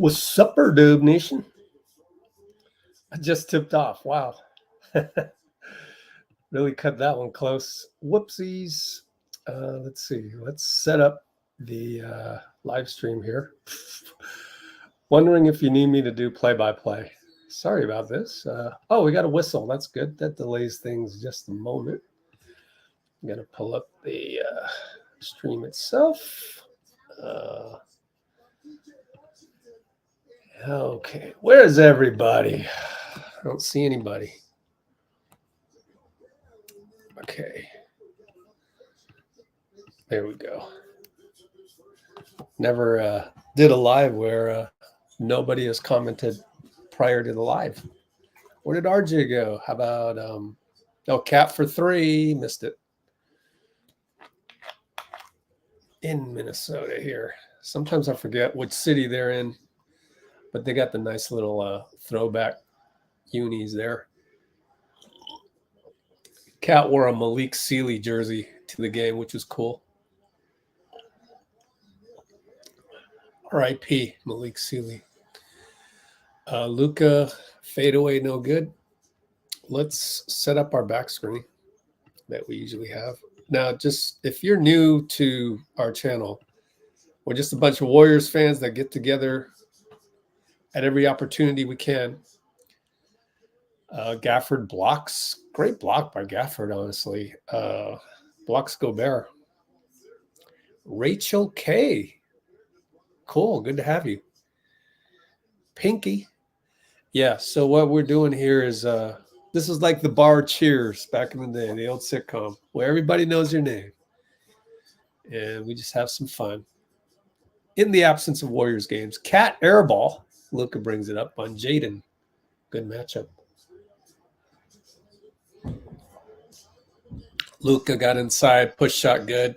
What's up, Dub Nation? I just tipped off. Wow. Really cut that one close. Whoopsies. Let's see. Let's set up the live stream here. Wondering if you need me to do play-by-play. Sorry about this. Oh, we got a whistle. That's good. That delays things just a moment. I'm going to pull up the stream itself. Okay, where's everybody? I don't see anybody. Okay. There we go. Never did a live where nobody has commented prior to the live. Where did RJ go? How about, Cat for 3, missed it. In Minnesota here. Sometimes I forget which city they're in, but they got the nice little throwback unis there. Cat wore a Malik Beasley jersey to the game, which was cool. R.I.P. Malik Beasley. Luka, fadeaway, no good. Let's set up our back screen that we usually have. Now, just if you're new to our channel, we're just a bunch of Warriors fans that get together at every opportunity we can. Gafford blocks. Great block by Gafford, honestly. Blocks Gobert. Rachel K. Cool. Good to have you. Pinky. Yeah, so what we're doing here is this is like the bar Cheers back in the day, the old sitcom, where everybody knows your name. And we just have some fun. In the absence of Warriors games, Cat airball. Luka brings it up on Jaden. Good matchup. Luka got inside, push shot good,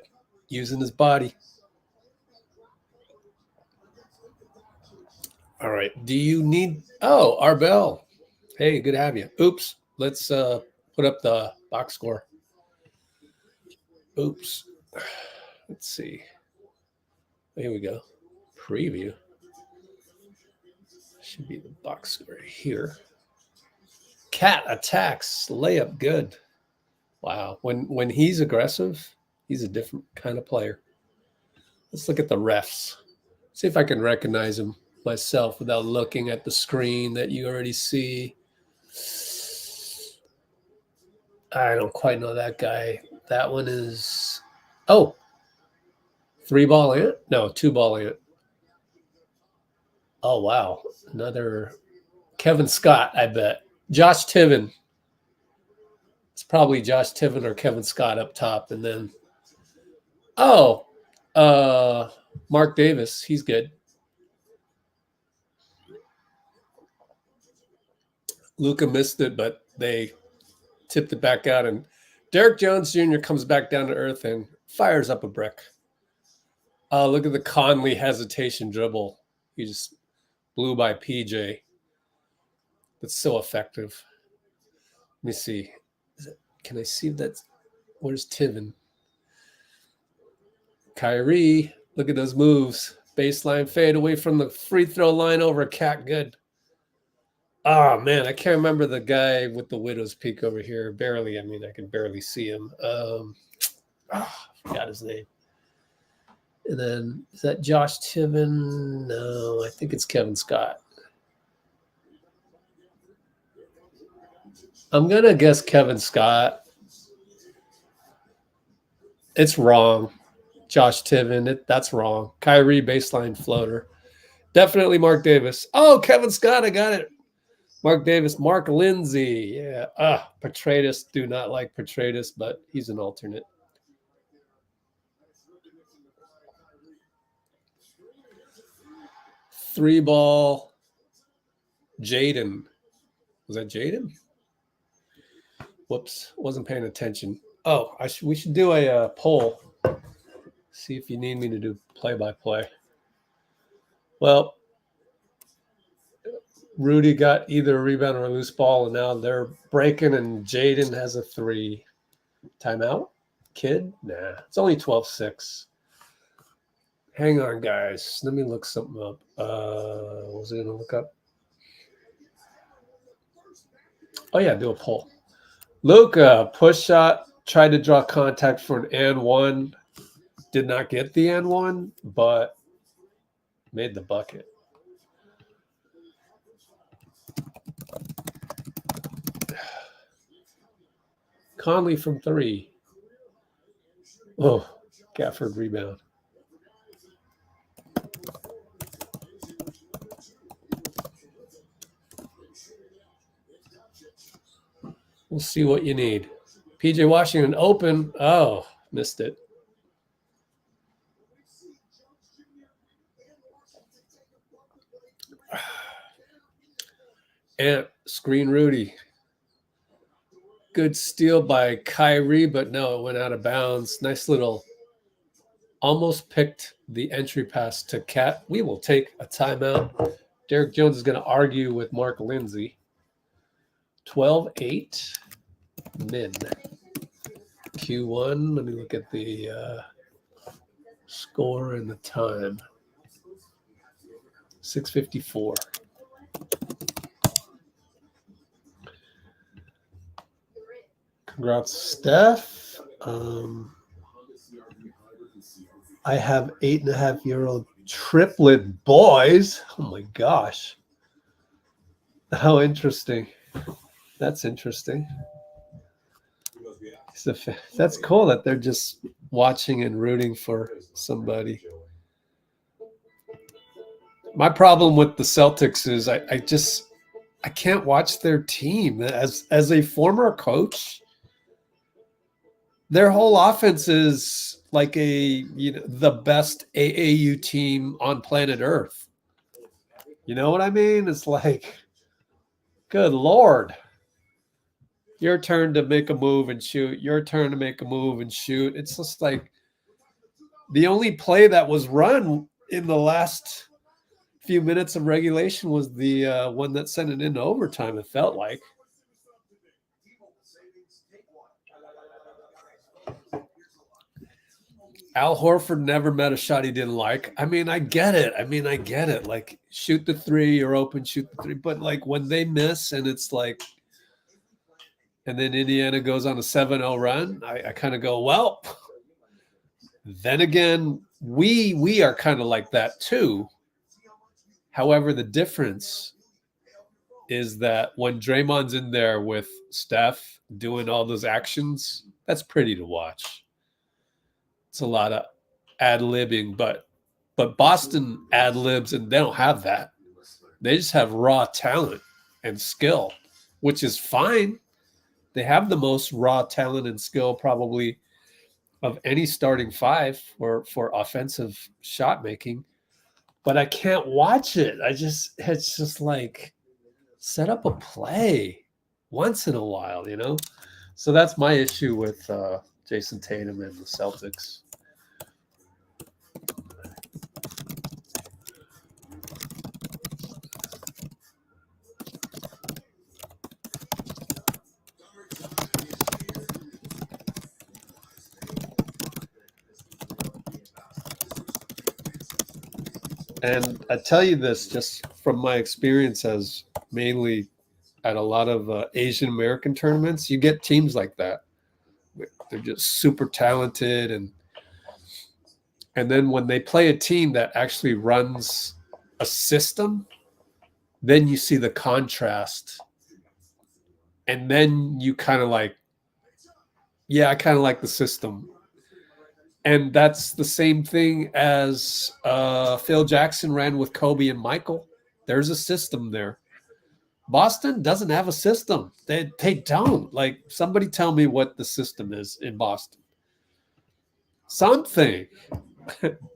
using his body. All right. Do you need... Oh, Arbel. Hey, good to have you. Oops. Let's put up the box score. Oops. Let's see. Here we go. Preview. Should be the box score here. Cat attacks. Layup good. Wow. When he's aggressive, he's a different kind of player. Let's look at the refs. See if I can recognize him myself without looking at the screen that you already see. I don't quite know that guy. That one is... Oh. 3-ball ant? No, 2-ball ant. Oh, wow. Another Kevin Scott, I bet. Josh Tiven. It's probably Josh Tiven or Kevin Scott up top. And then, Mark Davis. He's good. Luka missed it, but they tipped it back out. And Derek Jones Jr. comes back down to earth and fires up a brick. Oh, look at the Conley hesitation dribble. He just blew by PJ. That's so effective. Let me see. Can I see that? Where's Tiven? Kyrie, look at those moves. Baseline fade away from the free throw line over a Cat. Good. Oh, man, I can't remember the guy with the widow's peak over here. Barely. I mean, I can barely see him. I forgot his name. And then, is that Josh Tiven? No, I think it's Kevin Scott. I'm going to guess Kevin Scott. It's wrong. Josh Tiven, that's wrong. Kyrie, baseline floater. Definitely Mark Davis. Oh, Kevin Scott, I got it. Mark Davis, Mark Lindsay. Yeah. Petratus, do not like Petratus, but he's an alternate. Three-ball. Jaden. Was that Jaden? Whoops, wasn't paying attention. Oh, we should do a poll. See if you need me to do play-by-play. Well, Rudy got either a rebound or a loose ball, and now they're breaking, and Jaden has a 3. Timeout? Kid? Nah, it's only 12-6. Hang on, guys. Let me look something up. What was I going to look up? Oh, yeah, do a poll. Luka, push shot, tried to draw contact for an and one. Did not get the and one, but made the bucket. Conley from 3. Oh, Gafford rebound. We'll see what you need. PJ Washington open. Oh, missed it. And screen Rudy. Good steal by Kyrie, but no, it went out of bounds. Nice little, almost picked the entry pass to Cat. We will take a timeout. Derek Jones is going to argue with Mark Lindsay. 12-8 min. Q1. Let me look at the score and the time. 6:54. Congrats, Steph. I have 8.5-year-old triplet boys. Oh my gosh. How interesting. That's interesting. That's cool that they're just watching and rooting for somebody. My problem with the Celtics is I can't watch their team. As a former coach, their whole offense is like the best AAU team on planet Earth. You know what I mean? It's like, good Lord. Your turn to make a move and shoot. Your turn to make a move and shoot. It's just like the only play that was run in the last few minutes of regulation was the one that sent it into overtime, it felt like. Al Horford never met a shot he didn't like. I mean, I get it. Like, shoot the 3, you're open, shoot the 3. But, like, when they miss and it's like, and then Indiana goes on a 7-0 run, I kind of go, well, then again, we are kind of like that too. However, the difference is that when Draymond's in there with Steph doing all those actions, that's pretty to watch. It's a lot of ad-libbing, but Boston ad-libs, and they don't have that. They just have raw talent and skill, which is fine. They have the most raw talent and skill probably of any starting 5 for offensive shot making. But I can't watch it. It's just like, set up a play once in a while, you know? So that's my issue with Jason Tatum and the Celtics. And I tell you this just from my experience as mainly at a lot of Asian American tournaments, you get teams like that. They're just super talented. And then when they play a team that actually runs a system, then you see the contrast. And then you kind of like, yeah, I kind of like the system. And that's the same thing as Phil Jackson ran with Kobe and Michael. There's a system there. Boston doesn't have a system. They don't. Like, somebody tell me what the system is in Boston. Something.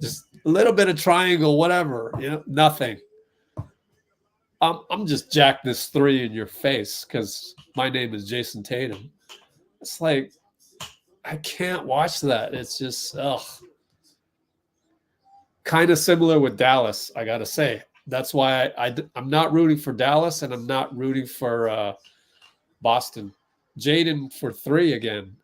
Just a little bit of triangle, whatever. You know, nothing. I'm just jack this 3 in your face because my name is Jason Tatum. It's like, I can't watch that. It's just, ugh. Kind of similar with Dallas, I got to say. That's why I'm not rooting for Dallas and I'm not rooting for Boston. Jaden for 3 again.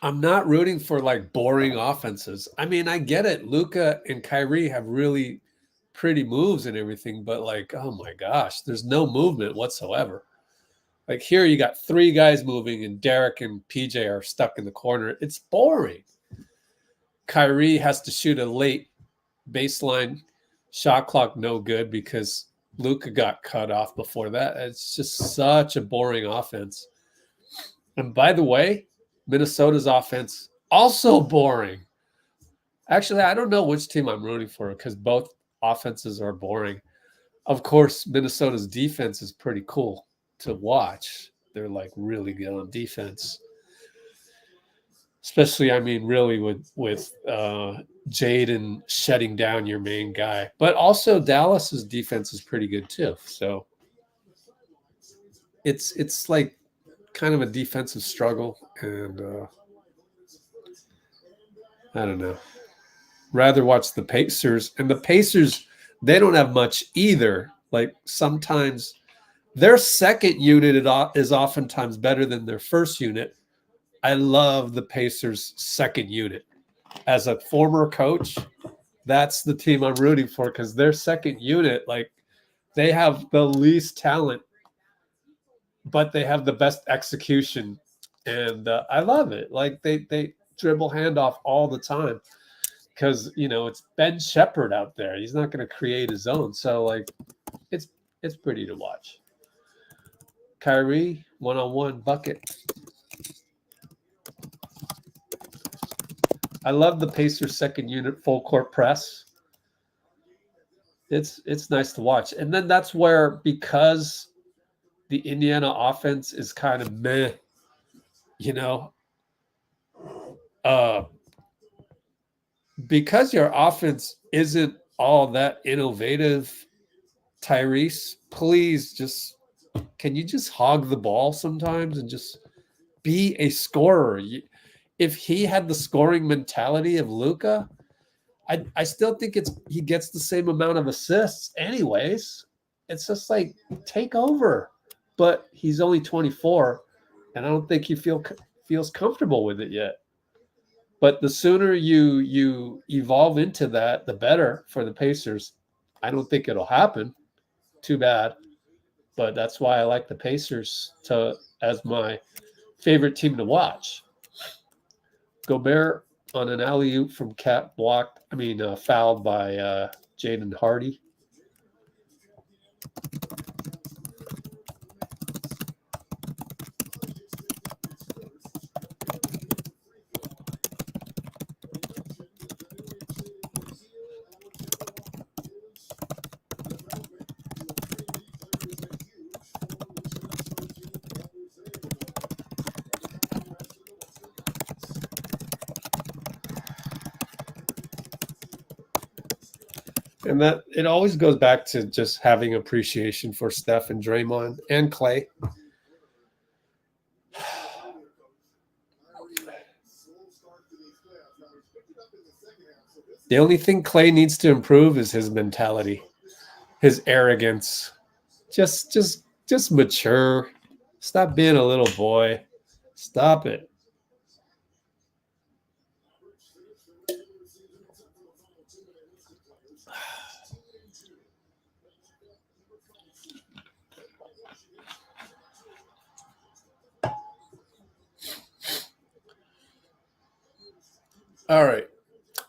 I'm not rooting for like boring offenses. I mean, I get it. Luca and Kyrie have really pretty moves and everything, but like, oh my gosh, there's no movement whatsoever. Like here, you got three guys moving, and Derek and PJ are stuck in the corner. It's boring. Kyrie has to shoot a late baseline shot clock, no good because Luca got cut off before that. It's just such a boring offense. And by the way, Minnesota's offense also boring. Actually, I don't know which team I'm rooting for because both offenses are boring. Of course, Minnesota's defense is pretty cool to watch. They're like really good on defense. Especially, I mean, really with Jaden shutting down your main guy. But also Dallas's defense is pretty good too. So it's like kind of a defensive struggle, and I don't know. Rather watch the Pacers, and the Pacers, they don't have much either. Like sometimes their second unit is oftentimes better than their first unit. I love the Pacers' second unit. As a former coach, that's the team I'm rooting for because their second unit, like they have the least talent, but they have the best execution, and I love it. Like they dribble handoff all the time because it's Ben Shepherd out there. He's not going to create his own, so like it's pretty to watch. Kyrie one-on-one bucket. I love the Pacers second unit full court press. It's nice to watch, and then that's where because the Indiana offense is kind of meh, uh, because your offense isn't all that innovative. Tyrese, please can you just hog the ball sometimes and just be a scorer? If he had the scoring mentality of Luca, I still think he gets the same amount of assists anyways. It's just like take over. But he's only 24, and I don't think he feels comfortable with it yet. But the sooner you evolve into that, the better for the Pacers. I don't think it'll happen. Too bad. But that's why I like the Pacers as my favorite team to watch. Gobert on an alley-oop from Cat blocked. Fouled by Jaden Hardy. And that it always goes back to just having appreciation for Steph and Draymond and Clay. The only thing Clay needs to improve is his mentality, his arrogance. Just mature. Stop being a little boy. Stop it. All right.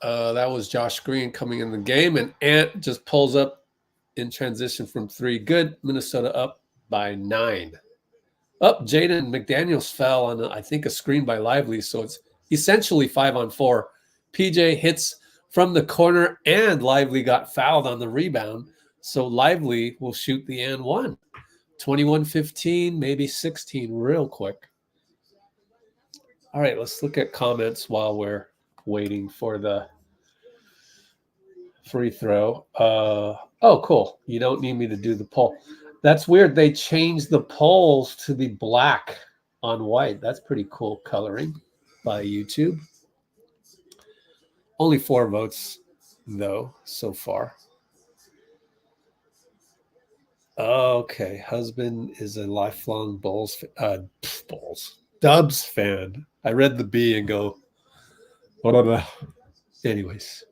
That was Josh Green coming in the game, and Ant just pulls up in transition from three. Good. Minnesota up by 9. Jaden McDaniels fell on, I think, a screen by Lively, so it's essentially 5-on-4. PJ hits from the corner, and Lively got fouled on the rebound, so Lively will shoot the and one. 21-15, maybe 16 real quick. All right, let's look at comments while we're waiting for the free throw. Oh, cool. You don't need me to do the poll. That's weird. They changed the polls to be black on white. That's pretty cool coloring by YouTube. Only 4 votes, though, so far. Okay. Husband is a lifelong Bulls Dubs fan. I read the B and go, blah, blah, blah. Anyways.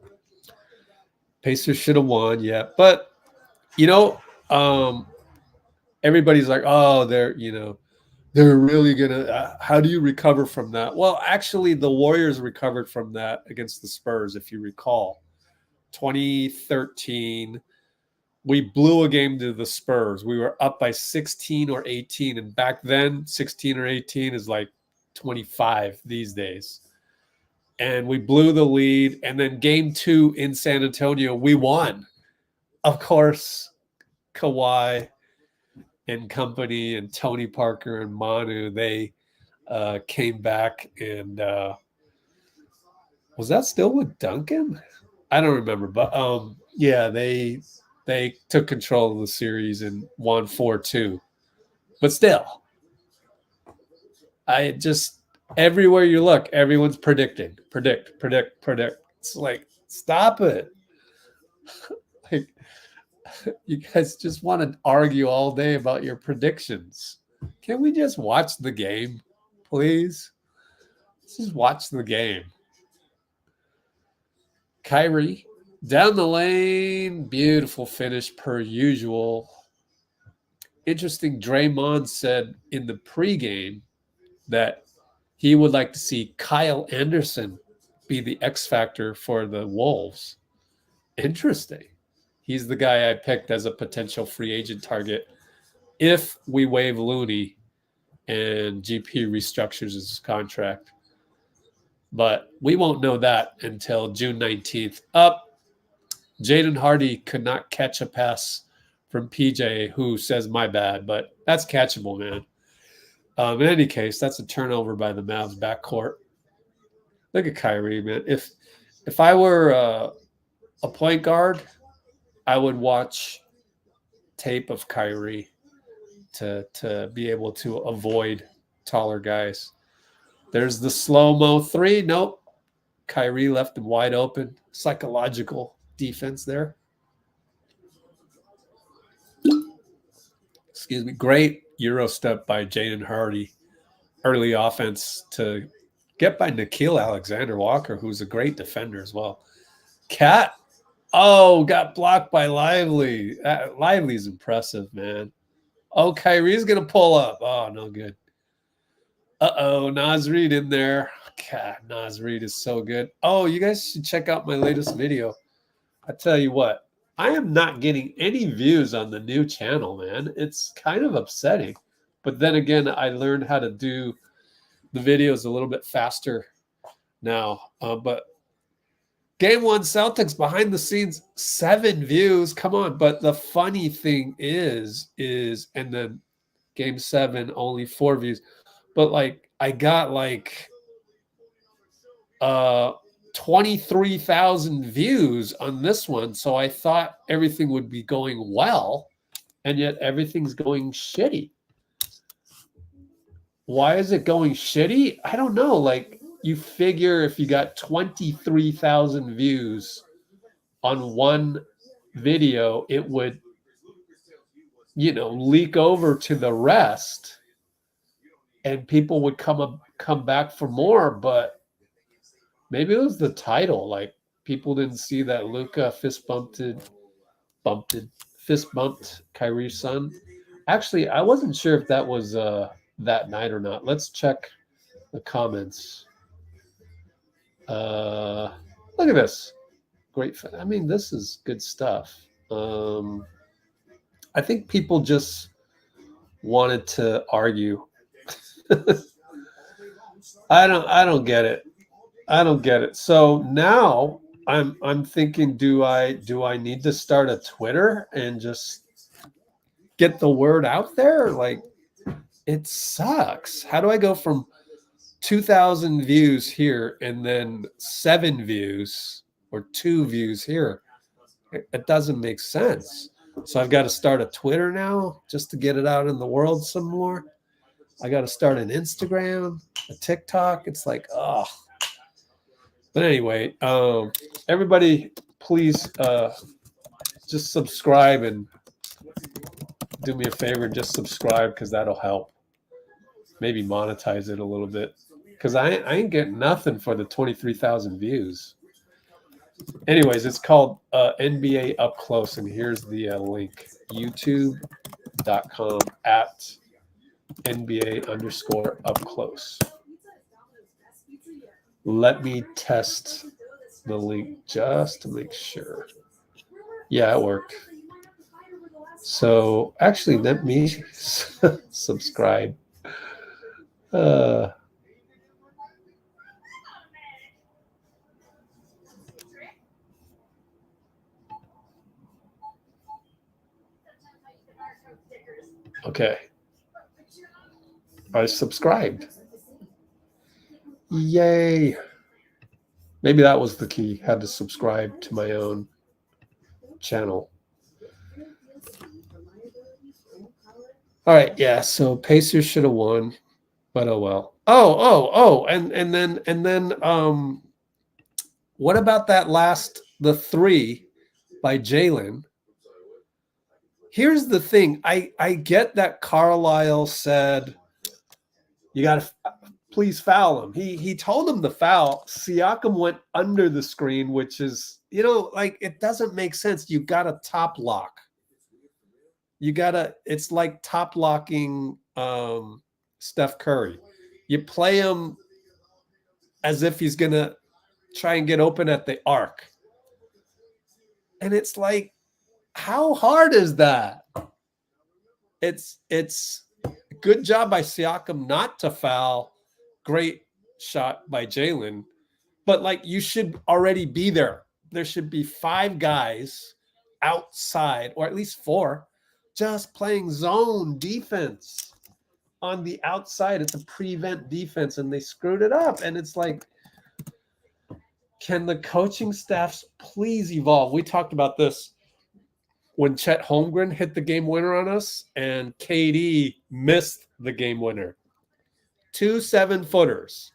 Pacers should have won, yeah. But, everybody's like, oh, they're really going to, how do you recover from that? Well, actually, the Warriors recovered from that against the Spurs, if you recall. 2013, we blew a game to the Spurs. We were up by 16 or 18. And back then, 16 or 18 is like 25 these days. And we blew the lead. And then game 2 in San Antonio, we won. Of course, Kawhi and company and Tony Parker and Manu, they came back. And was that still with Duncan? I don't remember. But yeah, they took control of the series and won 4-2. But still, I just, everywhere you look, everyone's predicting. Predict. It's like, stop it. Like, you guys just want to argue all day about your predictions. Can we just watch the game, please? Let's just watch the game. Kyrie, down the lane, beautiful finish per usual. Interesting, Draymond said in the pregame that he would like to see Kyle Anderson be the X factor for the Wolves. Interesting. He's the guy I picked as a potential free agent target if we waive Looney and GP restructures his contract. But we won't know that until June 19th. Jaden Hardy could not catch a pass from PJ, who says my bad, but that's catchable, man. In any case, that's a turnover by the Mavs backcourt. Look at Kyrie, man. If I were a point guard, I would watch tape of Kyrie to be able to avoid taller guys. There's the slow-mo 3. Nope. Kyrie left him wide open. Psychological defense there. Excuse me. Great Euro step by Jaden Hardy. Early offense to get by Nickeil Alexander-Walker, who's a great defender as well. Cat. Oh, got blocked by Lively. Lively's impressive, man. Oh, Kyrie's going to pull up. Oh, no good. Uh-oh, Naz Reid in there. God, Naz Reid is so good. Oh, you guys should check out my latest video. I tell you what, I am not getting any views on the new channel, man. It's kind of upsetting. But then again, I learned how to do the videos a little bit faster now. But Game 1, Celtics behind the scenes, 7 views. Come on. But the funny thing is, and then Game 7, only 4 views. But like, I got like 23,000 views on this one. So I thought everything would be going well, and yet everything's going shitty. Why is it going shitty? I don't know. Like, you figure if you got 23,000 views on one video, it would, leak over to the rest, and people would come back for more. But maybe it was the title. Like, people didn't see that Luka fist bumped Kyrie's son. Actually, I wasn't sure if that was that night or not. Let's check the comments. Look at this. Great. I mean, this is good stuff. I think people just wanted to argue. I don't get it. I don't get it. So now I'm thinking, do I need to start a Twitter and just get the word out there? Like, it sucks. How do I go from 2,000 views here and then 7 views or 2 views here? It doesn't make sense. So I've got to start a Twitter now just to get it out in the world some more. I got to start an Instagram, a TikTok. It's like, oh. But anyway, everybody, please just subscribe and do me a favor. Just subscribe, because that'll help. maybe monetize it a little bit, because I ain't getting nothing for the 23,000 views. Anyways, it's called NBA Up Close, and here's the link: youtube.com at NBA_up close. Let me test the link just to make sure. Yeah, it worked. So actually, let me subscribe. Okay. I subscribed. Yay. Maybe that was the key. Had to subscribe to my own channel. All right, yeah. So Pacers should have won, but oh well. And then what about that the three by Jalen? Here's the thing. I get that Carlisle said you got to please foul him. He told him to foul. Siakam went under the screen, which is, like, it doesn't make sense. You got to top lock. It's like top locking Steph Curry. You play him as if he's going to try and get open at the arc. And it's like, how hard is that? It's good job by Siakam not to foul. Great shot by Jalen. But, like, you should already be there. There should be 5 guys outside, or at least 4, just playing zone defense on the outside. It's a prevent defense, and they screwed it up. And it's like, can the coaching staffs please evolve? We talked about this when Chet Holmgren hit the game winner on us and KD missed the game winner. 2 7-footers.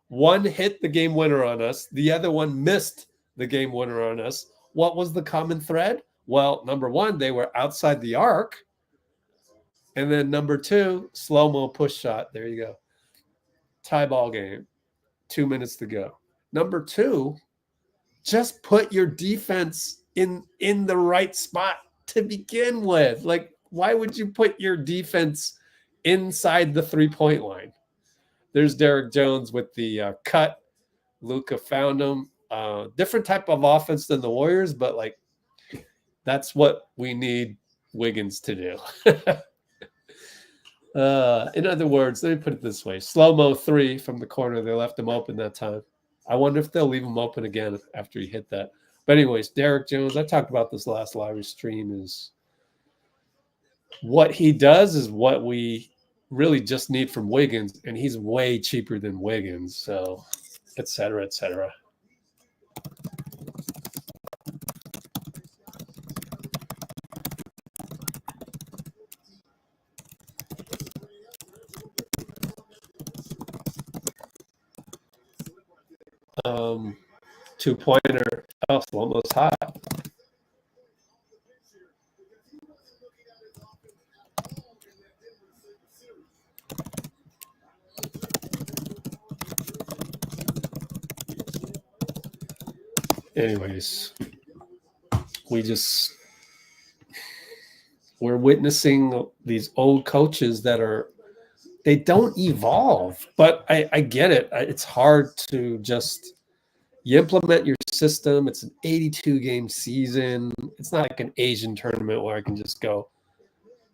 One hit the game winner on us. The other one missed the game winner on us. What was the common thread? Well, number 1, they were outside the arc. And then number 2, slow-mo push shot. There you go. Tie ball game. 2 minutes to go. Number 2, just put your defense in the right spot to begin with. Like, why would you put your defense inside the 3-point line? There's Derek Jones with the cut. Luka found him. Different type of offense than the Warriors, but, like, that's what we need Wiggins to do. In other words, let me put it this way. Slow-mo 3 from the corner. They left him open that time. I wonder if they'll leave him open again after he hit that. But anyways, Derek Jones, I talked about this last live stream, is what he does is what we really just need from Wiggins, and he's way cheaper than Wiggins, so et cetera, et cetera. Two-pointer. Oh, it's almost hot. Anyways, we're witnessing these old coaches that they don't evolve. But I get it. It's hard to just, you implement your system. It's an 82-game season. It's not like an Asian tournament where I can just go,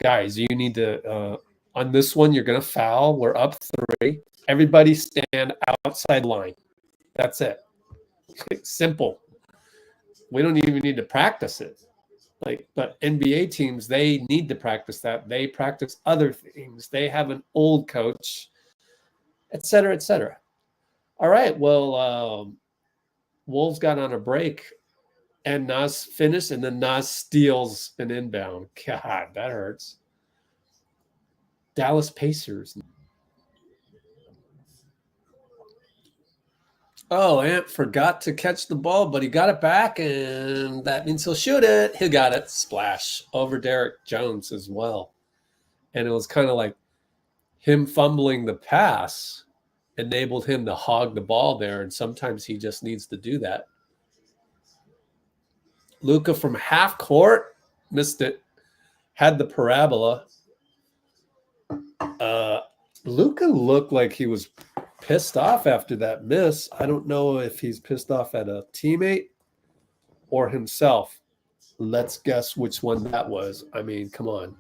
guys, you need to, on this one, you're going to foul. We're up 3. Everybody stand outside line. That's it. Simple. We don't even need to practice it. But NBA teams, they need to practice that. They practice other things. They have an old coach, et cetera, et cetera. All right. Well, Wolves got on a break, and Nas finished, and then Nas steals an inbound. God, that hurts. Dallas Pacers. Oh, Ant forgot to catch the ball, but he got it back, and that means he'll shoot it. He got it. Splash over Derek Jones as well. And it was kind of like, him fumbling the pass enabled him to hog the ball there, and sometimes he just needs to do that. Luka from half court missed it, had the parabola. Luka looked like he was pissed off after that miss. I don't know if he's pissed off at a teammate or himself. Let's guess which one that was. I mean, come on.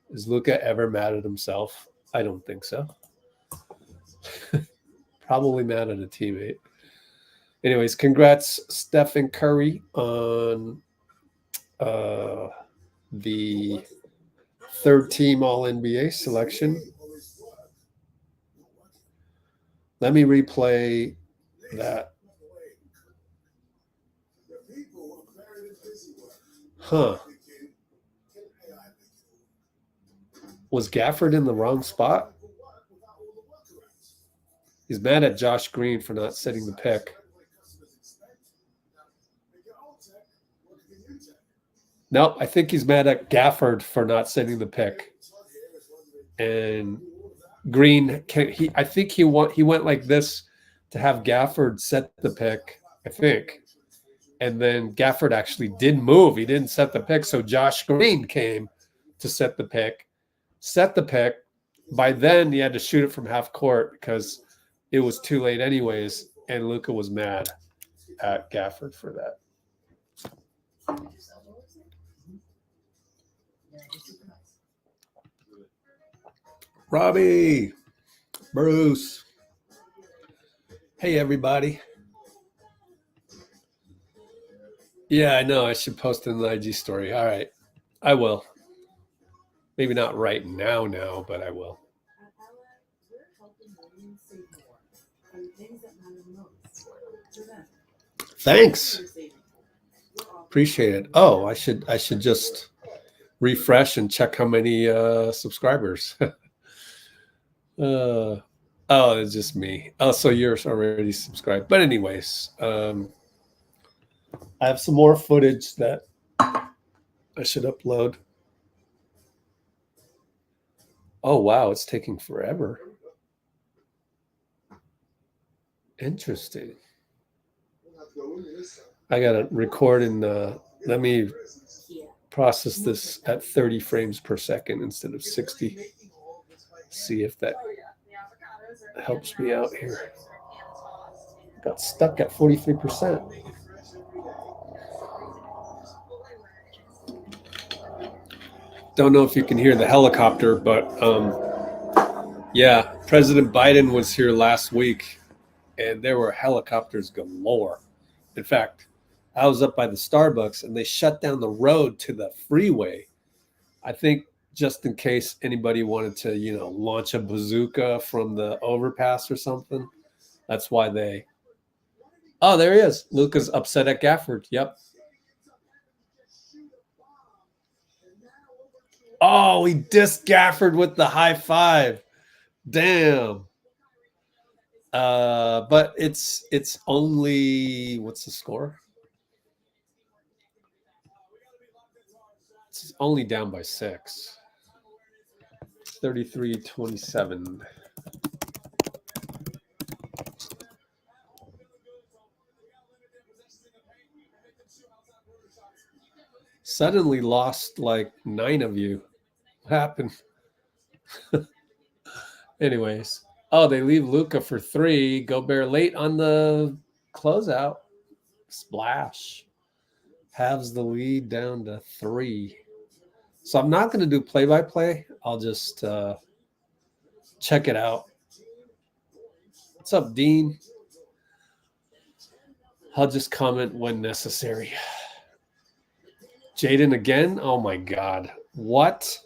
Is Luka ever mad at himself? I don't think so. Probably mad at a teammate. Anyways, congrats, Stephen Curry, on the third team All-NBA selection. Let me replay that. Huh. Was Gafford in the wrong spot? He's mad at Josh Green for not setting the pick. Nope, I think he's mad at Gafford for not setting the pick. And Green, I think he went like this to have Gafford set the pick, I think. And then Gafford actually did move. He didn't set the pick, so Josh Green came to set the pick. Set the pick. By then, he had to shoot it from half court because it was too late anyways, and Luka was mad at Gafford for that. Robbie, Bruce. Hey, everybody. Yeah, I know. I should post in the IG story. All right. I will. Maybe not right now, but I will. Thanks. Appreciate it. Oh, I should just refresh and check how many subscribers. Oh, it's just me. Oh, so you're already subscribed. But anyways, I have some more footage that I should upload. Oh, wow. It's taking forever. Interesting. I got to record and let me process this at 30 frames per second instead of 60. See if that helps me out here. Got stuck at 43%. Don't know if you can hear the helicopter, but yeah, President Biden was here last week, and there were helicopters galore. In fact, I was up by the Starbucks, and they shut down the road to the freeway. I think just in case anybody wanted to, launch a bazooka from the overpass or something. That's why they... Oh, there he is. Luka's upset at Gafford. Yep. Oh, he dissed Gafford with the high five. Damn. But it's only... What's the score? It's only down by 6. 33-27. Suddenly lost like 9 of you. What happened? Anyways. Oh, they leave Luka for 3. Gobert late on the closeout. Splash. Halves the lead down to 3. So I'm not going to do play-by-play. I'll just check it out. What's up, Dean? I'll just comment when necessary. Jaden again? Oh, my God. What?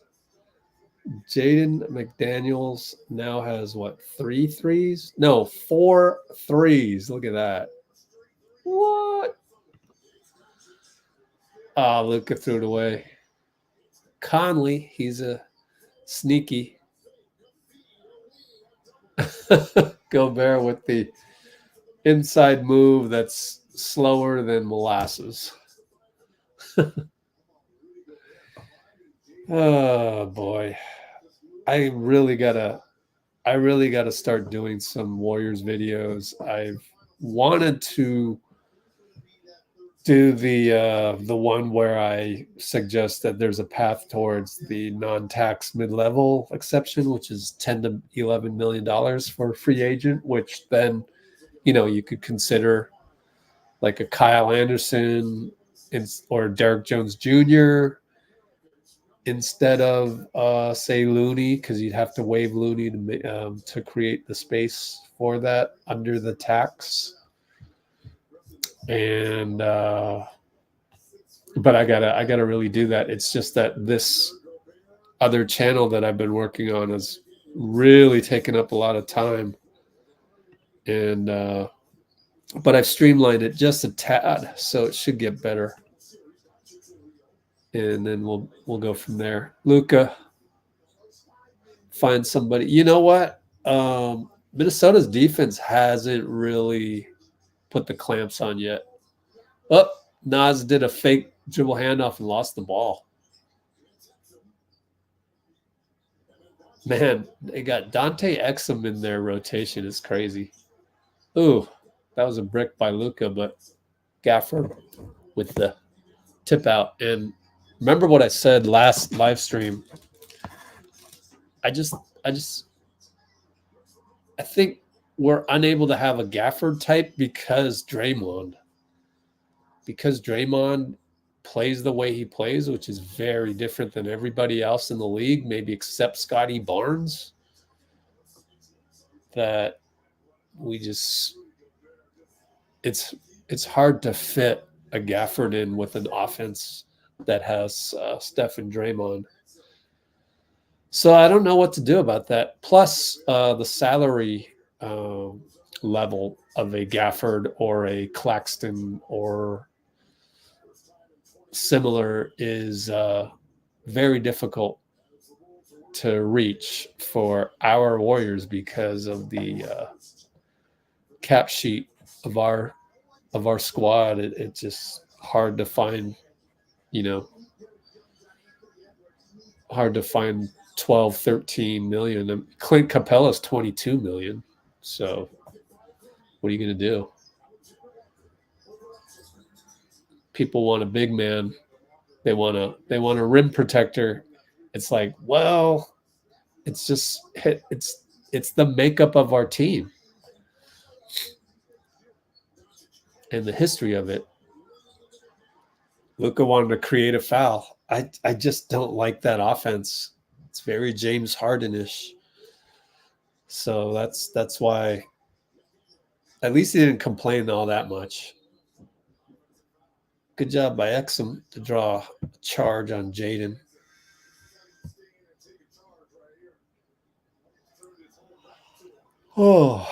Jaden McDaniels now has, 3 threes? No, 4 threes. Look at that. What? Oh, Luka threw it away. Conley, he's a sneaky. Gobert with the inside move that's slower than molasses. Oh, boy. I really got to I really got to start doing some Warriors videos. I've wanted to do the one where I suggest that there's a path towards the non-tax mid-level exception, which is $10 to $11 million for a free agent, which then you could consider like a Kyle Anderson or Derek Jones Jr. instead of say Looney, because you'd have to waive Looney to create the space for that under the tax. And but I gotta really do that. It's just that this other channel that I've been working on has really taken up a lot of time, and but I've streamlined it just a tad, so it should get better. And then we'll go from there. Luca, find somebody. You know what? Minnesota's defense hasn't really put the clamps on yet. Oh, Nas did a fake dribble handoff and lost the ball. Man, they got Dante Exum in their rotation. It's crazy. Ooh, that was a brick by Luca, but Gafford with the tip out. And remember what I said last live stream. I think we're unable to have a Gafford type because Draymond plays the way he plays, which is very different than everybody else in the league, maybe except Scotty Barnes, that we just it's hard to fit a Gafford in with an offense that has Steph and Draymond. So I don't know what to do about that. Plus the salary level of a Gafford or a Claxton or similar is very difficult to reach for our Warriors because of the cap sheet of our squad. It's just hard to find, hard to find 12, 13 million. Clint Capella's 22 million. So what are you going to do? People want a big man. They want a rim protector. It's like, well, it's just it's the makeup of our team and the history of it. Luka wanted to create a foul. I just don't like that offense. It's very James Harden-ish. So that's why at least he didn't complain all that much. Good job by Exum to draw a charge on Jaden. Oh.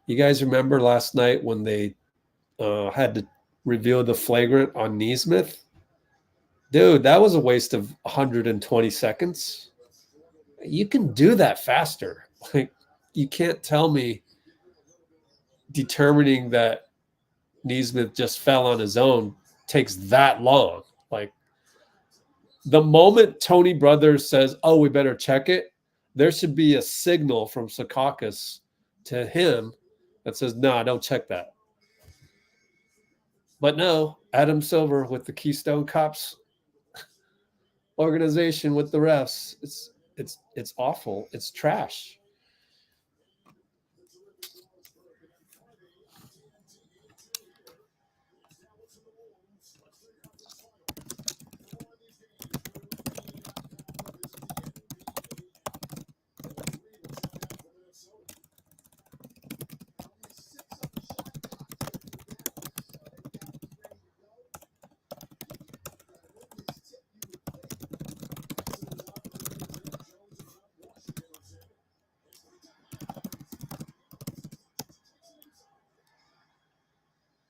You guys remember last night when they had to reveal the flagrant on Nesmith? Dude, that was a waste of 120 seconds. You can do that faster. Like, you can't tell me determining that Nesmith just fell on his own takes that long. Like, the moment Tony Brothers says, oh, we better check it, there should be a signal from Secaucus to him that says, no, don't check that. But no, Adam Silver with the Keystone Cops organization with the refs. It's awful. It's trash.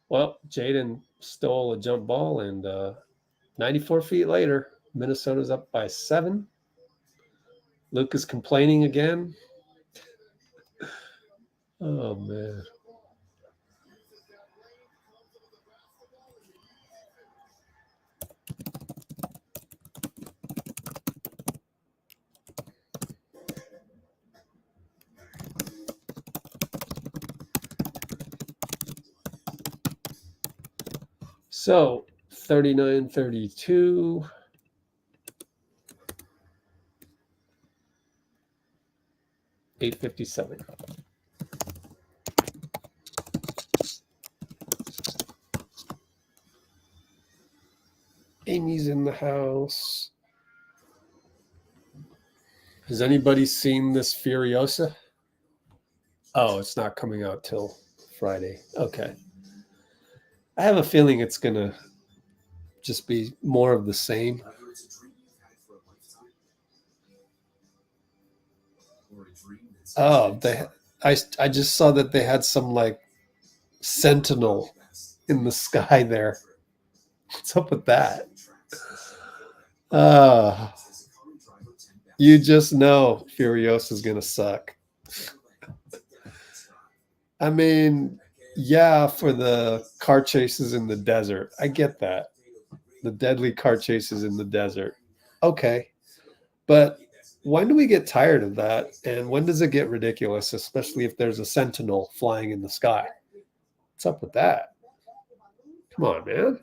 Well, Jaden stole a jump ball, and 94 feet later, Minnesota's up by 7. Luke is complaining again. Oh, man. So 39-32. $8.57. Amy's in the house. Has anybody seen this Furiosa? Oh, it's not coming out till Friday. Okay. I have a feeling it's going to just be more of the same. Oh, I just saw that they had some like sentinel in the sky there. What's up with that? You just know Furiosa's going to suck. I mean, yeah, for the car chases in the desert. I get that. The deadly car chases in the desert. Okay. But when do we get tired of that? And when does it get ridiculous, especially if there's a sentinel flying in the sky? What's up with that? Come on, man.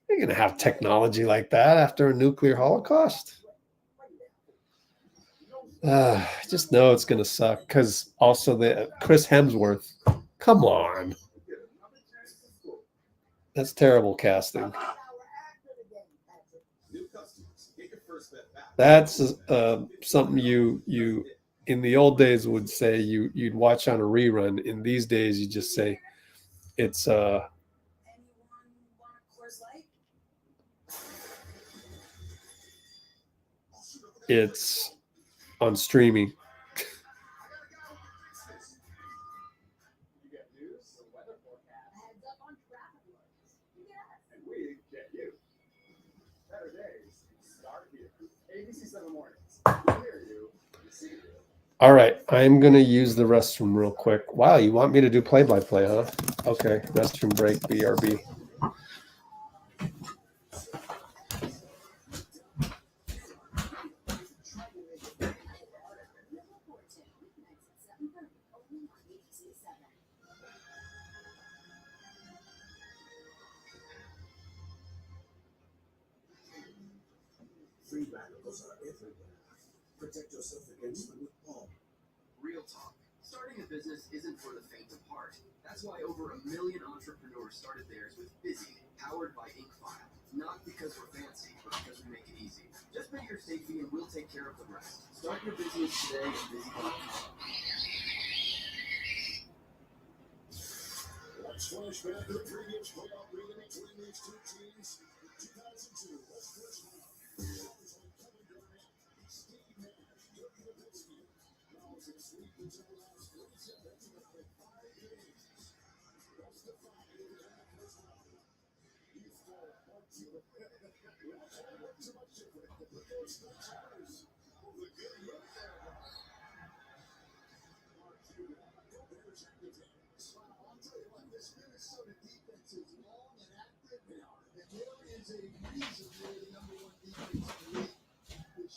You're going to have technology like that after a nuclear holocaust? I just know it's going to suck because also the Chris Hemsworth. Come on. That's terrible casting. That's something you in the old days would say you'd watch on a rerun. In these days, you just say it's on streaming. All right, I'm going to use the restroom real quick. Wow, you want me to do play-by-play, huh? Okay, restroom break, BRB. Free radicals are everywhere. Protect yourself against them with Palm. Real talk. Starting a business isn't for the faint of heart. That's why over 1 million entrepreneurs started theirs with Busy, powered by Inkfile. Not because we're fancy, but because we make it easy. Just pay your state fee and we'll take care of the rest. Start your business today at busy.com. Let's flashback the previous playoff meeting between these two teams. 2002, West Coast.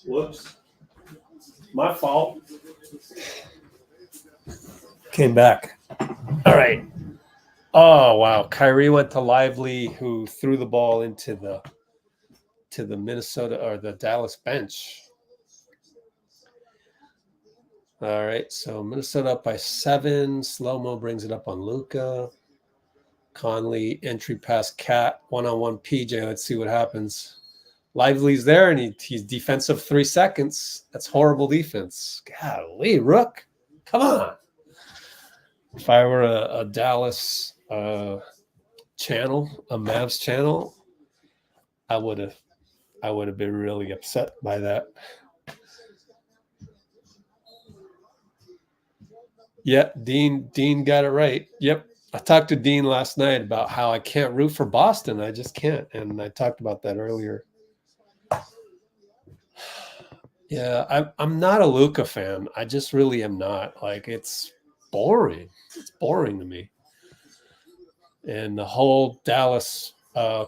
Whoops. My fault. Came back. All right. Oh, wow. Kyrie went to Lively, who threw the ball into the Minnesota or the Dallas bench. All right. So Minnesota up by 7. Slow-mo brings it up on Luka. Conley, entry pass, Cat, one-on-one PJ. Let's see what happens. Lively's there, and he's defensive 3 seconds. That's horrible defense. Golly, Rook. Come on. If I were a Dallas channel, a Mavs channel, I would have been really upset by that. Yeah, Dean got it right. Yep. I talked to Dean last night about how I can't root for Boston. I just can't. And I talked about that earlier. Yeah, I'm not a Luka fan. I just really am not. Like, it's boring. It's boring to me. And the whole Dallas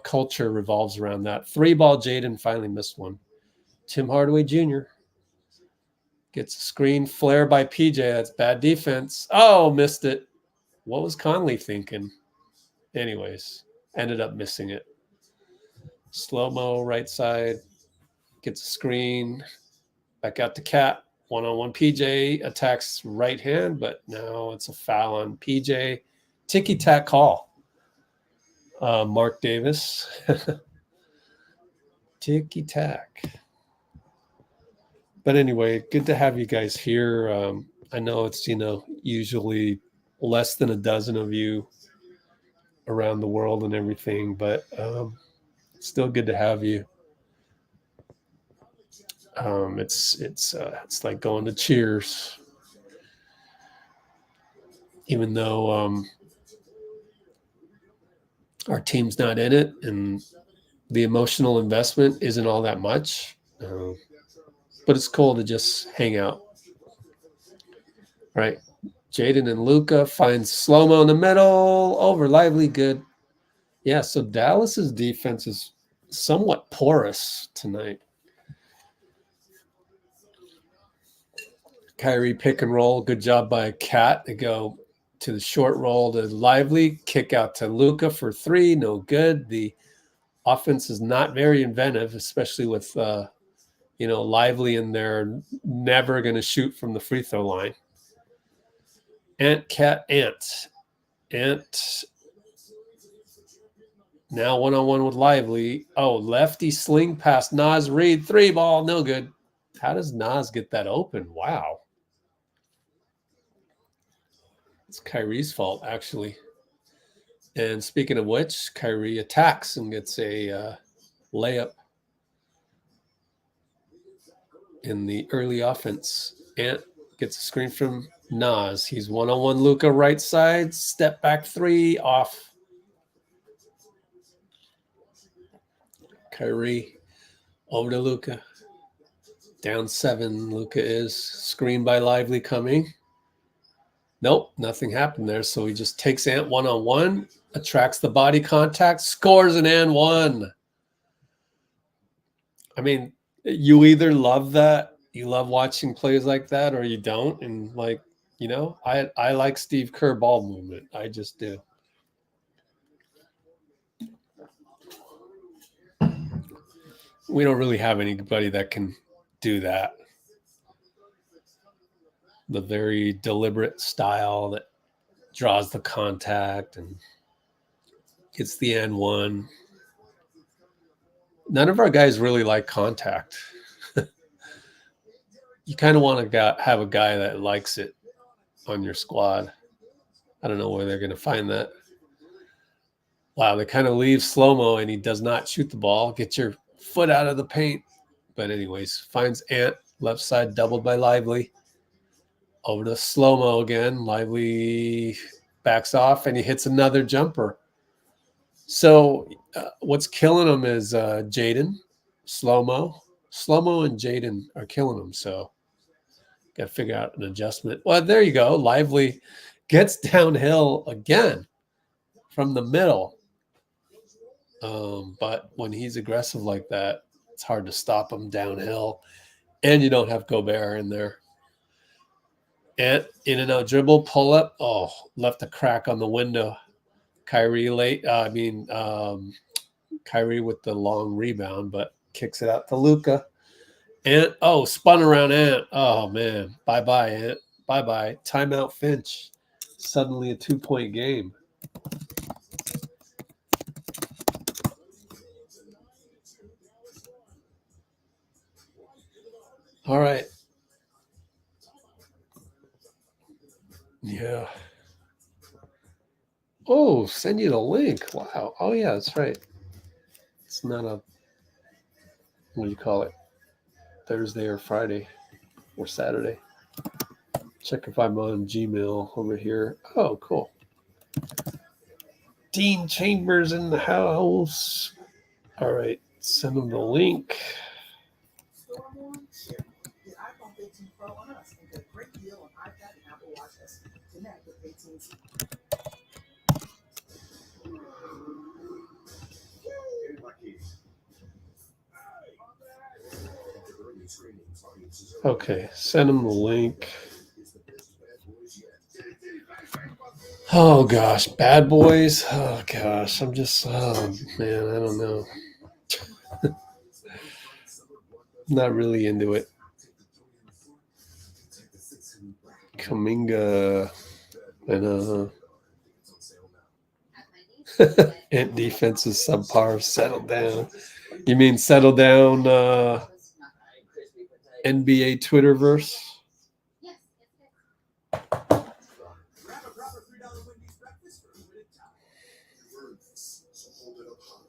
culture revolves around that. 3-ball Jaden finally missed one. Tim Hardaway Jr. gets a screen flare by PJ. That's bad defense. Oh, missed it. What was Conley thinking? Anyways, ended up missing it. Slow-mo right side, gets a screen, back out to Cat. One-on-one PJ attacks right hand, but now it's a foul on PJ. Ticky-tack call. Mark Davis. Ticky-tack. But anyway, good to have you guys here. I know it's, usually less than a dozen of you around the world and everything, but still good to have you. It's like going to Cheers, even though our team's not in it and the emotional investment isn't all that much, but it's cool to just hang out. Right, Jaden and Luka finds slow-mo in the middle, over Lively, good. Yeah, so Dallas's defense is somewhat porous tonight. Kyrie pick and roll, good job by Cat to go to the short roll to Lively, kick out to Luka for three, no good. The offense is not very inventive, especially with Lively in there, never going to shoot from the free throw line. Ant. Now one-on-one with Lively. Oh, lefty sling past Naz Reid. Three ball, no good. How does Naz get that open? Wow. It's Kyrie's fault, actually. And speaking of which, Kyrie attacks and gets a layup in the early offense. Ant gets a screen from Naz. He's one-on-one Luka right side. Step back three off. Kyrie over to Luka. Down 7. Luka is screened by Lively coming. Nope, nothing happened there. So he just takes Ant one-on-one, attracts the body contact, scores an and one. I mean, you either love that, you love watching plays like that, or you don't. And I like Steve Kerr ball movement. I just do. We don't really have anybody that can do that. The very deliberate style that draws the contact and gets the N1. None of our guys really like contact. You kind of want to have a guy that likes it on your squad. I don't know where they're going to find that. Wow, they kind of leave slow-mo and he does not shoot the ball. Get your foot out of the paint. But anyways, finds Ant, left side doubled by Lively. Over to slow-mo again. Lively backs off and he hits another jumper. So what's killing him is Jaden, slow-mo. Slow-mo and Jaden are killing him. So got to figure out an adjustment. Well, there you go. Lively gets downhill again from the middle. But when he's aggressive like that, it's hard to stop him downhill. And you don't have Gobert in there. And in and out dribble, pull up. Oh, left a crack on the window. Kyrie Kyrie with the long rebound, but kicks it out to Luka. And spun around Ant. Oh man. Bye-bye, Ant. Bye-bye. Timeout Finch. Suddenly a 2-point game. All right. Yeah. Oh, send you the link. Wow. Oh, yeah, that's right. It's not what do you call it? Thursday or Friday or Saturday. Check if I'm on Gmail over here. Oh, cool. Dean Chambers in the house. All right. Send him the link. Okay, send him the link. Oh gosh, Bad Boys. Oh gosh, I'm just, oh man, I don't know. Not really into it. Kuminga and Ant defense is subpar. Settle down. You mean settle down? NBA Twitterverse. Grab a proper $3 Wendy's breakfast for a limited time. You earned this, so hold it up high.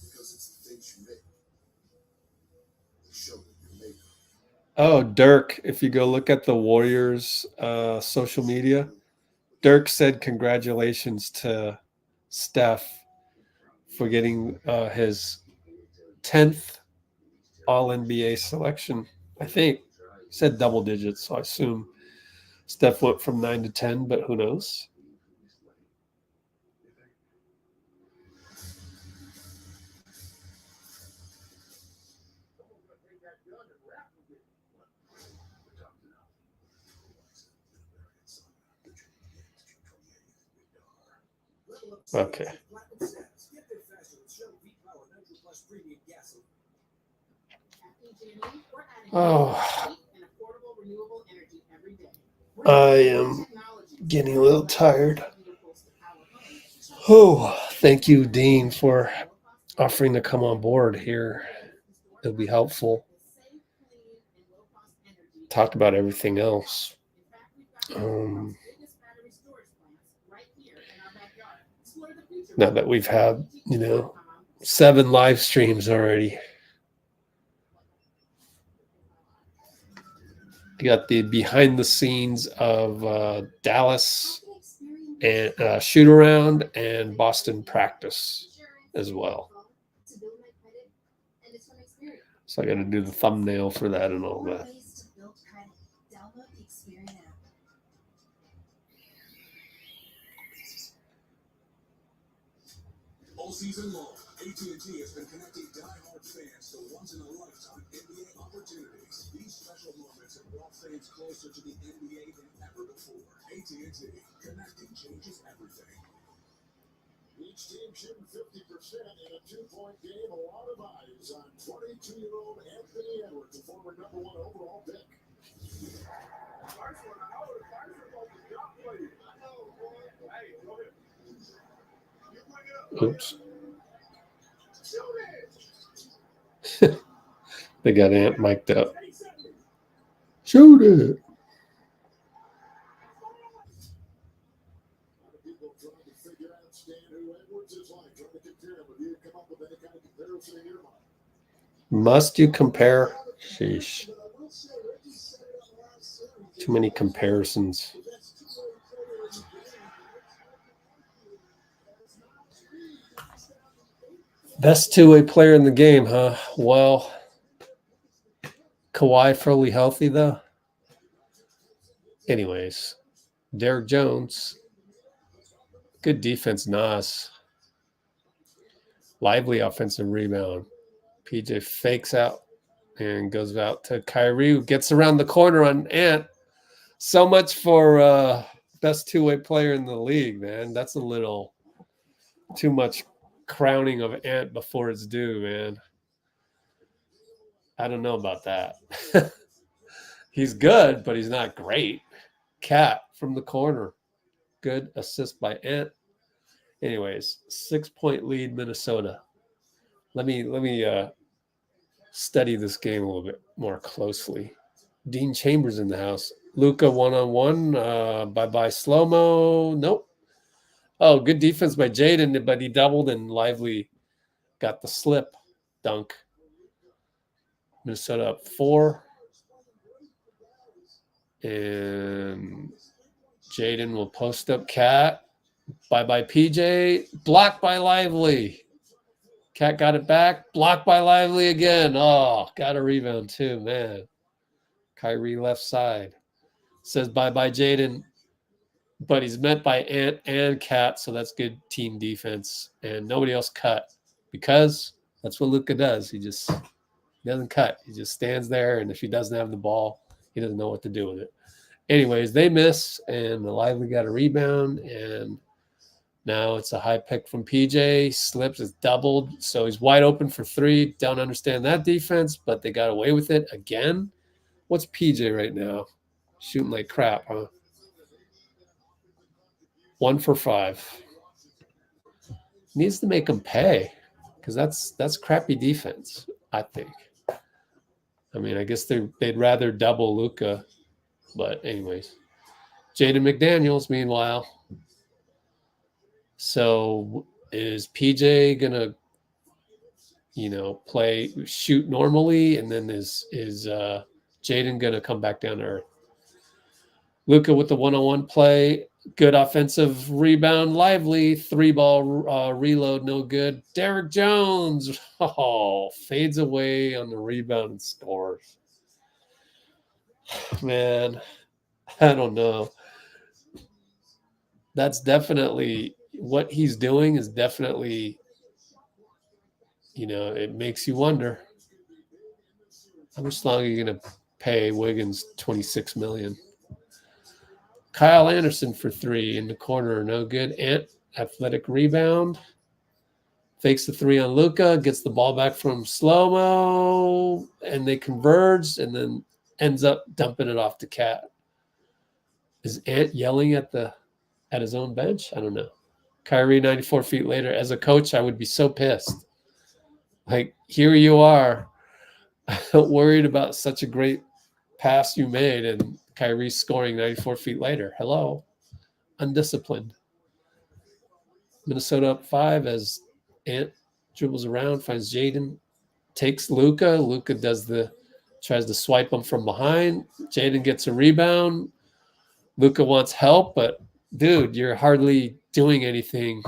Because it's the things you make. They show that you're made. Oh, Dirk, if you go look at the Warriors social media, Dirk said congratulations to Steph for getting his 10th All-NBA selection. I think he said double digits, so I assume Steph went from 9 to 10, but who knows? Okay. Oh, I am getting a little tired. Oh, thank you, Dean, for offering to come on board here. It'll be helpful. Talk about everything else. Now that we've had, 7 live streams already. You got the behind the scenes of Dallas and shoot around and Boston practice as well. So I got to do the thumbnail for that and all that. All season long, AT&T has been connecting die-hard fans to once-in-a-lifetime NBA opportunities. These special moments have brought fans closer to the NBA than ever before. AT&T, connecting changes everything. Each team shooting 50% in a 2-point game. A lot of eyes on 22-year-old Anthony Edwards, the former #1 overall pick. Oops. They got Ant mic'd up. Shoot it. People trying to figure out, Stan, who Edwards is like, trying to compare him. Have you come up with any kind of comparison in your mind? Must you compare? Sheesh. Too many comparisons. Best two-way player in the game, huh? Well, Kawhi fully healthy, though. Anyways, Derek Jones. Good defense, Nas. Lively offensive rebound. PJ fakes out and goes out to Kyrie, who gets around the corner on Ant. So much for best two-way player in the league, man. That's a little too much crowning of Ant before it's due, man. I don't know about that. He's good, but he's not great. Cat from the corner. Good assist by Ant. Anyways, 6-point lead, Minnesota. Let me study this game a little bit more closely. Dean Chambers in the house. Luka one-on-one. Bye-bye slow-mo. Nope. Oh, good defense by Jaden, but he doubled and Lively got the slip dunk. Minnesota up 4. And Jaden will post up Cat. Bye-bye PJ. Blocked by Lively. Cat got it back. Blocked by Lively again. Oh, got a rebound too, man. Kyrie left side. Says bye-bye Jaden. But he's met by Ant and Cat, so that's good team defense. And nobody else cut because that's what Luka does. He doesn't cut. He just stands there, and if he doesn't have the ball, he doesn't know what to do with it. anyways, they miss, and the Lively got a rebound, and now it's a high pick from PJ. Slips, is doubled, so he's wide open for three. Don't understand that defense, but they got away with it again. What's PJ right now? Shooting like crap, huh? 1 for 5. Needs to make them pay, because that's crappy defense, I think. I mean, I guess they'd rather double Luka, but anyways. Jaden McDaniels, meanwhile. So is PJ gonna, shoot normally, and then is Jaden gonna come back down to earth? Luka with the 1-on-1 play, good offensive rebound, Lively 3-ball reload, no good. Derek Jones, fades away on the rebound and scores. Man, I don't know. That's definitely what he's doing is definitely, it makes you wonder how much longer you're going to pay Wiggins $26 million. Kyle Anderson for 3 in the corner, no good. Athletic rebound. Fakes the 3 on Luka, gets the ball back from slow-mo, and they converge, and then ends up dumping it off to Cat. Is Ant yelling at his own bench? I don't know. Kyrie 94 feet later. As a coach, I would be so pissed. Like, here you are, worried about such a great pass you made, and Kyrie scoring 94 feet later. Hello. Undisciplined. Minnesota up 5 as Ant dribbles around, finds Jaden, takes Luka. Luka tries to swipe him from behind. Jaden gets a rebound. Luka wants help, but dude, you're hardly doing anything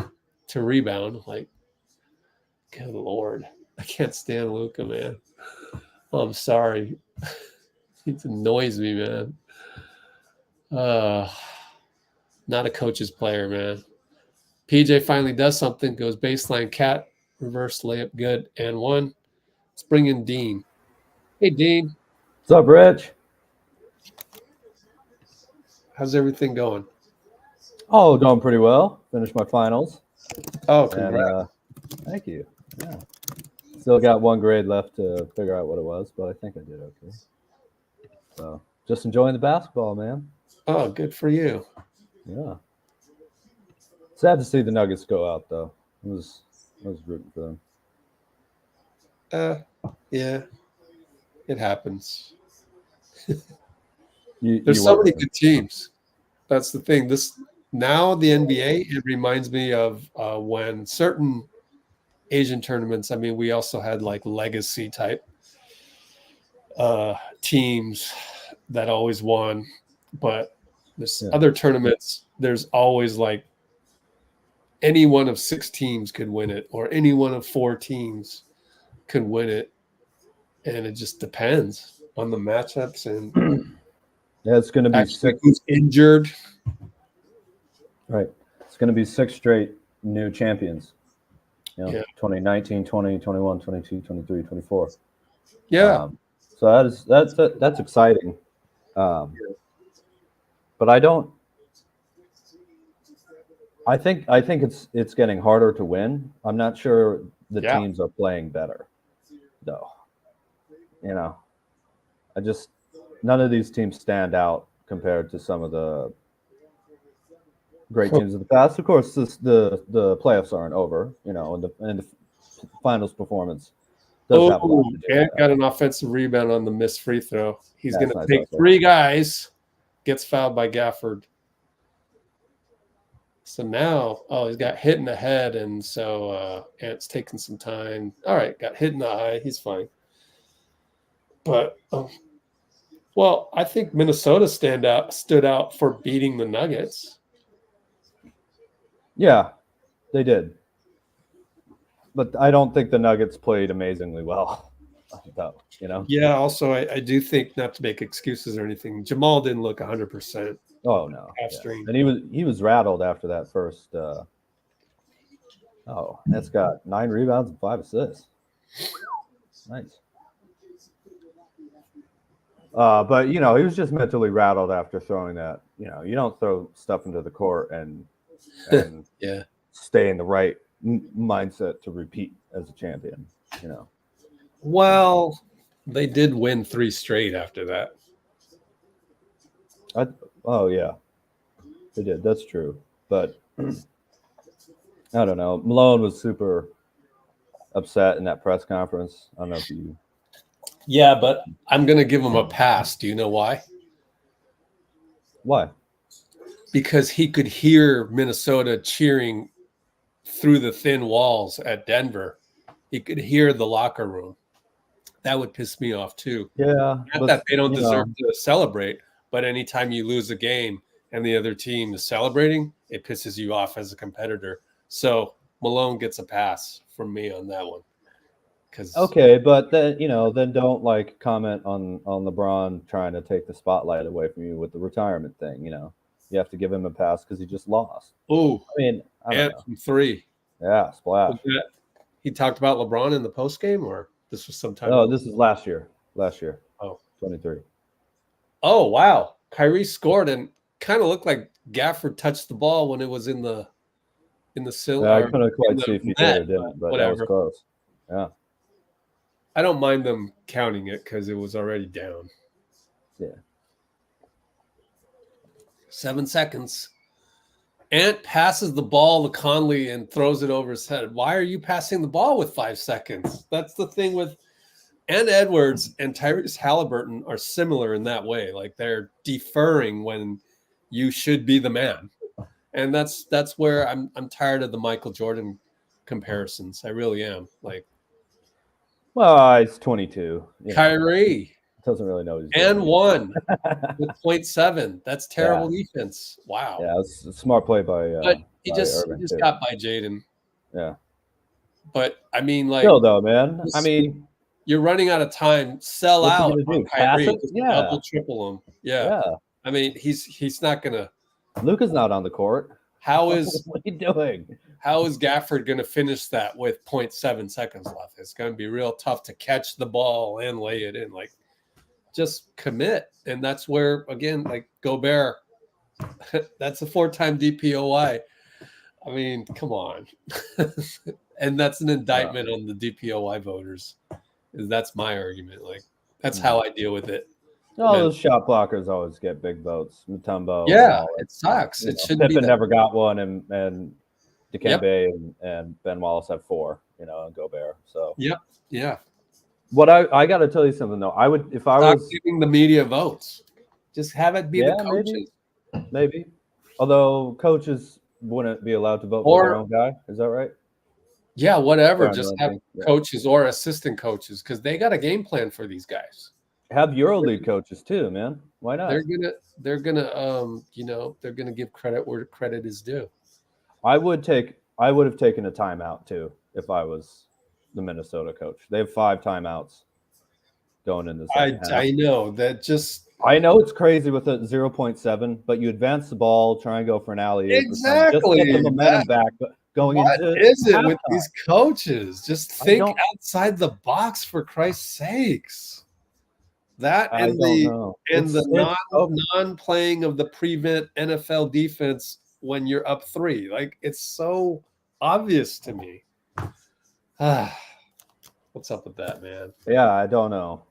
to rebound. Like, good Lord. I can't stand Luka, man. Oh, I'm sorry. He annoys me, man. Not a coach's player, man. PJ finally does something, goes baseline, Cat, reverse layup, good, and 1. Let's bring in Dean. Hey, Dean. What's up, Rich? How's everything going? Oh, going pretty well. Finished my finals. Oh, congrats. And, thank you. Yeah. Still got 1 grade left to figure out what it was, but I think I did okay. So just enjoying the basketball, man. Oh, good for you. Yeah. Sad to see the Nuggets go out, though. I was rooting for them. Yeah. It happens. There's so many good teams. That's the thing. Now the NBA, it reminds me of when certain Asian tournaments, I mean, we also had like legacy type teams that always won, but there's other tournaments, there's always like any one of 6 teams could win it, or any one of 4 teams could win it, and it just depends on the matchups. And yeah, it's going to be 6 who's injured. Right. It's going to be 6 straight new champions. 2019, 20, 21, 22, 23, 24. Yeah. So that's exciting. But I think it's getting harder to win. I'm not sure the teams are playing better, though. None of these teams stand out compared to some of the great teams of the past. Of course, the playoffs aren't over, and the finals performance does have a lot to do with that. Got an offensive rebound on the missed free throw. He's going to take 3 guys, gets fouled by Gafford. So now, he's got hit in the head, and so Ant's taking some time. All right, got hit in the eye. He's fine. But, I think Minnesota stood out for beating the Nuggets. Yeah, they did. But I don't think the Nuggets played amazingly well, though, Yeah, also, I do think, not to make excuses or anything, Jamal didn't look 100%. Oh, no. Half-string. And he was rattled after that first. That's got 9 rebounds and 5 assists. Nice. But he was just mentally rattled after throwing that. You don't throw stuff into the court and Yeah. stay in the right mindset to repeat as a champion. Well, they did win 3 straight after that. Oh yeah, they did. That's true. But I don't know. Malone was super upset in that press conference. I don't know if you. Yeah, but I'm going to give him a pass. Do you know why? Why? Because he could hear Minnesota cheering through the thin walls at Denver. He could hear the locker room. That would piss me off too. Yeah. Not that they don't deserve to celebrate, but anytime you lose a game and the other team is celebrating, it pisses you off as a competitor. So Malone gets a pass from me on that one. Okay, but then then don't comment on LeBron trying to take the spotlight away from you with the retirement thing. You have to give him a pass because he just lost. Oh, I mean, I don't know. From 3. Yeah, splash. He talked about LeBron in the post game, or this was sometime. No, this is last year. Oh, 23. Oh wow, Kyrie scored and kind of looked like Gafford touched the ball when it was in the cylinder. Yeah, I couldn't quite see if he did or didn't, but whatever. That was close. Yeah. I don't mind them counting it because it was already down. Yeah. 7 seconds. Ant passes the ball to Conley and throws it over his head. Why are you passing the ball with 5 seconds? That's the thing with Ant Edwards and Tyrese Haliburton are similar in that way. Like they're deferring when you should be the man. And that's where I'm tired of the Michael Jordan comparisons. I really am. Well, he's 22. Kyrie doesn't really know. And 1 with 0.7. That's terrible defense. Wow. Yeah, it's a smart play by. But he by just Irving, got by Jaden. Yeah. But I mean, still though, man. I mean, you're running out of time. Sell out on Kyrie. Yeah. Double, triple him. Yeah. I mean, he's not gonna. Luka's not on the court. How is what are you doing? How is Gafford going to finish that with 0.7 seconds left? It's going to be real tough to catch the ball and lay it in. Just commit. And that's where, again, Gobert, that's a 4-time DPOY. I mean, come on. And that's an indictment on the DPOY voters. That's my argument. That's how I deal with it. No, those shot blockers always get big votes. Mutombo. Yeah, it sucks. It shouldn't be. Pippen never got one, and Dikembe and Ben Wallace have 4. And Gobert. So. Yep. Yeah. What I got to tell you something though. I would if I was giving the media votes. Just have it be the coaches. Maybe. Although coaches wouldn't be allowed to vote for their own guy. Is that right? Yeah, whatever. Just have coaches or assistant coaches because they got a game plan for these guys. Have EuroLeague coaches too, man. Why not? They're gonna give credit where credit is due. I would have taken a timeout too if I was the Minnesota coach. They have 5 timeouts going in this. I know that just. I know it's crazy with a 0.7, but you advance the ball, try and go for an alley. Exactly. Just get the momentum back. Going what into is it halftime. with these coaches? Just think outside the box for Christ's sakes. That and the non-playing of the prevent NFL defense when you're up 3. It's so obvious to me. What's up with that, man? Yeah, I don't know.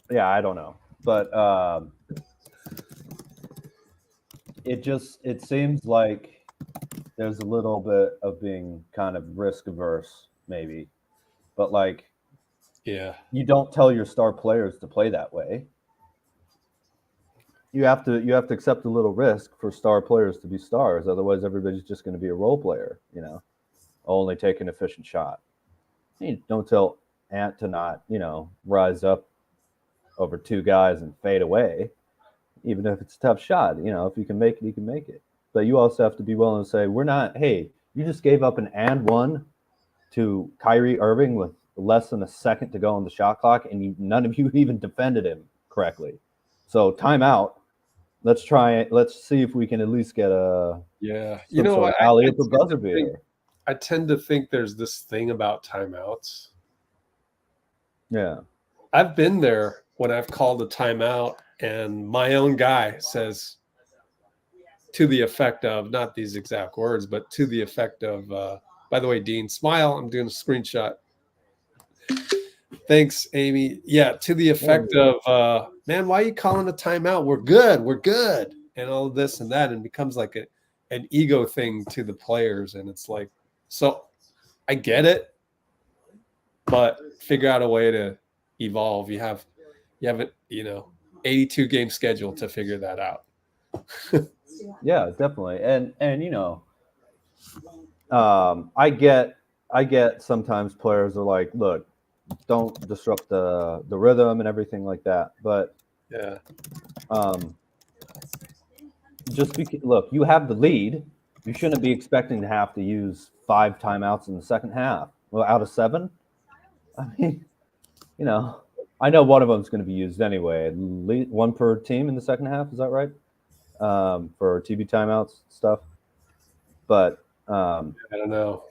Yeah, I don't know. But it seems like there's a little bit of being kind of risk averse, maybe. But you don't tell your star players to play that way. You have to accept a little risk for star players to be stars. Otherwise, everybody's just going to be a role player, only take an efficient shot. You don't tell Ant to not, rise up over 2 guys and fade away, even if it's a tough shot. If you can make it, you can make it. But you also have to be willing to say, hey, you just gave up an and 1 to Kyrie Irving with less than a second to go on the shot clock, and none of you even defended him correctly. So timeout. Let's try it. Let's see if we can at least get a alley-oop buzzer beater. I tend to think there's this thing about timeouts. Yeah. I've been there when I've called a timeout and my own guy says to the effect of, not these exact words, but to the effect of, by the way, Dean, smile. I'm doing a screenshot. Thanks, Amy. Yeah, to the effect of, man, why are you calling a timeout? We're good. We're good. And all this and that. And it becomes like an ego thing to the players. And it's like, so I get it, but figure out a way to evolve. You have an 82 game schedule to figure that out. Yeah, definitely. And you know, I get sometimes players are like, look, don't disrupt the rhythm and everything like that. But yeah, look, you have the lead. You shouldn't be expecting to have to use 5 timeouts in the second half. Well, out of 7, I mean, you know, I know one of them is going to be used anyway. At least 1 per team in the second half. Is that right? For TV timeouts stuff. But I don't know.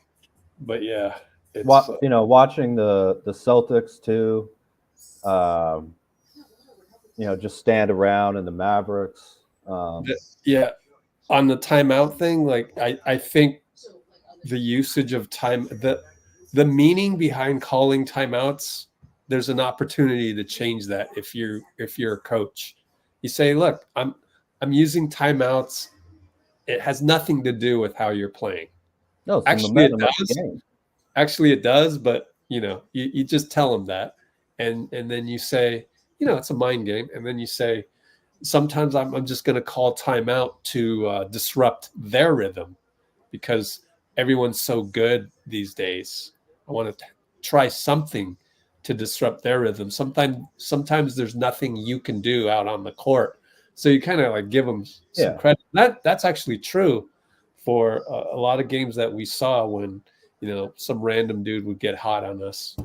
But yeah, it's watching the Celtics too. Just stand around and the Mavericks. Yeah, on the timeout thing, like I think the usage of time, the meaning behind calling timeouts, there's an opportunity to change that if you're a coach. You say, look, I'm using timeouts. It has nothing to do with how you're playing. No, it's actually it does. Actually it does, but you just tell them that, and then you say, it's a mind game, and then you say, sometimes I'm just going to call timeout to disrupt their rhythm because everyone's so good these days. I want to try something to disrupt their rhythm. Sometimes there's nothing you can do out on the court. So you kind of like give them some credit. That's actually true for a lot of games that we saw when, some random dude would get hot on us.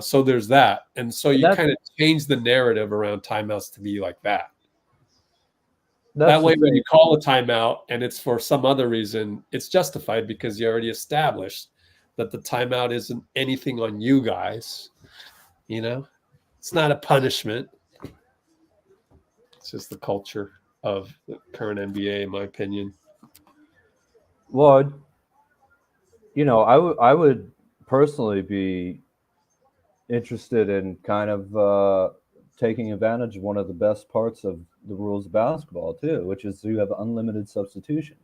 So there's that. And so you kind of change the narrative around timeouts to be like that. That way, when you call a timeout and it's for some other reason, it's justified because you already established that the timeout isn't anything on you guys. It's not a punishment. It's just the culture of the current NBA, in my opinion. Well, I would personally be interested in kind of taking advantage of one of the best parts of the rules of basketball too, which is you have unlimited substitutions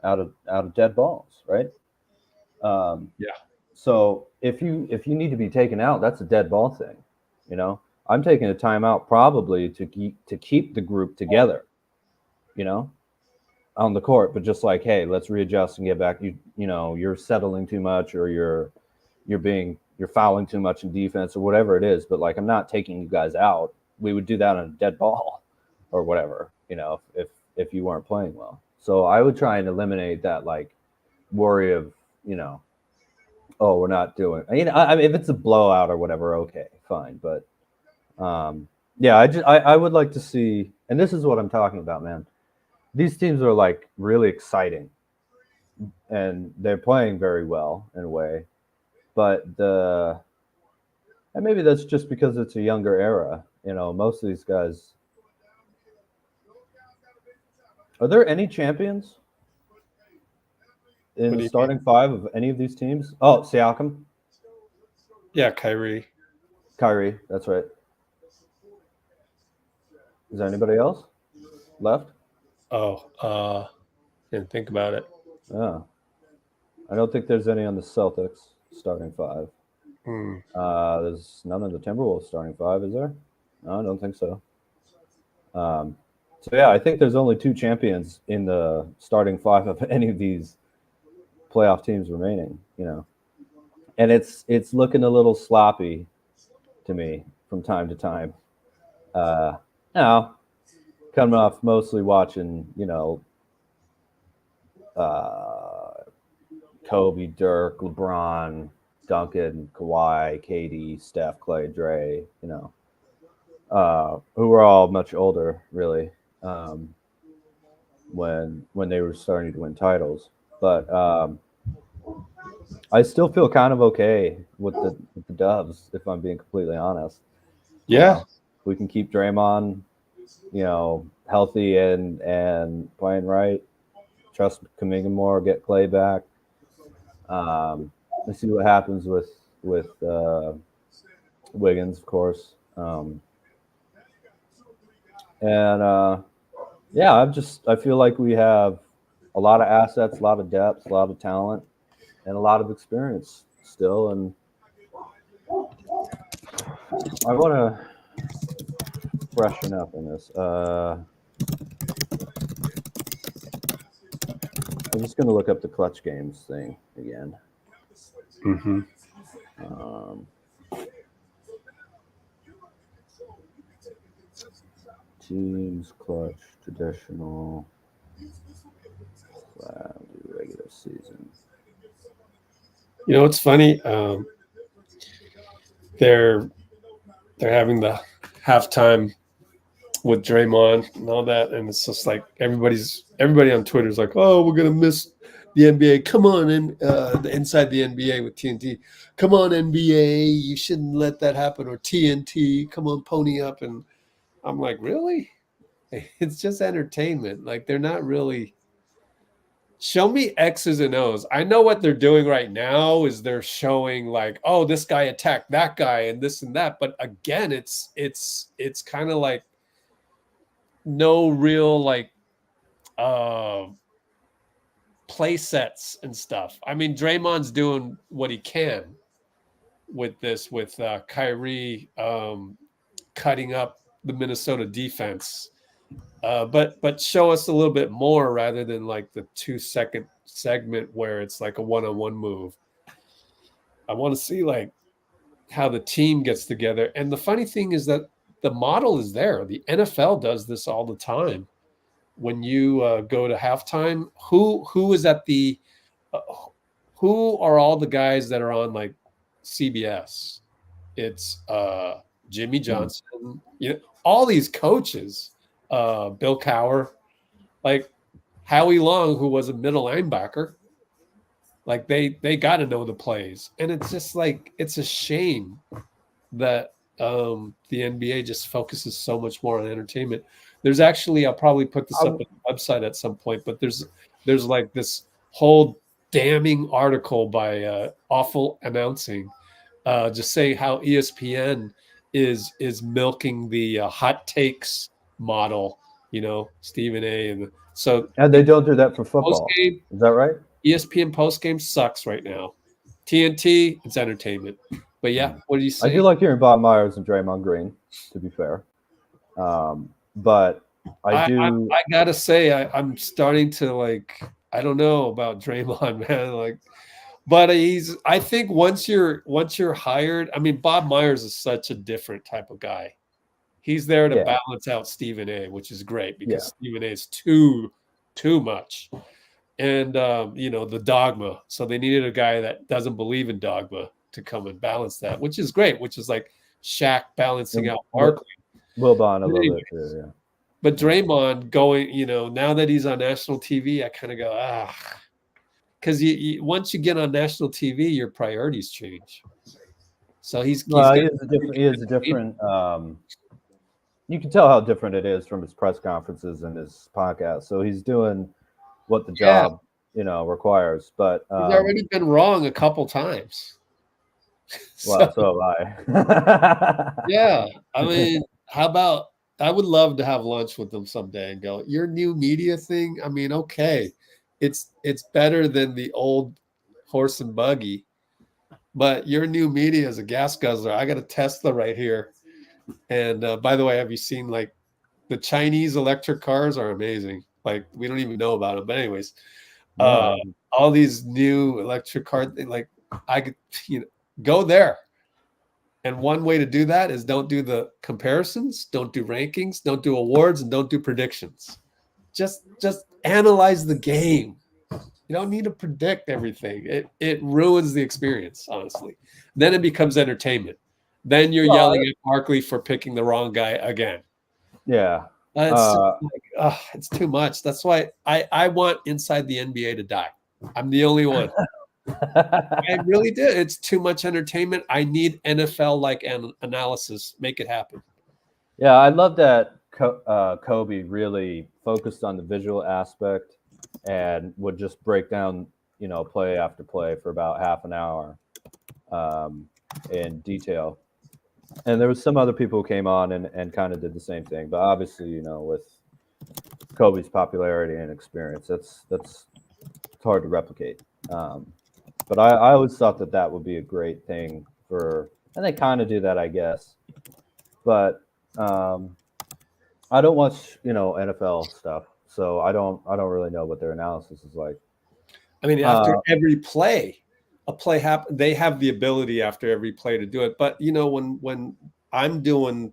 out of dead balls, right? Yeah. So if you need to be taken out, that's a dead ball thing. I'm taking a timeout probably to keep the group together, on the court, but just like, hey, let's readjust and get back. You're settling too much, or you're fouling too much in defense, or whatever it is. But like, I'm not taking you guys out. We would do that on a dead ball, or whatever. If you weren't playing well. So I would try and eliminate that like worry of oh, we're not doing. I mean, if it's a blowout or whatever, okay, fine. But yeah, I would like to see, and this is what I'm talking about, man. These teams are like really exciting, and they're playing very well in a way. But and maybe that's just because it's a younger era. Most of these guys. Are there any champions in the starting 5 of any of these teams? Oh, Siakam. Yeah, Kyrie, that's right. Is there anybody else left? Oh, didn't think about it. Oh. I don't think there's any on the Celtics starting 5. There's none of the Timberwolves starting 5, is there? No, I don't think so. So yeah, I think there's only 2 champions in the starting 5 of any of these playoff teams remaining, and it's looking a little sloppy to me from time to time. Now, coming off mostly watching, Kobe, Dirk, LeBron, Duncan, Kawhi, KD, Steph, Clay, Dre, who were all much older, really, when they were starting to win titles. But I still feel kind of okay with the Dubs, if I'm being completely honest. Yeah. We can keep Draymond, healthy and playing right. Trust Kuminga more, get Clay back. Let's see what happens with Wiggins, of course. I feel like we have a lot of assets, a lot of depth, a lot of talent, and a lot of experience still. And I want to freshen up in this. I'm just going to look up the clutch games thing again. Mm-hmm. Teams, clutch, traditional, regular season. You know, it's funny. They're having the halftime with Draymond and all that, and it's just like everybody on Twitter is like, "Oh, we're gonna miss the NBA. Come on, and inside the NBA with TNT. Come on, NBA, you shouldn't let that happen." Or TNT, come on, pony up. And I'm like, really? It's just entertainment. Like, they're not really. Show me X's and O's. I know what they're doing right now is they're showing like, oh, this guy attacked that guy and this and that. But again, it's kind of like no real like play sets and stuff. I mean, Draymond's doing what he can with this, with Kyrie cutting up the Minnesota defense. But show us a little bit more rather than like the 2-second segment where it's like a one-on-one move. I want to see like how the team gets together. And the funny thing is that the model is there. The NFL does this all the time. When you go to halftime, who is at the who are all the guys that are on like CBS? It's Jimmy Johnson, all these coaches, Bill Cowher, like Howie Long, who was a middle linebacker. Like they got to know the plays, and it's just like it's a shame that the NBA just focuses so much more on entertainment. There's actually, I'll probably put this up on the website at some point, but there's like this whole damning article by Awful Announcing, just saying how ESPN is milking the hot takes model, Stephen A. And they don't do that for football. Post-game, is that right? ESPN postgame sucks right now. TNT, it's entertainment. But yeah, what do you say? I do like hearing Bob Myers and Draymond Green, to be fair. But I gotta say, I'm starting to like. I don't know about Draymond, man. Like, but I think once you're hired, I mean, Bob Myers is such a different type of guy. He's there to balance out Stephen A., which is great because Stephen A. is too much. And the dogma. So they needed a guy that doesn't believe in dogma to come and balance that, which is great, which is like Shaq balancing out Barkley. Wilbon a little bit too, yeah. But Draymond going, now that he's on national TV, I kind of go, because once you get on national TV, your priorities change. So he is a different. You can tell how different it is from his press conferences and his podcast. So he's doing what the job requires. But he's already been wrong a couple times. Well, so have I. Yeah, I mean, how about? I would love to have lunch with them someday and go, your new media thing. I mean, okay, it's better than the old horse and buggy, but your new media is a gas guzzler. I got a Tesla right here. And by the way, have you seen like the Chinese electric cars are amazing. Like we don't even know about them, but anyways, all these new electric cars, like I could, go there. And one way to do that is don't do the comparisons, don't do rankings, don't do awards, and don't do predictions. Just analyze the game. You don't need to predict everything. It ruins the experience, honestly. Then it becomes entertainment. Then you're yelling at Barkley for picking the wrong guy again. Yeah. It's too much. That's why I want Inside the NBA to die. I'm the only one. I really did. It's too much entertainment. I need NFL like analysis. Make it happen. Yeah, I love that Kobe really focused on the visual aspect and would just break down, play after play for about half an hour in detail. And there was some other people who came on and kind of did the same thing. But obviously, with Kobe's popularity and experience, it's hard to replicate. But I always thought that would be a great thing and they kind of do that, I guess. But I don't watch, NFL stuff, so I don't really know what their analysis is like. I mean, after every play, a play happen, they have the ability after every play to do it. But when I'm doing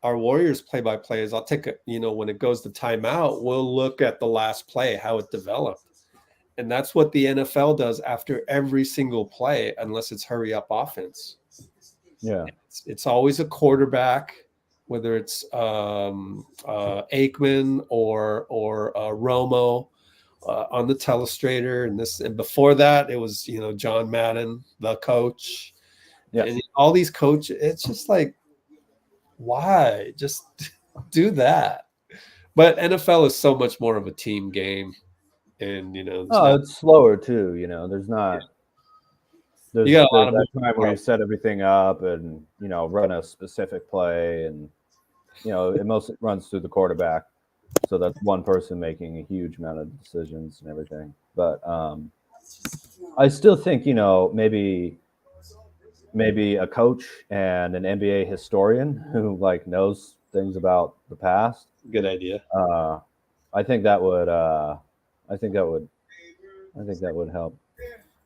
our Warriors play-by-plays, I'll take when it goes to timeout, we'll look at the last play, how it developed. And that's what the NFL does after every single play, unless it's hurry up offense. Yeah. It's always a quarterback, whether it's Aikman or Romo on the telestrator, and before that it was John Madden, the coach. Yeah. And all these coaches, it's just like, why just do that? But NFL is so much more of a team game, and it's slower too. There's not. You got a lot of that time where you set everything up and run a specific play, and it mostly runs through the quarterback, so that's one person making a huge amount of decisions and everything. But I still think maybe a coach and an NBA historian who knows things about the past. Good idea. I think that would help.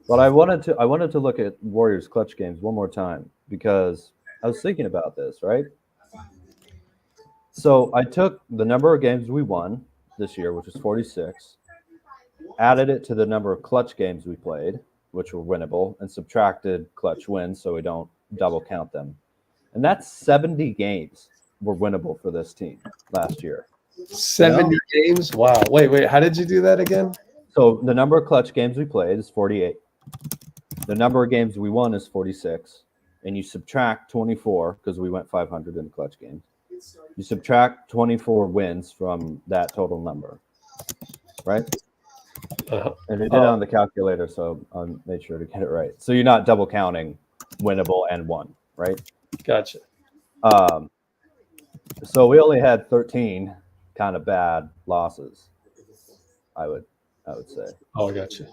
But I wanted to look at Warriors clutch games one more time because I was thinking about this, right? So I took the number of games we won this year, which is 46, added it to the number of clutch games we played, which were winnable, and subtracted clutch wins so we don't double count them. And that's 70 games were winnable for this team last year. 70 games? Wow. Wait. How did you do that again? So the number of clutch games we played is 48. The number of games we won is 46. And you subtract 24 because we went 500 in the clutch games. You subtract 24 wins from that total number, right? And I did it on the calculator, so I made sure to get it right. So you're not double counting winnable and won, right? Gotcha. So we only had 13 kind of bad losses, I would say. Oh, I gotcha.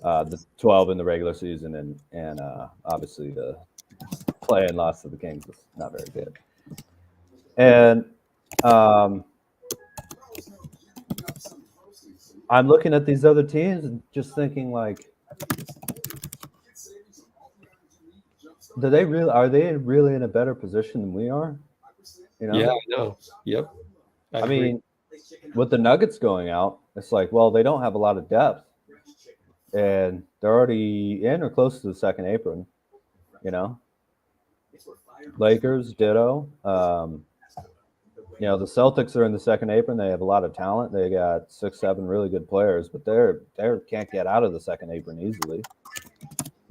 The 12 in the regular season and obviously the play-in loss to the Kings was not very good. And I'm looking at these other teams and just thinking are they really in a better position than we are? Yeah, I know. Yep. I mean, with the Nuggets going out, it's well, they don't have a lot of depth, and they're already in or close to the second apron. Lakers, ditto. The Celtics are in the second apron. They have a lot of talent. They got 6-7 really good players, but they can't get out of the second apron easily.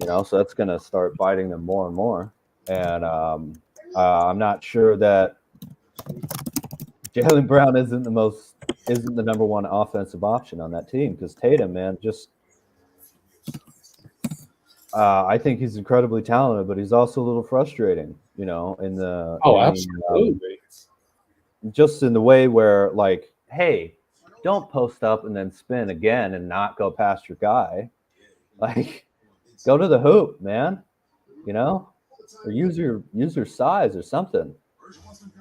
So that's going to start biting them more and more. And I'm not sure that Jaylen Brown isn't the number one offensive option on that team because Tatum, man, I think he's incredibly talented, but he's also a little frustrating, absolutely. Just in the way where hey, don't post up and then spin again and not go past your guy. Go to the hoop, man, or use your size or something.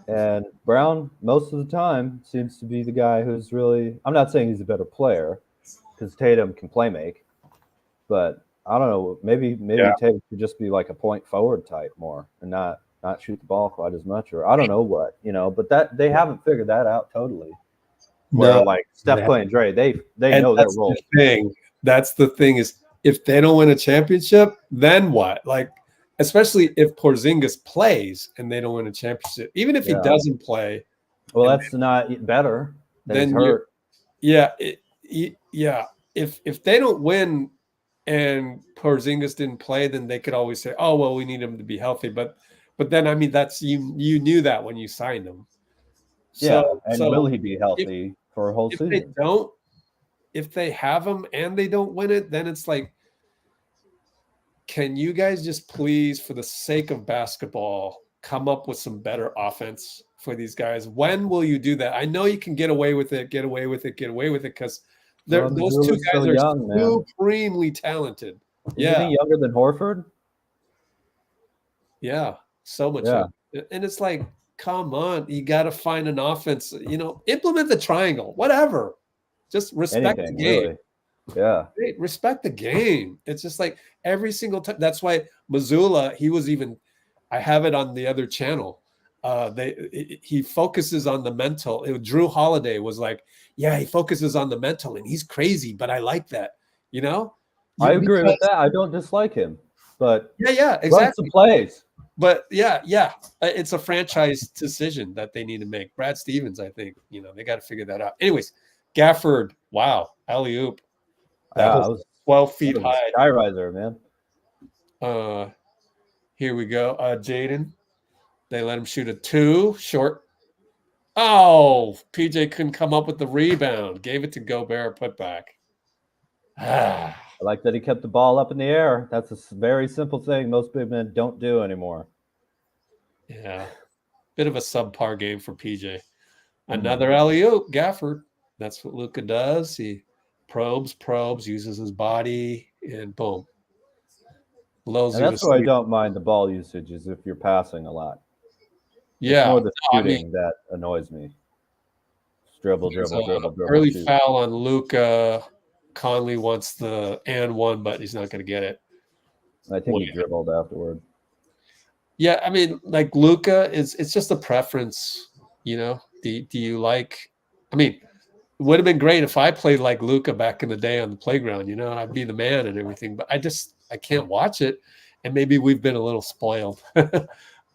And Brown, most of the time, seems to be the guy who's really – I'm not saying he's a better player because Tatum can play make. But I don't know. Maybe Tatum could just be a point forward type more and not shoot the ball quite as much. Or I don't know what, But that they haven't figured that out totally. Where Steph, Clay, and Dre, they know their role. That's the thing is if they don't win a championship, then what? Especially if Porzingis plays and they don't win a championship, even if he doesn't play. Well, that's not better. Then he's hurt. Yeah. If they don't win and Porzingis didn't play, then they could always say, "Oh, well, we need him to be healthy." But then, I mean, that's you knew that when you signed him. Yeah, So and so will he be healthy for a whole if they season? don't, if they have him and they don't win it, then it's like, can you guys just please, for the sake of basketball, come up with some better offense for these guys? When will you do that? I know you can get away with it, because Well, those two Mazzulla's guys still are young, man. supremely talented. Isn't Yeah, he younger than Horford? yeah, so much. Yeah. And it's like, come on, you got to find an offense. Implement the triangle, whatever. Just respect Anything, the game. really. Yeah. Respect the game. It's just like every single time. That's why Mazzulla, I have it on the other channel. He focuses on the mental. Drew Holiday was like, yeah, he focuses on the mental, and he's crazy, but I like that. I agree with that. I don't dislike him, but Yeah, run exactly. some plays. But yeah, it's a franchise decision that they need to make. Brad Stevens, I think, they got to figure that out. Anyways, Gafford, wow, alley-oop. That was 12 feet high. Skyriser, man. Here we go. Jaden, they let him shoot a 2 short. Oh, PJ couldn't come up with the rebound. Gave it to Gobert, put back. I like that he kept the ball up in the air. That's a very simple thing most big men don't do anymore. Yeah, bit of a subpar game for PJ. Another alley-oop, Gafford. That's what Luka does. He probes, uses his body, and boom. And that's why I don't mind the ball usage, is if you're passing a lot. Yeah. It's more the shooting that annoys me. Dribble. Early foul on Luka. Conley wants the and one, but he's not going to get it. I think he dribbled afterward. Yeah, I mean, like Luka it's just a preference, Do you like? I mean, it would have been great if I played like Luka back in the day on the playground. I'd be the man and everything. But I can't watch it, and maybe we've been a little spoiled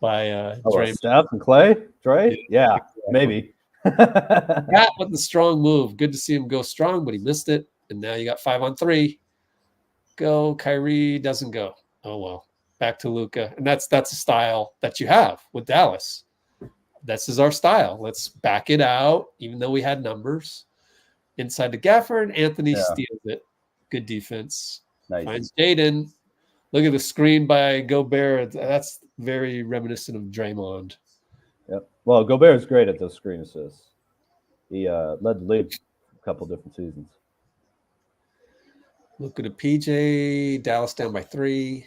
by Steph and Clay, Dre. Yeah, maybe. That with the strong move. Good to see him go strong, but he missed it. And now you got 5-on-3. Go. Kyrie doesn't go. Oh, well. Back to Luka. And that's a style that you have with Dallas. This is our style. Let's back it out, even though we had numbers. Inside to Gafford. Anthony steals it. Good defense. Nice. Finds Jaden. Look at the screen by Gobert. That's very reminiscent of Draymond. Yep. Well, Gobert's great at those screen assists. He led the league a couple different seasons. Look at a PJ. Dallas down by 3.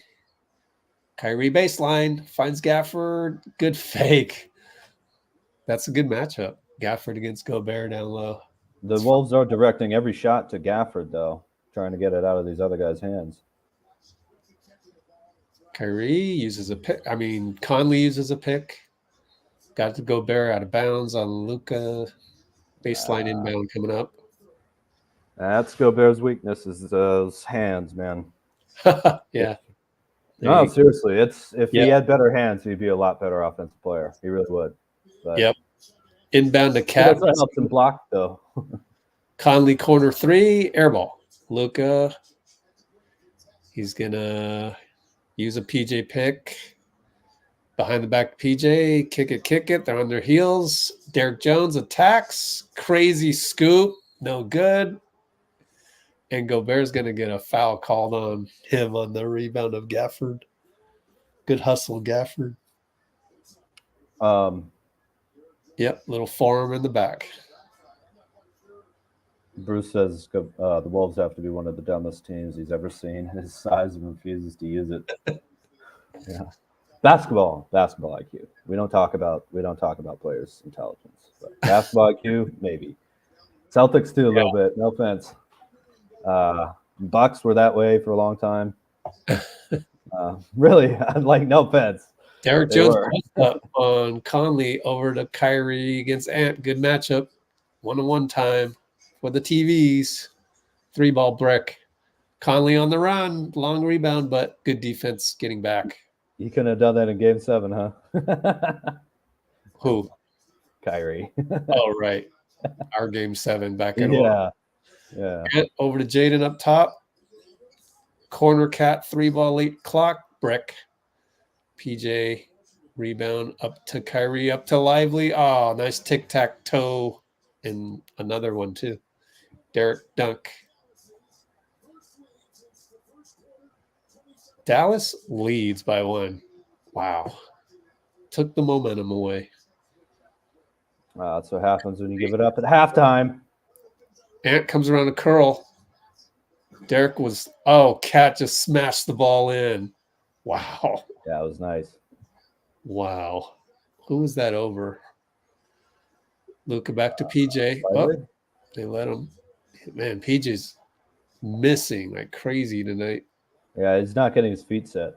Kyrie baseline. Finds Gafford. Good fake. That's a good matchup. Gafford against Gobert down low. The Wolves are directing every shot to Gafford, though, trying to get it out of these other guys' hands. Kyrie uses a pick. Conley uses a pick. Got to Gobert out of bounds on Luka. Baseline inbound coming up. That's Gobert's weakness, is those hands, man. Yeah. No, seriously. If he had better hands, he'd be a lot better offensive player. He really would. But yep. Inbound to Cat. That helps him block, though. Conley corner 3, airball. Luka. He's going to use a PJ pick. Behind the back PJ. Kick it. They're on their heels. Derek Jones attacks. Crazy scoop. No good. And Gobert's going to get a foul called on him on the rebound of Gafford. Good hustle, Gafford. Yep, little forearm in the back. Bruce says the Wolves have to be one of the dumbest teams he's ever seen. His size and refuses to use it. Yeah, basketball IQ. We don't talk about players' intelligence. But basketball IQ, maybe. Celtics too a little bit. No offense. Bucks were that way for a long time. Really, no offense. Derek Jones up on Conley over to Kyrie against Ant. Good matchup. 1-on-1 time for the TVs. 3-ball brick. Conley on the run. Long rebound, but good defense getting back. You couldn't have done that in Game 7, huh? Who? Kyrie. Oh, right. Our Game 7 back in Yeah. Over to Jaden up top. Corner cat, 3-ball late clock, brick. PJ rebound up to Kyrie, up to Lively. Oh, nice tic-tac-toe. And another one too. Derek dunk. Dallas leads by 1. Wow. Took the momentum away. That's what happens when you give it up at halftime. Ant comes around a curl. Derek was, Cat just smashed the ball in. Wow. Yeah, it was nice. Wow. Who was that over? Luka back to PJ. Oh, they let him. Man, PJ's missing like crazy tonight. Yeah, he's not getting his feet set.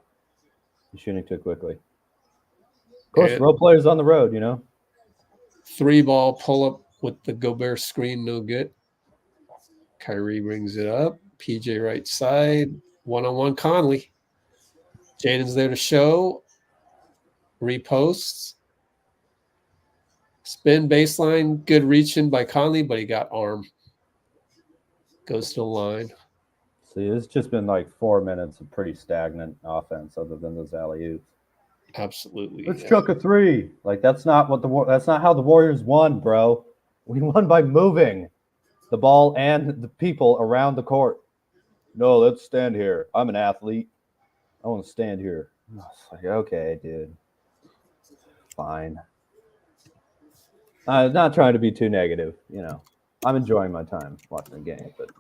He's shooting too quickly. Of course, role players on the road, 3-ball pull up with the Gobert screen, no good. Kyrie brings it up. PJ right side. 1-on-1 Conley. Jaden's there to show. Reposts. Spin baseline. Good reaching by Conley, but he got arm. Goes to the line. See, it's just been like 4 minutes of pretty stagnant offense other than those alley-oops. Absolutely. Let's chuck a 3. Like, that's not how the Warriors won, bro. We won by moving the ball and the people around the court. No, let's stand here. I'm an athlete. I want to stand here. It's like, okay, dude. Fine. I'm not trying to be too negative, I'm enjoying my time watching the game, but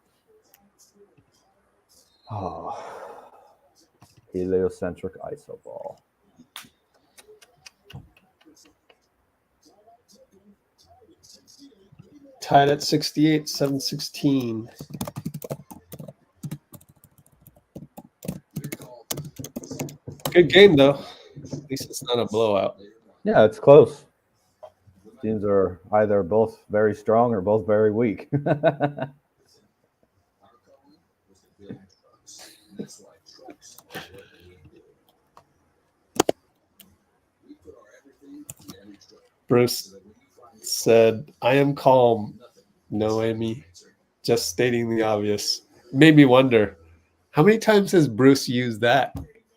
heliocentric iso ball. Tied at 68, 7-16. Good game, though. At least it's not a blowout. Yeah, it's close. Teams are either both very strong or both very weak. Bruce said, I am calm, Noemi, just stating the obvious. Made me wonder, how many times has Bruce used that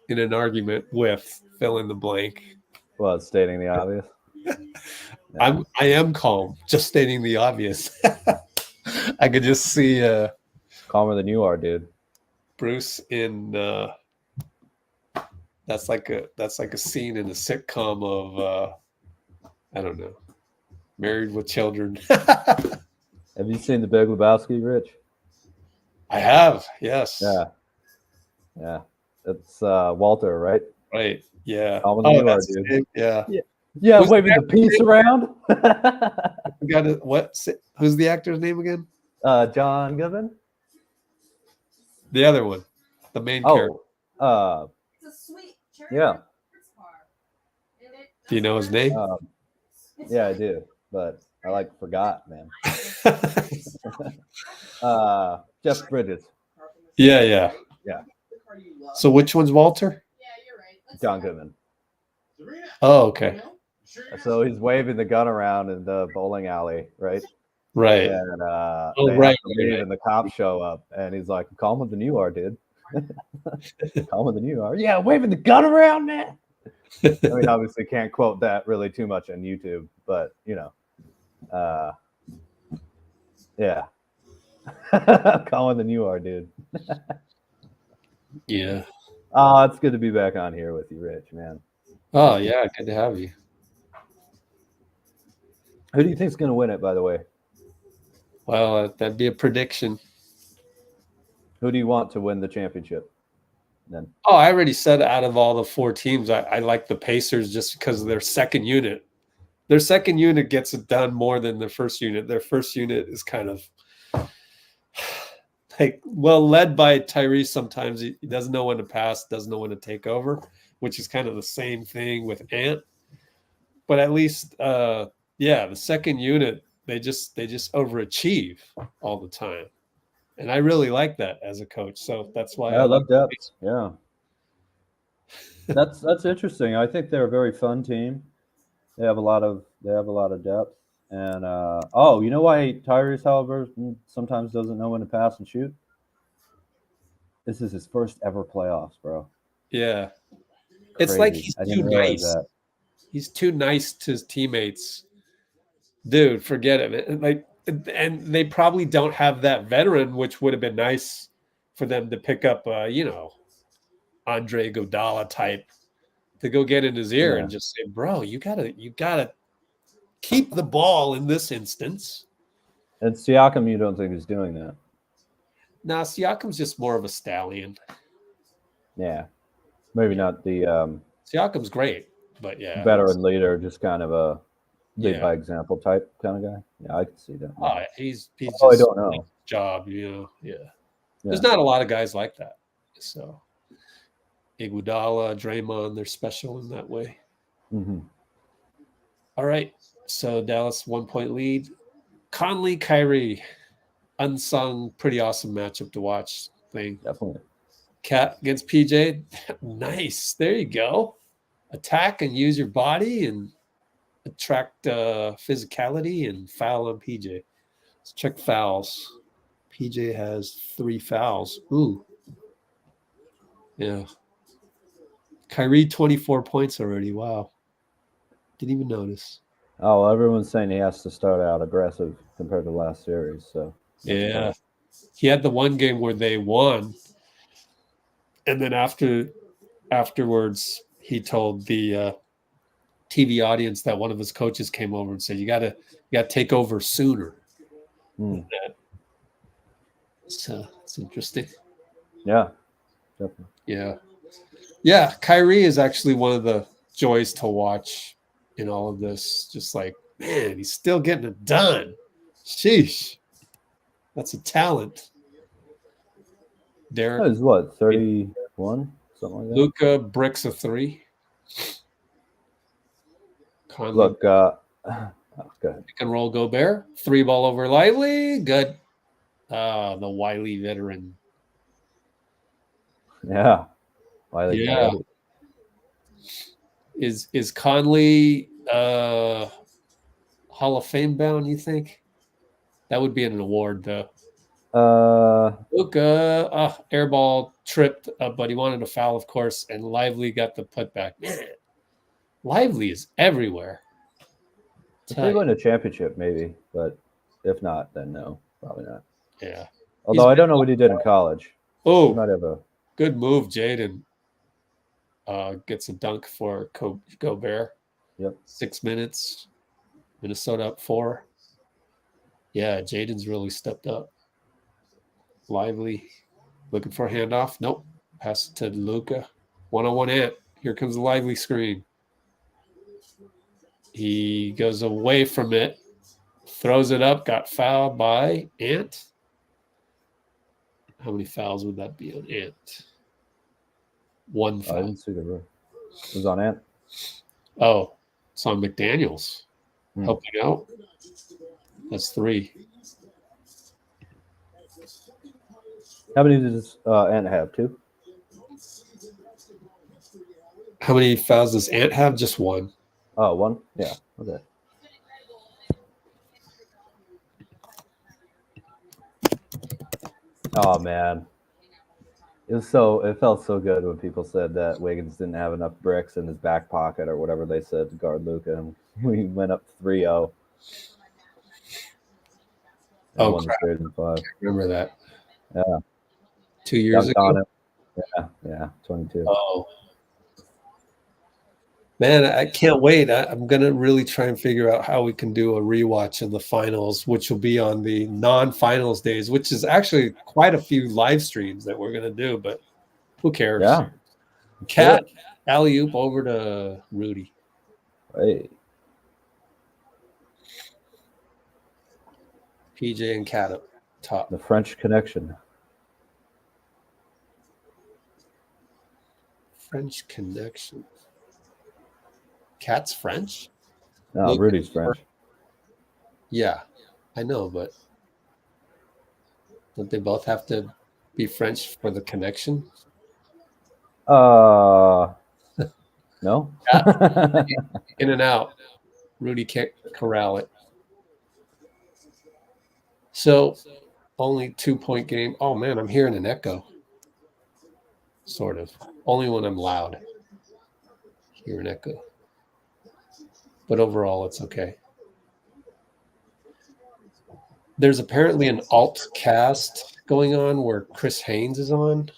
in an argument with fill in the blank? Well, it's stating the obvious. Yeah. I am calm, just stating the obvious. I could just see calmer than you are, dude. Bruce in that's like a scene in a sitcom of I don't know, Married with Children. Have you seen The Big Lebowski, Rich? I have, yes. Yeah. It's Walter, right? Right. Yeah. Calmer than you are, dude. Yeah. Yeah, waving the piece around. Got it. Who's the actor's name again? John Goodman. The other one, the main character. It's a sweet cherry yeah. Do you know his name? Yeah, I do, but I forgot, man. Jeff Bridges. Yeah. So which one's Walter? Yeah, you're right. John Goodman. Oh, okay. So he's waving the gun around in the bowling alley, right? Right. And right. And the cops show up, and he's like, "Calmer than you are, dude. Calmer than you are." Yeah, waving the gun around, man. I mean, obviously, can't quote that really too much on YouTube, but yeah. Calmer than you are, dude. Yeah. Oh, it's good to be back on here with you, Rich, man. Oh, yeah, good to have you. Who do you think's going to win it, by the way? Well, that'd be a prediction. Who do you want to win the championship then? Oh, I already said out of all the 4 teams, I like the Pacers just because of their second unit. Their second unit gets it done more than their first unit. Their first unit is kind of led by Tyrese sometimes. He doesn't know when to pass, doesn't know when to take over, which is kind of the same thing with Ant. But at least, the second unit, they just overachieve all the time. And I really like that as a coach. So that's why I love depth. Yeah. That's interesting. I think they're a very fun team. They have a lot of depth. And you know why Tyrese Haliburton sometimes doesn't know when to pass and shoot? This is his first ever playoffs, bro. Yeah. It's like Crazy. he's I too didn't realize nice. that. He's too nice to his teammates. Dude, forget it. And they probably don't have that veteran, which would have been nice for them to pick up, Andre Iguodala type to go get in his ear and just say, bro, you gotta keep the ball in this instance. And Siakam, you don't think he's doing that? Nah, Siakam's just more of a stallion. Yeah, maybe not the Siakam's great, but yeah, veteran leader, just kind of a lead Yeah. by example type kind of guy. Yeah, I can see that. He's Oh, I just don't know. job, Yeah. Yeah. There's not a lot of guys like that. So Iguodala, Draymond, they're special in that way. Mm-hmm. All right. So Dallas 1-point lead. Conley, Kyrie, unsung, pretty awesome matchup to watch thing. Definitely. Cat against PJ. Nice. There you go. Attack and use your body and attract physicality and foul on PJ. Let's check fouls. PJ has 3 fouls. Ooh. Yeah. Kyrie, 24 points already. Wow. Didn't even notice. Oh, well, everyone's saying he has to start out aggressive compared to last series. So Yeah. He had the one game where they won. And then afterwards, he told the TV audience that one of his coaches came over and said, you gotta take over sooner. Mm. So it's interesting. Yeah, definitely. Yeah. Kyrie is actually one of the joys to watch in all of this. Just like, man, he's still getting it done. Sheesh. That's a talent. Derek. That is what, 31? Something like that. Luka bricks a 3. Conley. Look, go ahead. Pick and roll Gobert. 3 ball over Lively. Good. The wily veteran. Yeah. Why they Yeah. Is Conley Hall of Fame bound, you think? That would be an award, though. Luka, air ball tripped, but he wanted a foul, of course, and Lively got the putback. Man, Lively is everywhere. If they win a championship, maybe, but if not, then no, probably not. Yeah. Although I don't know what he did in college. He Oh, might have a good move, Jaden. Gets a dunk for Gobert. Yep. 6 minutes. Minnesota up 4. Yeah, Jaden's really stepped up. Lively. Looking for a handoff. Nope. Pass it to Luka. 1-on-1 Ant. Here comes the Lively screen. He goes away from it. Throws it up. Got fouled by Ant. How many fouls would that be on Ant? 1 foul. I didn't see the rule. It was on Ant. Oh, it's on McDaniels. Hmm. Helping out. That's 3. How many does Ant have? 2? How many fouls does Ant have? Just 1. Oh, 1? Yeah. Okay. Oh man. It felt so good when people said that Wiggins didn't have enough bricks in his back pocket or whatever they said to guard Luka, and we went up 3-0. Oh, won the series in 5. Remember that. Yeah. 2 years Dunked on ago. it. Yeah, 22. Oh. Man, I can't wait. I'm going to really try and figure out how we can do a rewatch of the finals, which will be on the non-finals days, which is actually quite a few live streams that we're going to do, but who cares? Yeah. Cat, alley-oop over to Rudy. Hey. PJ and Cat up top. The French connection. French connection. Cat's French? No, Luke Rudy's French. Yeah, I know, but don't they both have to be French for the connection? No. In and out. Rudy can't corral it. So only 2-point game. Oh man, I'm hearing an echo. sort of. Only when I'm loud. Hear an echo. But overall, it's okay. There's apparently an alt cast going on where Chris Haynes is on.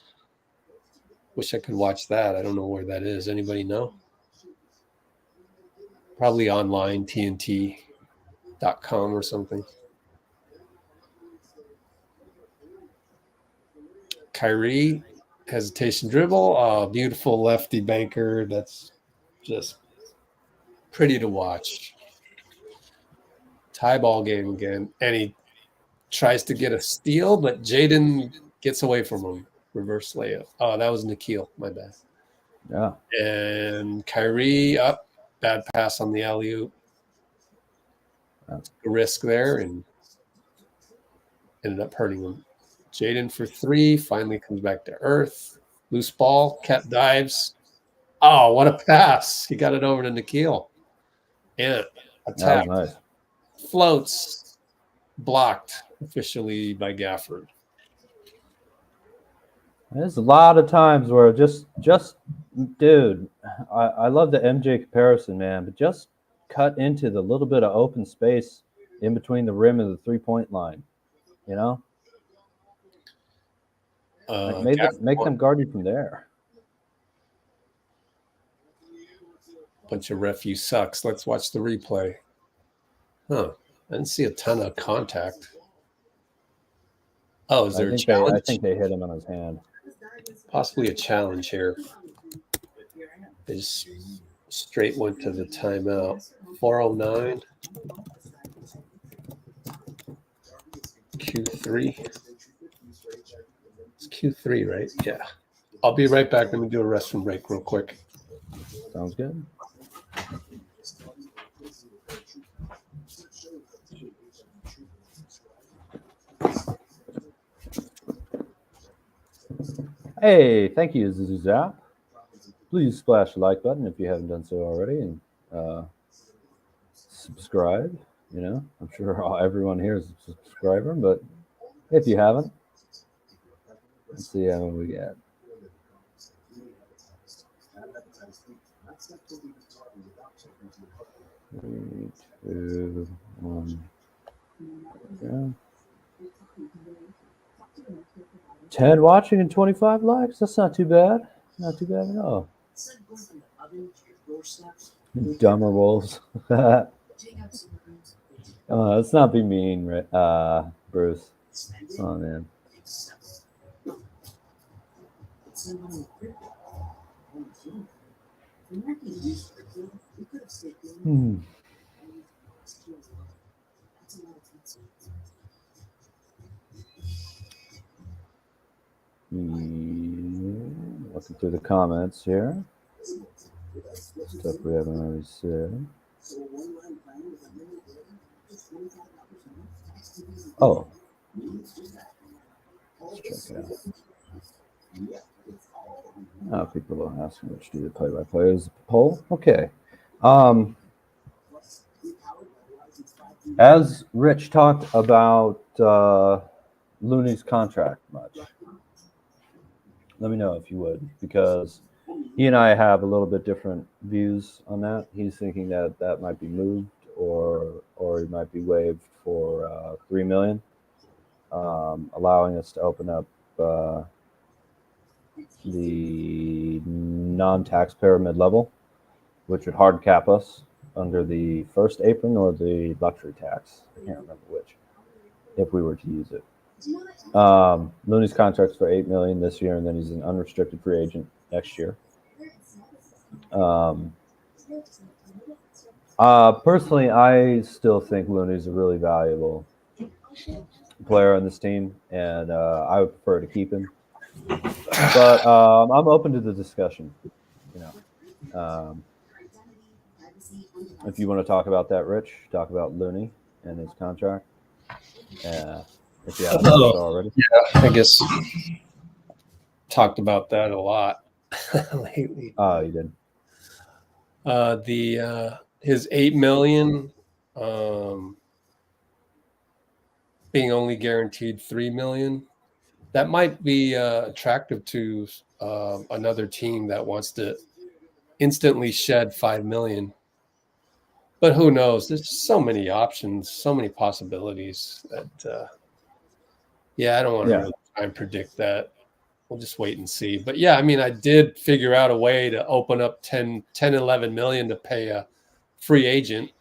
Wish I could watch that. I don't know where that is. Anybody know? Probably online, TNT.com or something. Kyrie, hesitation dribble. Oh, beautiful lefty banker. That's just pretty to watch. Tie ball game again. And he tries to get a steal, but Jaden gets away from him. Reverse layup. Oh, that was Nikhil. My bad. Yeah. And Kyrie up. Bad pass on the alley-oop. Risk there and ended up hurting him. Jaden for 3. Finally comes back to earth. Loose ball. Cat dives. Oh, what a pass. He got it over to Nikhil. And attack. That was nice. Floats. Blocked officially by Gafford. There's a lot of times where just dude, I love the MJ comparison, man, but just cut into the little bit of open space in between the rim and the 3-point line, you know? Like make them guard you from there. Bunch of refuse sucks. Let's watch the replay. Huh. I didn't see a ton of contact. Oh, is there a challenge? I think they hit him on his hand. Possibly a challenge here. They just straight went to the timeout. 4:09. Q3. It's Q3, right? Yeah. I'll be right back. Let me do a restroom break real quick. Sounds good. Hey, thank you, Zuzap. Please splash the like button if you haven't done so already, and subscribe. You know, I'm sure everyone here is a subscriber, but if you haven't, let's see how we get. 3, 2, 1. Yeah. 10 watching and 25 likes. That's not too bad. Not too bad at all. Dumber wolves. Let's not be mean, Bruce. Oh, man. Looking through the comments here. Stuff we haven't already said. Oh. Let's check it out. People are asking which do the play-by-play is the poll. Okay. As Rich talked about Looney's contract much, let me know if you would, because he and I have a little bit different views on that. He's thinking that that might be moved, or he might be waived for $3 million, allowing us to open up the non-taxpayer mid-level, which would hard cap us under the first apron or the luxury tax. I can't remember which, if we were to use it. Looney's contract's for $8 million this year, and then he's an unrestricted free agent next year. Personally, I still think Looney's a really valuable player on this team, and I would prefer to keep him. But I'm open to the discussion. You know, if you want to talk about that, Rich, talk about Looney and his contract. If you haven't done so already. Yeah, I guess talked about that a lot lately. Oh, you did. His $8 million being only guaranteed $3 million. that might be attractive to another team that wants to instantly shed $5 million. But who knows? There's so many options, so many possibilities that, I don't want to really try and predict that. We'll just wait and see. But yeah, I mean, I did figure out a way to open up 11 million to pay a free agent,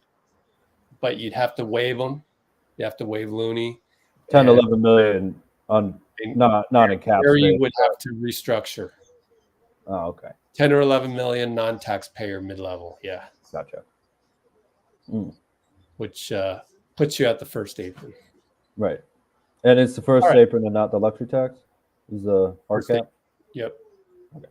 but you'd have to waive them. You have to waive Looney. 10, 11 million on not in cap Or you space. would have to restructure. Oh, okay. 10 or 11 million non-taxpayer mid-level. Yeah. Gotcha. Which puts you at the first apron. Right. And it's the first apron and not the luxury tax? Is the hard cap? Yep. Okay.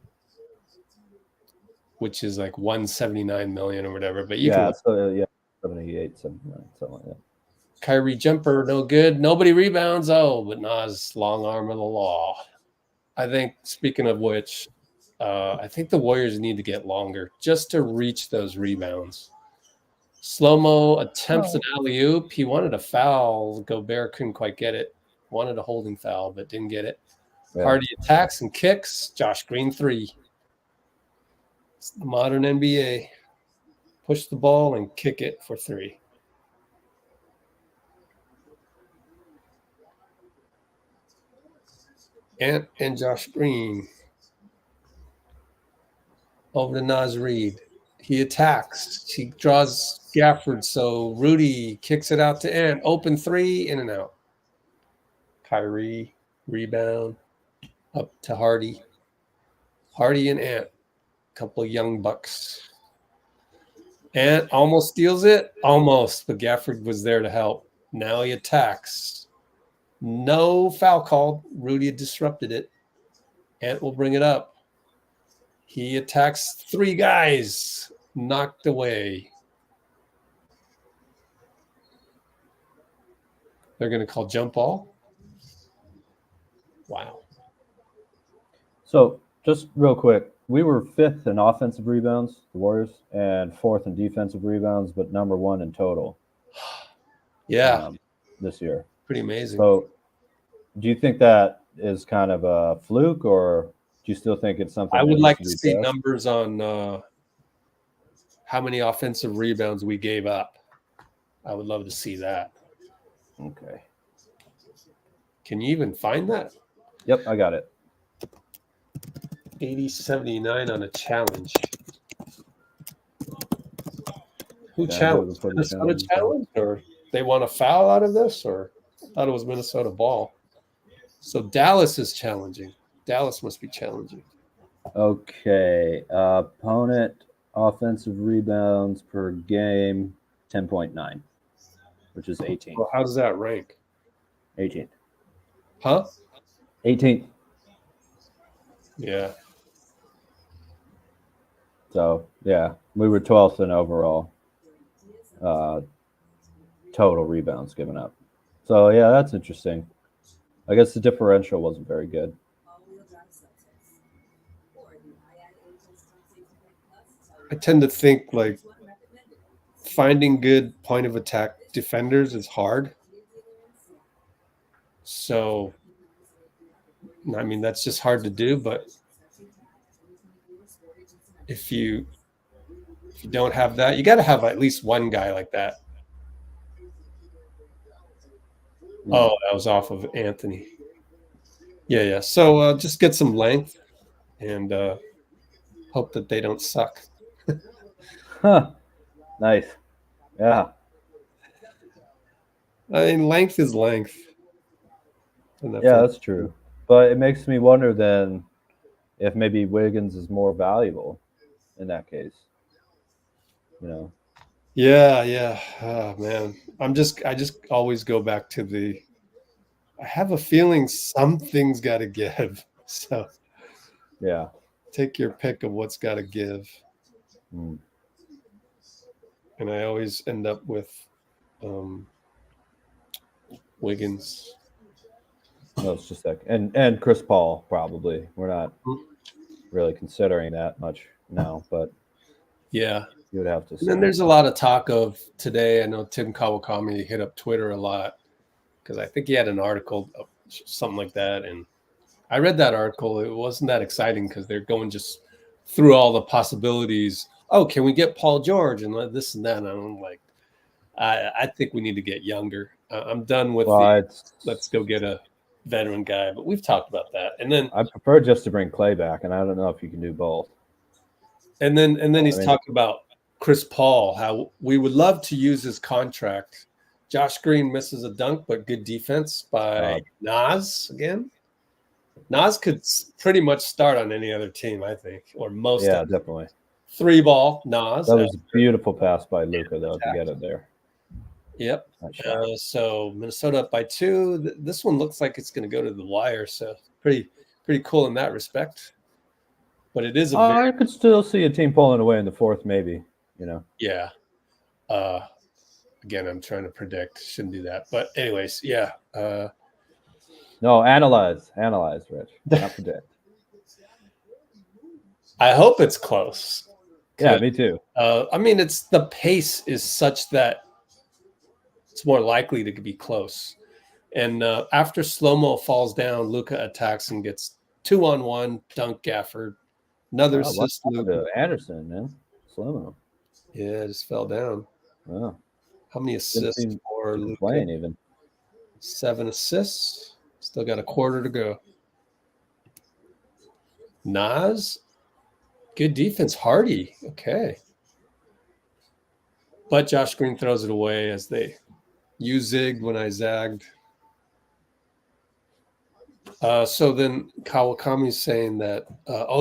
Which is like 179 million or whatever. But you can 78, 79, something like that. Kyrie jumper, no good. Nobody rebounds. Oh, but Nas, long arm of the law. I think, speaking of which, I think the Warriors need to get longer just to reach those rebounds. Slow-mo attempts an alley-oop. He wanted a foul. Gobert couldn't quite get it. Wanted a holding foul, but didn't get it. Yeah. Hardy attacks and kicks. Josh Green 3. It's the modern NBA. Push the ball and kick it for 3. Ant and Josh Green. Over to Naz Reid. He attacks. He draws Gafford. So Rudy kicks it out to Ant. Open 3, in and out. Kyrie, rebound. Up to Hardy. Hardy and Ant. Couple of young bucks. Ant almost steals it. Almost. But Gafford was there to help. Now he attacks. No foul called. Rudy disrupted it. Ant will bring it up. He attacks 3 guys. Knocked away. They're going to call jump ball. Wow. So just real quick, we were 5th in offensive rebounds, the Warriors, and 4th in defensive rebounds, but number 1 in total. Yeah. This year. Pretty amazing. So do you think that is kind of a fluke, or do you still think it's something? I would like to see numbers on how many offensive rebounds we gave up. I would love to see that. Okay. Can you even find that? Yep, I got it. 80-79 on a challenge. Who challenged? Minnesota challenge? Or they want a foul out of this? Or I thought it was Minnesota ball. So Dallas is challenging. Dallas must be challenging. Okay. Opponent offensive rebounds per game, 10.9, which is 18th. Well, how does that rank? 18th. Huh? 18th. Yeah. So, yeah, we were 12th in overall total rebounds given up. So, yeah, that's interesting. I guess the differential wasn't very good. I tend to think like finding good point of attack defenders is hard. So, I mean, that's just hard to do. But if you don't have that, you got to have at least one guy like that. Oh, that was off of Anthony. Yeah. So just get some length and hope that they don't suck. Huh. Nice. Yeah. I mean, length is length. Yeah, that's true. But it makes me wonder then if maybe Wiggins is more valuable in that case. You know? Yeah. Oh, man. I just always go back to I have a feeling something's got to give. So yeah, take your pick of what's got to give. And I always end up with Wiggins. No, it's just like and Chris Paul probably. We're not really considering that much now, but yeah, you would have to. And then there's a lot of talk of today. I know Tim Kawakami hit up Twitter a lot because I think he had an article, something like that, and I read that article. It wasn't that exciting because they're going just through all the possibilities. Oh, can we get Paul George and this and that? And I'm like, I think we need to get younger. I'm done with let's go get a veteran guy. But we've talked about that. And then I prefer just to bring Clay back, and I don't know if you can do both. And then he's talking about Chris Paul, how we would love to use his contract. Josh Green misses a dunk, but good defense by Nas again. Nas could pretty much start on any other team, I think, or most. Yeah, definitely. 3-ball, Nas. That was a beautiful pass by Luka, though, to get it there. Yep. So Minnesota up by 2. This one looks like it's going to go to the wire, so pretty cool in that respect. But it is I could still see a team pulling away in the 4th, maybe. Yeah. Again, I'm trying to predict. Shouldn't do that. But anyways, yeah. No, analyze, Rich. Not predict. I hope it's close. Yeah, me too. I mean, it's the pace is such that it's more likely to be close. And after slow-mo falls down, Luka attacks and gets 2-on-1 dunk Gafford. Another assist. Anderson, man. Slow-mo. Yeah, it just fell down. Oh. How many assists for Luka? Playing even. 7 assists. Still got a quarter to go. Nas, good defense. Hardy, okay. But Josh Green throws it away as you zigged when I zagged. So then Kawakami's saying that,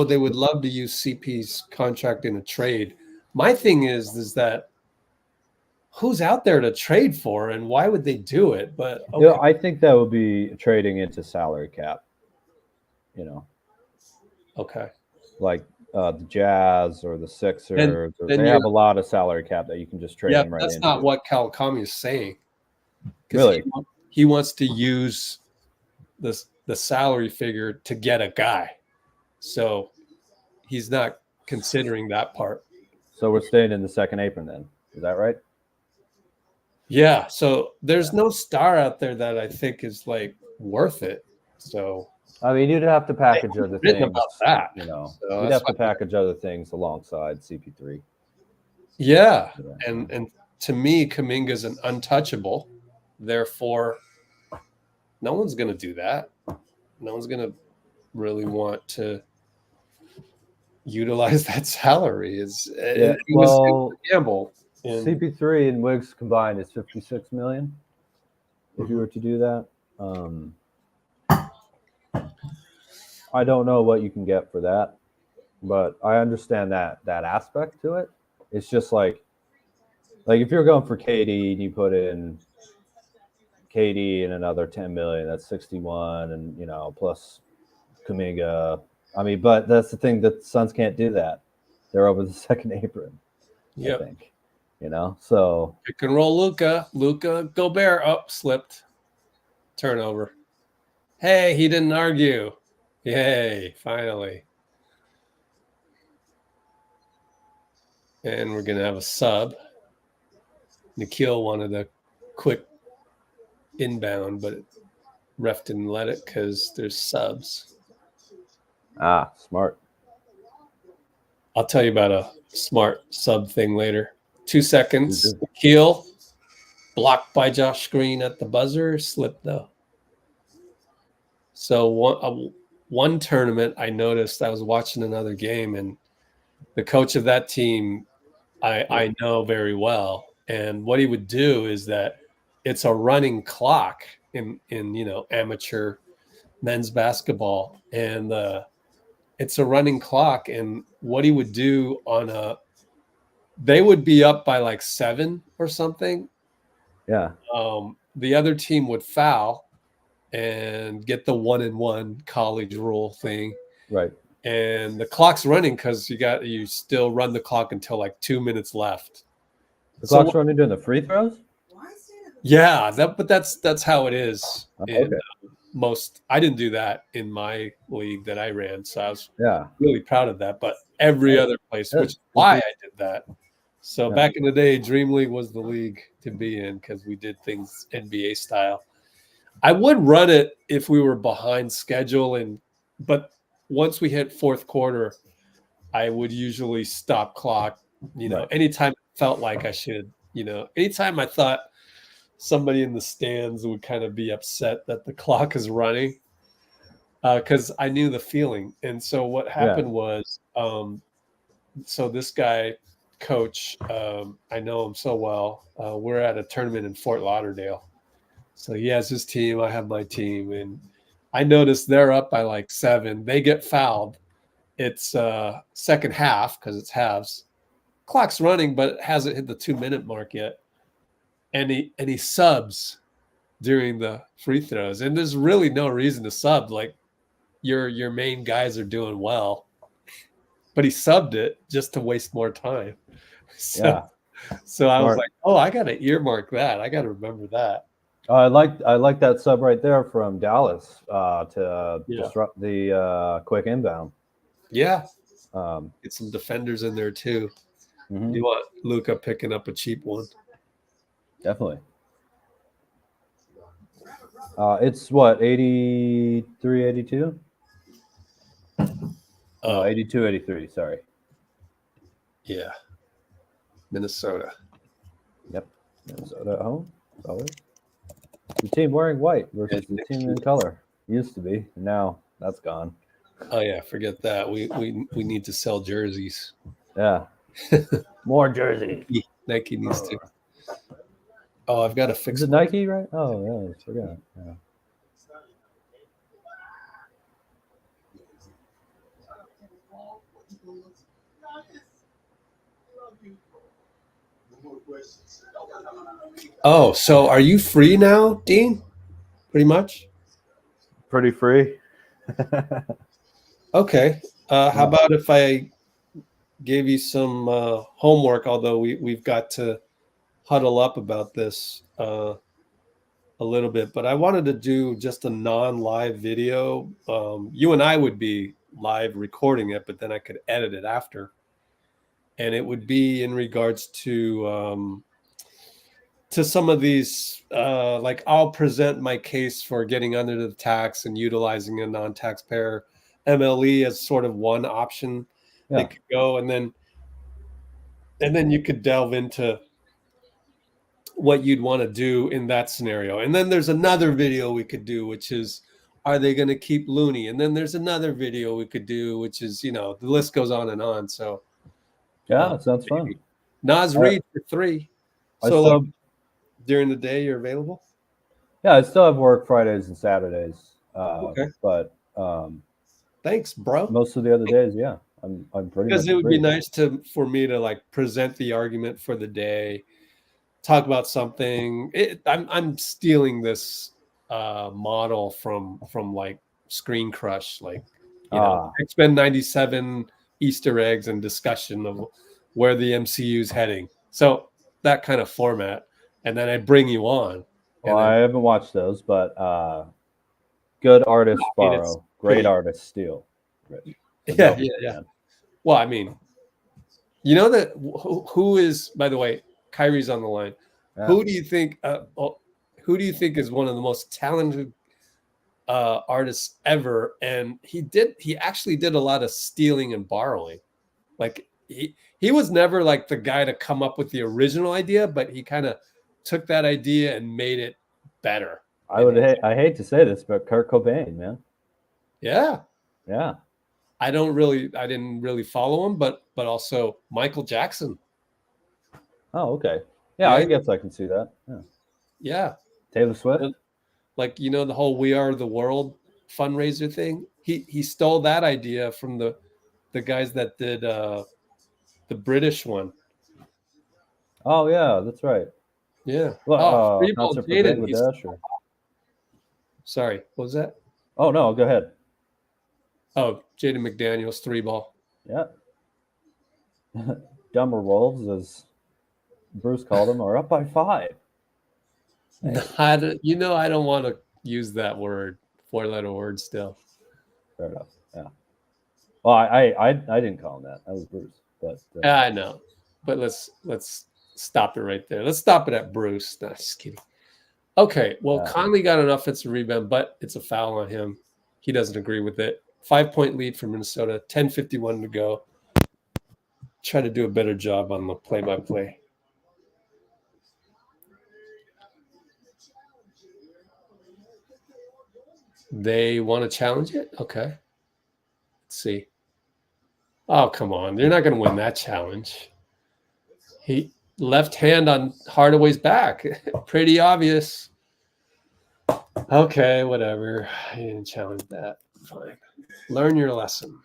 they would love to use CP's contract in a trade. My thing is that who's out there to trade for and why would they do it? But okay. I think that would be trading into salary cap. Okay. Like the Jazz or the Sixers, they have a lot of salary cap that you can just trade them right into. That's not what Kawakami is saying. Really? He wants to use the salary figure to get a guy. So he's not considering that part. So we're staying in the second apron then. Is that right? Yeah. So there's no star out there that I think is like worth it. So I mean, you'd have to package other things about that. So you'd have to package other things alongside CP3. Yeah. And to me, Kuminga's an untouchable. Therefore, no one's going to do that. No one's going to really want to utilize that salary. It was a gamble. CP3 and Wiggs combined is $56 million. If you were to do that, I don't know what you can get for that, but I understand that aspect to it. It's just like if you're going for KD and you put in KD and another 10 million, that's 61, and plus Kuminga. I mean, but that's the thing, that the Suns can't do that. They're over the second apron. Yep. I think. So pick and roll Luka Gobert slipped. Turnover. Hey, he didn't argue. Yay, finally. And we're gonna have a sub. Nikhil wanted a quick inbound, but ref didn't let it because there's subs. Smart. I'll tell you about a smart sub thing later. 2 seconds. Nikhil blocked by Josh Green at the buzzer. Slipped though. So one tournament, I noticed I was watching another game, and the coach of that team I know very well. And what he would do is that it's a running clock in amateur men's basketball, and it's a running clock. And what he would do they would be up by like 7 or something. Yeah. The other team would foul and get the 1-and-1 college rule thing. Right. And the clock's running because you still run the clock until like 2 minutes left. The clock's running during the free throws? Yeah, but that's how it is. Okay. I didn't do that in my league that I ran, so I was Yeah. really proud of that. But every other place, which is why I did that. So back in the day, Dream League was the league to be in because we did things NBA style. I would run it if we were behind schedule and but once we hit fourth quarter, I would usually stop clock. Right. Anytime it felt like I should. Anytime I thought somebody in the stands would kind of be upset that the clock is running, because I knew the feeling. And so what happened was, so this guy, coach, I know him so well. We're at a tournament in Fort Lauderdale. So he has his team, I have my team, and I noticed they're up by like 7. They get fouled. It's second half because it's halves. Clock's running, but it hasn't hit the 2-minute mark yet. And he subs during the free throws. And there's really no reason to sub. Like your main guys are doing well. But he subbed it just to waste more time. So I was like, oh, I gotta earmark that. I gotta remember that. I like that sub right there from Dallas to disrupt the quick inbound. Yeah. Get some defenders in there too. Mm-hmm. You want Luka picking up a cheap one. Definitely. It's what, 83, 82? Oh, 82, 83, sorry. Yeah. Minnesota. Yep. Minnesota at home. Always. The team wearing white versus the team in color. Used to be. Now that's gone. Oh yeah, forget that. We need to sell jerseys. Yeah. More jerseys. Nike needs to. Oh, I've got to fix it. Nike, right? Oh yeah, I forgot. Yeah. Oh, so are you free now, Dean? Pretty much? Pretty free. Okay. How about if I gave you some homework, although we've got to huddle up about this a little bit, but I wanted to do just a non-live video. You and I would be live recording it, but then I could edit it after. And it would be in regards to some of these, like I'll present my case for getting under the tax and utilizing a non-taxpayer MLE as sort of one option they could go, and then you could delve into what you'd want to do in that scenario. And then there's another video we could do, which is, are they going to keep Looney? And then there's another video we could do, which is, the list goes on and on. So yeah, it sounds fun. Nas Reed for 3. So during the day you're available? Yeah, I still have work Fridays and Saturdays. Okay. But thanks, bro. Most of the other days, yeah. I'm pretty because it would be nice for me to like present the argument for the day, talk about something. I'm stealing this model from like Screen Crush, like X-Men 97 Easter eggs and discussion of where the MCU is heading. So that kind of format, and then I bring you on. Well, I haven't watched those, but good artists borrow, great artists steal. Yeah. Well, I mean, you know that who is, by the way, Kyrie's on the line. Yeah. Who do you think? Who do you think is one of the most talented artists ever? And he actually did a lot of stealing and borrowing. Like he was never like the guy to come up with the original idea, but he kind of took that idea and made it better. I hate to say this, but Kurt Cobain, man. Yeah. I didn't really follow him, but also Michael Jackson. Oh, okay. Yeah, I guess I can see that. Yeah. Taylor Swift. Like, the whole We Are the World fundraiser thing. He stole that idea from the guys that did the British one. Oh yeah, that's right. Yeah. Sorry, what was that? Oh no, go ahead. Oh, Jaden McDaniels 3-ball. Yeah. Dumber Wolves, as Bruce called them, are up by 5. Hey. I don't want to use that word, 4-letter word still. Fair enough. Yeah. Well, I didn't call him that. That was Bruce. But I know. But let's stop it right there. Let's stop it at Bruce. No, just kidding. Okay. Well, Conley got an offensive rebound, but it's a foul on him. He doesn't agree with it. 5-point lead for Minnesota. 10:51 to go. Try to do a better job on the play-by-play. They want to challenge it? Okay. Let's see. Oh, come on. You're not going to win that challenge. He left hand on Hardaway's back. Pretty obvious. Okay, whatever. You didn't challenge that. Fine. Learn your lesson.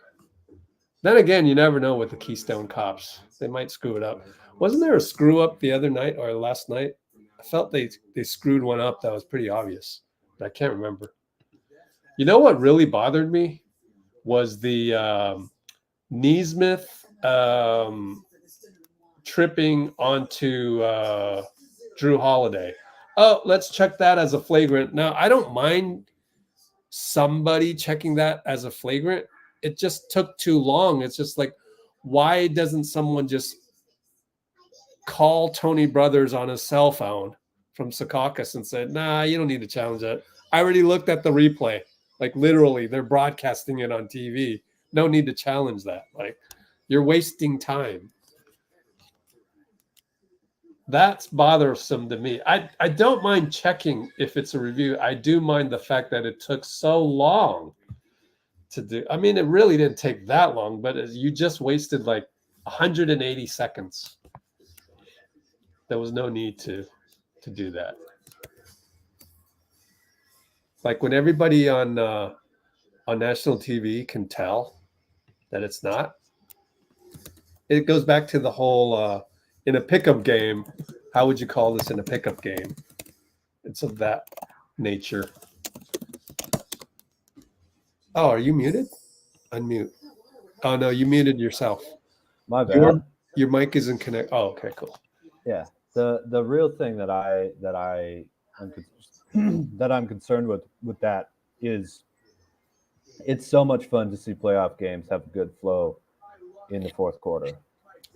Then again, you never know with the Keystone cops. They might screw it up. Wasn't there a screw up the other night or last night? I felt they screwed one up that was pretty obvious, but I can't remember. You know what really bothered me was the Nesmith tripping onto Drew Holiday. Oh, let's check that as a flagrant. Now, I don't mind somebody checking that as a flagrant. It just took too long. It's just like, why doesn't someone just call Tony Brothers on his cell phone from Secaucus and said, nah, you don't need to challenge that. I already looked at the replay. Like literally, they're broadcasting it on TV. No need to challenge that. Like, you're wasting time. That's bothersome to me. I don't mind checking if it's a review. I do mind the fact that it took so long to do. I mean, it really didn't take that long, but you just wasted like 180 seconds. There was no need to do that. Like when everybody on national TV can tell that it's not. It goes back to the whole in a pickup game. How would you call this in a pickup game? It's of that nature. Oh, are you muted? Unmute. Oh no, you muted yourself. My bad. Your mic isn't connected. Oh, okay, cool. Yeah. The real thing that I'm concerned with that is it's so much fun to see playoff games have a good flow in the fourth quarter.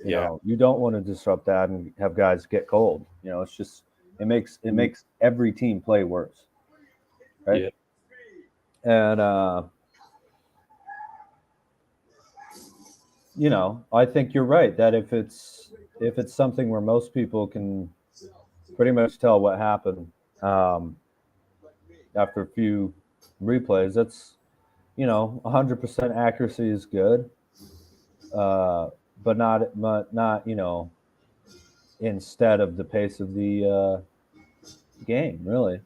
You know, you don't want to disrupt that and have guys get cold. You know, it's just it makes every team play worse. Right? Yeah. And you know, I think you're right that if it's something where most people can pretty much tell what happened after a few replays, that's, you know, 100% accuracy is good, but not you know, instead of the pace of the game, really.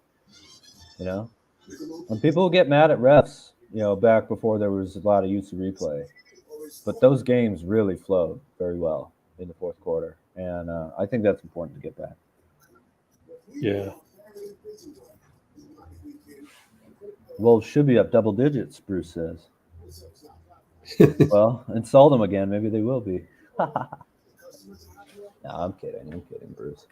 You know, when people get mad at refs, you know, back before there was a lot of use of replay, but those games really flowed very well in the fourth quarter, and I think that's important to get back. Yeah. Wolves should be up double digits, Bruce says. Well, insult them again. Maybe they will be. No, I'm kidding, Bruce.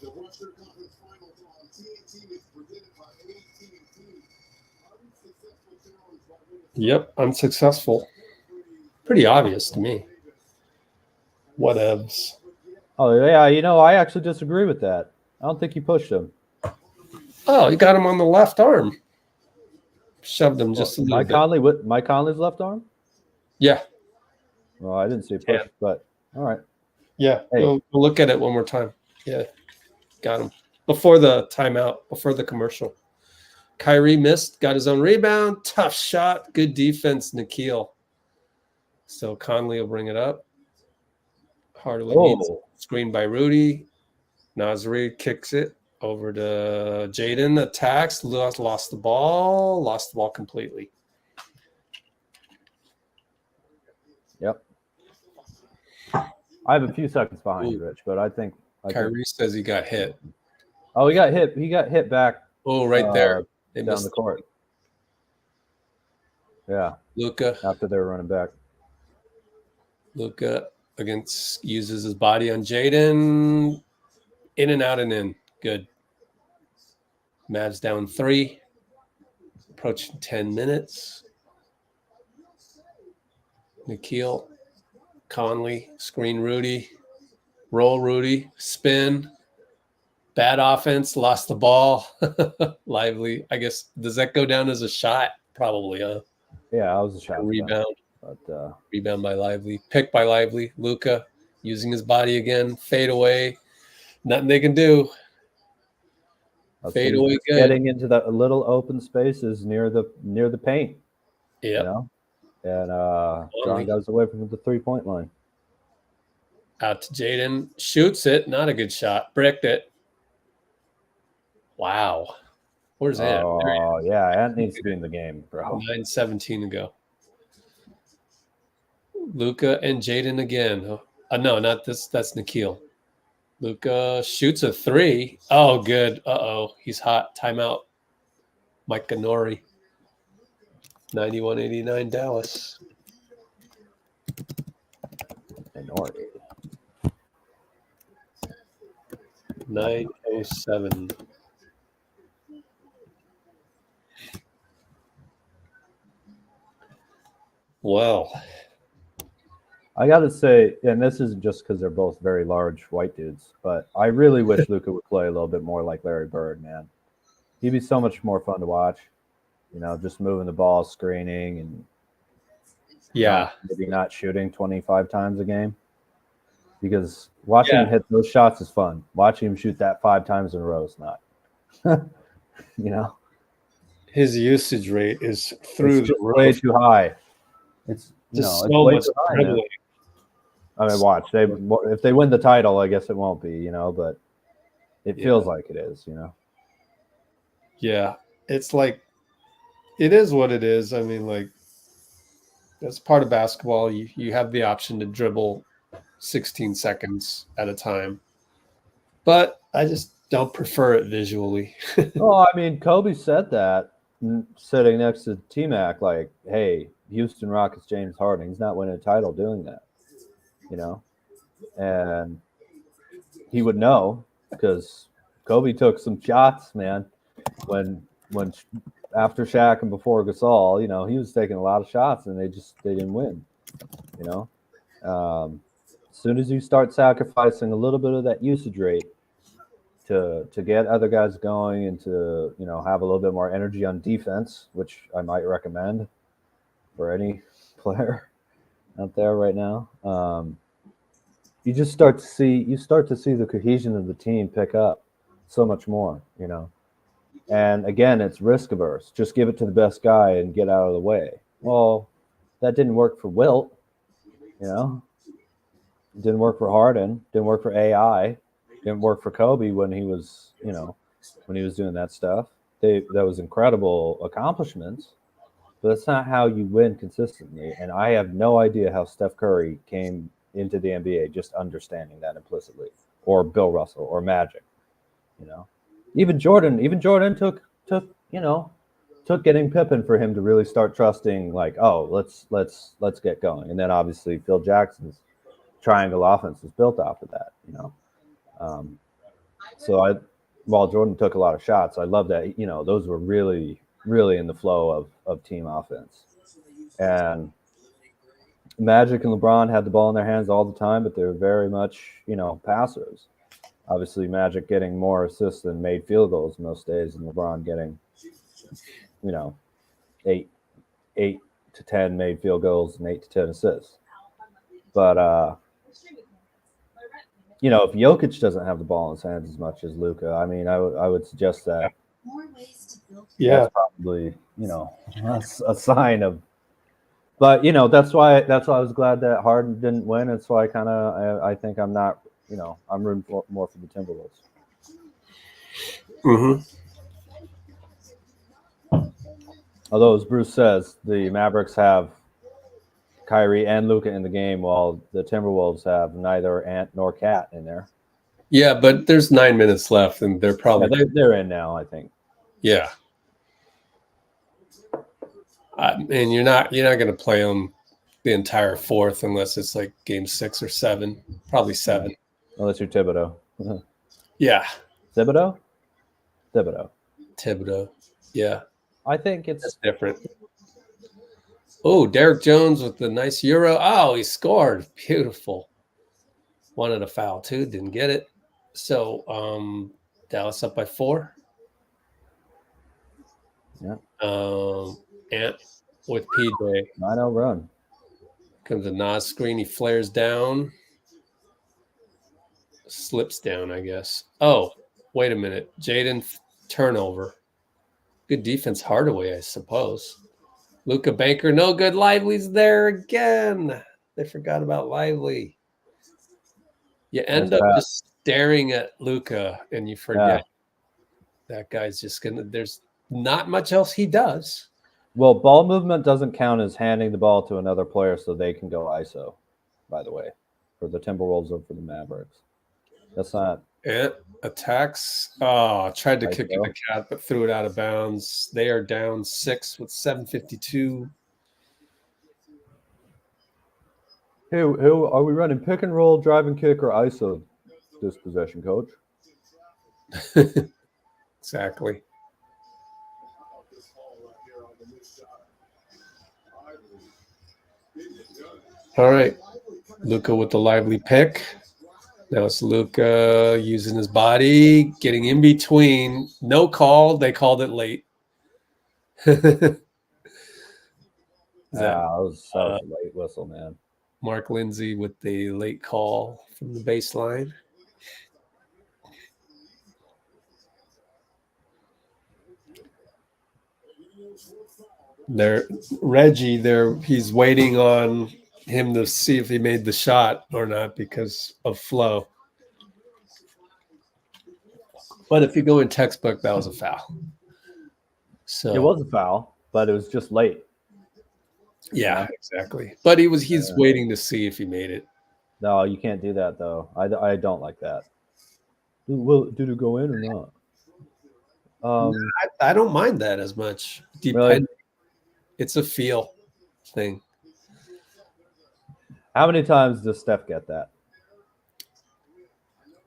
The Western Conference Finals on TNT is presented by AT&T. Unsuccessful challenge by Minnesota. Yep, unsuccessful. Pretty obvious to me. Whatevs. Oh, yeah, you know, I actually disagree with that. I don't think he pushed him. Oh, you got him on the left arm. Shoved him just a little bit. Mike Conley's left arm? Yeah. Well, I didn't see a push, but all right. Yeah, Hey. we'll look at it one more time. Yeah, got him. Before the timeout, before the commercial. Kyrie missed, got his own rebound. Tough shot. Good defense, Nikhil. So Conley will bring it up. Hardaway needs screen by Rudy. Nasri kicks it over to Jaden. Attacks. Lost the ball completely. Yep. I have a few seconds behind you, Rich, but I think Kyrie says he got hit. Oh, he got hit. He got hit back. Oh, right there. They Down the court. Yeah. Luka. After they were running back. Luka uses his body on Jaden. In and out and in. Good. Mavs down 3. Approaching 10 minutes. Nikhil. Conley. Screen Rudy. Roll Rudy, spin, bad offense, lost the ball. Lively. I guess, does that go down as a shot? Probably, huh? Yeah, I was a shot. Rebound. But Rebound by Lively. Pick by Lively. Luka using his body again. Fade away. Nothing they can do. Fade away good. Getting into the little open spaces near the paint. Yeah. You know? And John goes away from the 3-point line. Out to Jaden. Shoots it. Not a good shot. Bricked it. Wow. Where's Ant? Oh, yeah. Ant needs to be in the game, bro. 9:17 to go. Luka and Jaden again. No, not this. That's Nikhil. Luka shoots a 3. Oh, good. Uh-oh. He's hot. Timeout. Mike Ganori. 91-89 Dallas. Minority. 9:07. Well, I got to say, and this isn't just because they're both very large white dudes, but I really wish Luka would play a little bit more like Larry Bird, man. He'd be so much more fun to watch. You know, just moving the ball, screening, and yeah, maybe not shooting 25 times a game. Because watching him hit those shots is fun. Watching him shoot that 5 times in a row is not. You know, his usage rate is through the roof. Way too high. It's just it's so way much too high, dribbling. I mean, watch. If they win the title, I guess it won't be, you know, but it feels like it is, you know. Yeah, it's like it is what it is. I mean, like that's part of basketball. You have the option to dribble 16 seconds at a time, but I just don't prefer it visually. Well, I mean, Kobe said that sitting next to T-Mac, like, hey, Houston Rockets James Harden, he's not winning a title doing that, you know, and he would know because Kobe took some shots, man, when after Shaq and before Gasol, you know, he was taking a lot of shots and they didn't win, you know. As soon as you start sacrificing a little bit of that usage rate to get other guys going and to, you know, have a little bit more energy on defense, which I might recommend for any player out there right now, you just start to see the cohesion of the team pick up so much more, you know. And again, it's risk averse. Just give it to the best guy and get out of the way. Well, that didn't work for Wilt, you know. It didn't work for Harden. Didn't work for AI. Didn't work for Kobe when he was, you know, when he was doing that stuff. That was incredible accomplishments, but that's not how you win consistently. And I have no idea how Steph Curry came into the NBA just understanding that implicitly, or Bill Russell, or Magic, you know. Even Jordan took getting Pippen for him to really start trusting, like, oh, let's get going. And then obviously Phil Jackson's triangle offense was built off of that, you know. While Jordan took a lot of shots, I love that, you know, those were really, really in the flow of team offense. And Magic and LeBron had the ball in their hands all the time, but they were very much, you know, passers. Obviously, Magic getting more assists than made field goals most days, and LeBron getting, you know, 8 to 10 made field goals and 8 to 10 assists. But you know, if Jokic doesn't have the ball in his hands as much as Luka, I mean, I would suggest that. That's probably, you know, a sign of. But you know, that's why I was glad that Harden didn't win. That's why I think I'm not, you know, I'm rooting more for the Timberwolves. Mm-hmm. Although, as Bruce says, the Mavericks have Kyrie and Luka in the game, while the Timberwolves have neither Ant nor Cat in there. Yeah, but there's 9 minutes left, and they're probably they're in now, I think. Yeah. And you're not going to play them the entire fourth unless it's like game 6 or 7, probably 7. Unless you're Thibodeau. Yeah. Thibodeau. Yeah. I think it's different. Oh, Derek Jones with the nice Euro. Oh, he scored. Beautiful. Wanted a foul too, didn't get it. So Dallas up by 4. Yeah. Ant with PJ. 9-0 run. Comes a Nas screen. He flares down. Slips down, I guess. Oh, wait a minute. Jaden turnover. Good defense, Hardaway, I suppose. Luka Banker, no good. Lively's there again. They forgot about Lively. You end Nice up pass. just staring at Luka and you forget that guy's just gonna. There's not much else he does. Well, ball movement doesn't count as handing the ball to another player so they can go ISO, by the way, for the Timberwolves or for the Mavericks. That's not. Ant attacks. Oh, tried to kick it ISO. to Cat, but threw it out of bounds. They are down 6 with 7:52. Hey, are we running pick and roll, drive and kick, or ISO this possession, coach? Exactly. All right. Luka with the lively pick. Now it's Luka using his body, getting in between. No call. They called it late. That was a late whistle, man. Mark Lindsay with the late call from the baseline. He's waiting on him to see if he made the shot or not because of flow. But if you go in textbook, that was a foul. So It was a foul, but it was just late. Yeah, exactly. But he's waiting to see if he made it. No, you can't do that though. I don't like that. Did it go in or not? I don't mind that as much. Really? It's a feel thing. How many times does Steph get that?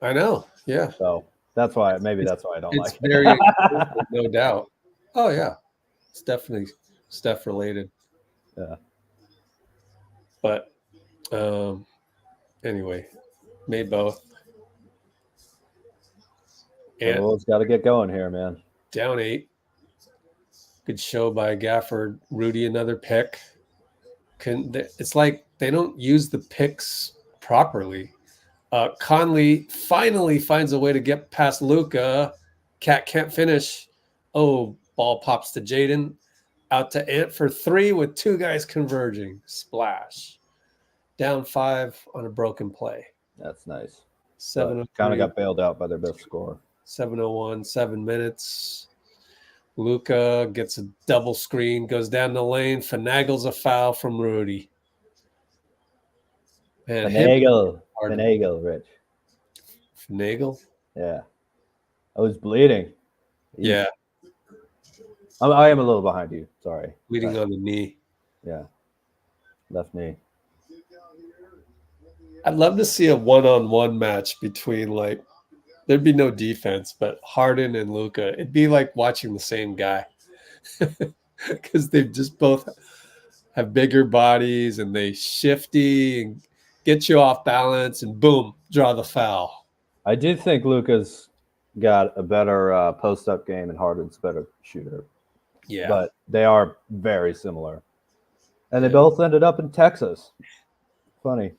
I know. Yeah. So that's why I don't like it. It's very no doubt. Oh yeah. It's definitely Steph related. Yeah. But anyway, made both. And Timberwolves got to get going here, man. Down 8. Good show by Gafford. Rudy, another pick. It's like they don't use the picks properly. Conley finally finds a way to get past Luka. Cat can't finish. Oh, ball pops to Jaden. Out to Ant for 3 with 2 guys converging. Splash. Down 5 on a broken play. That's nice. 7 kind of got bailed out by their best scorer. 7:01, 7 minutes. Luka gets a double screen, goes down the lane, finagles a foul from Rudy. Man, Finagle, Rich. Finagle? Yeah. I was bleeding. Yeah. I am a little behind you. Sorry. Bleeding on the knee. Yeah. Left knee. I'd love to see a one-on-one match between there'd be no defense, but Harden and Luka. It'd be like watching the same guy because they just both have bigger bodies and they shifty and get you off balance and boom, draw the foul. I do think Luka's got a better post-up game and Harden's a better shooter. Yeah. But they are very similar. And they both ended up in Texas. Funny.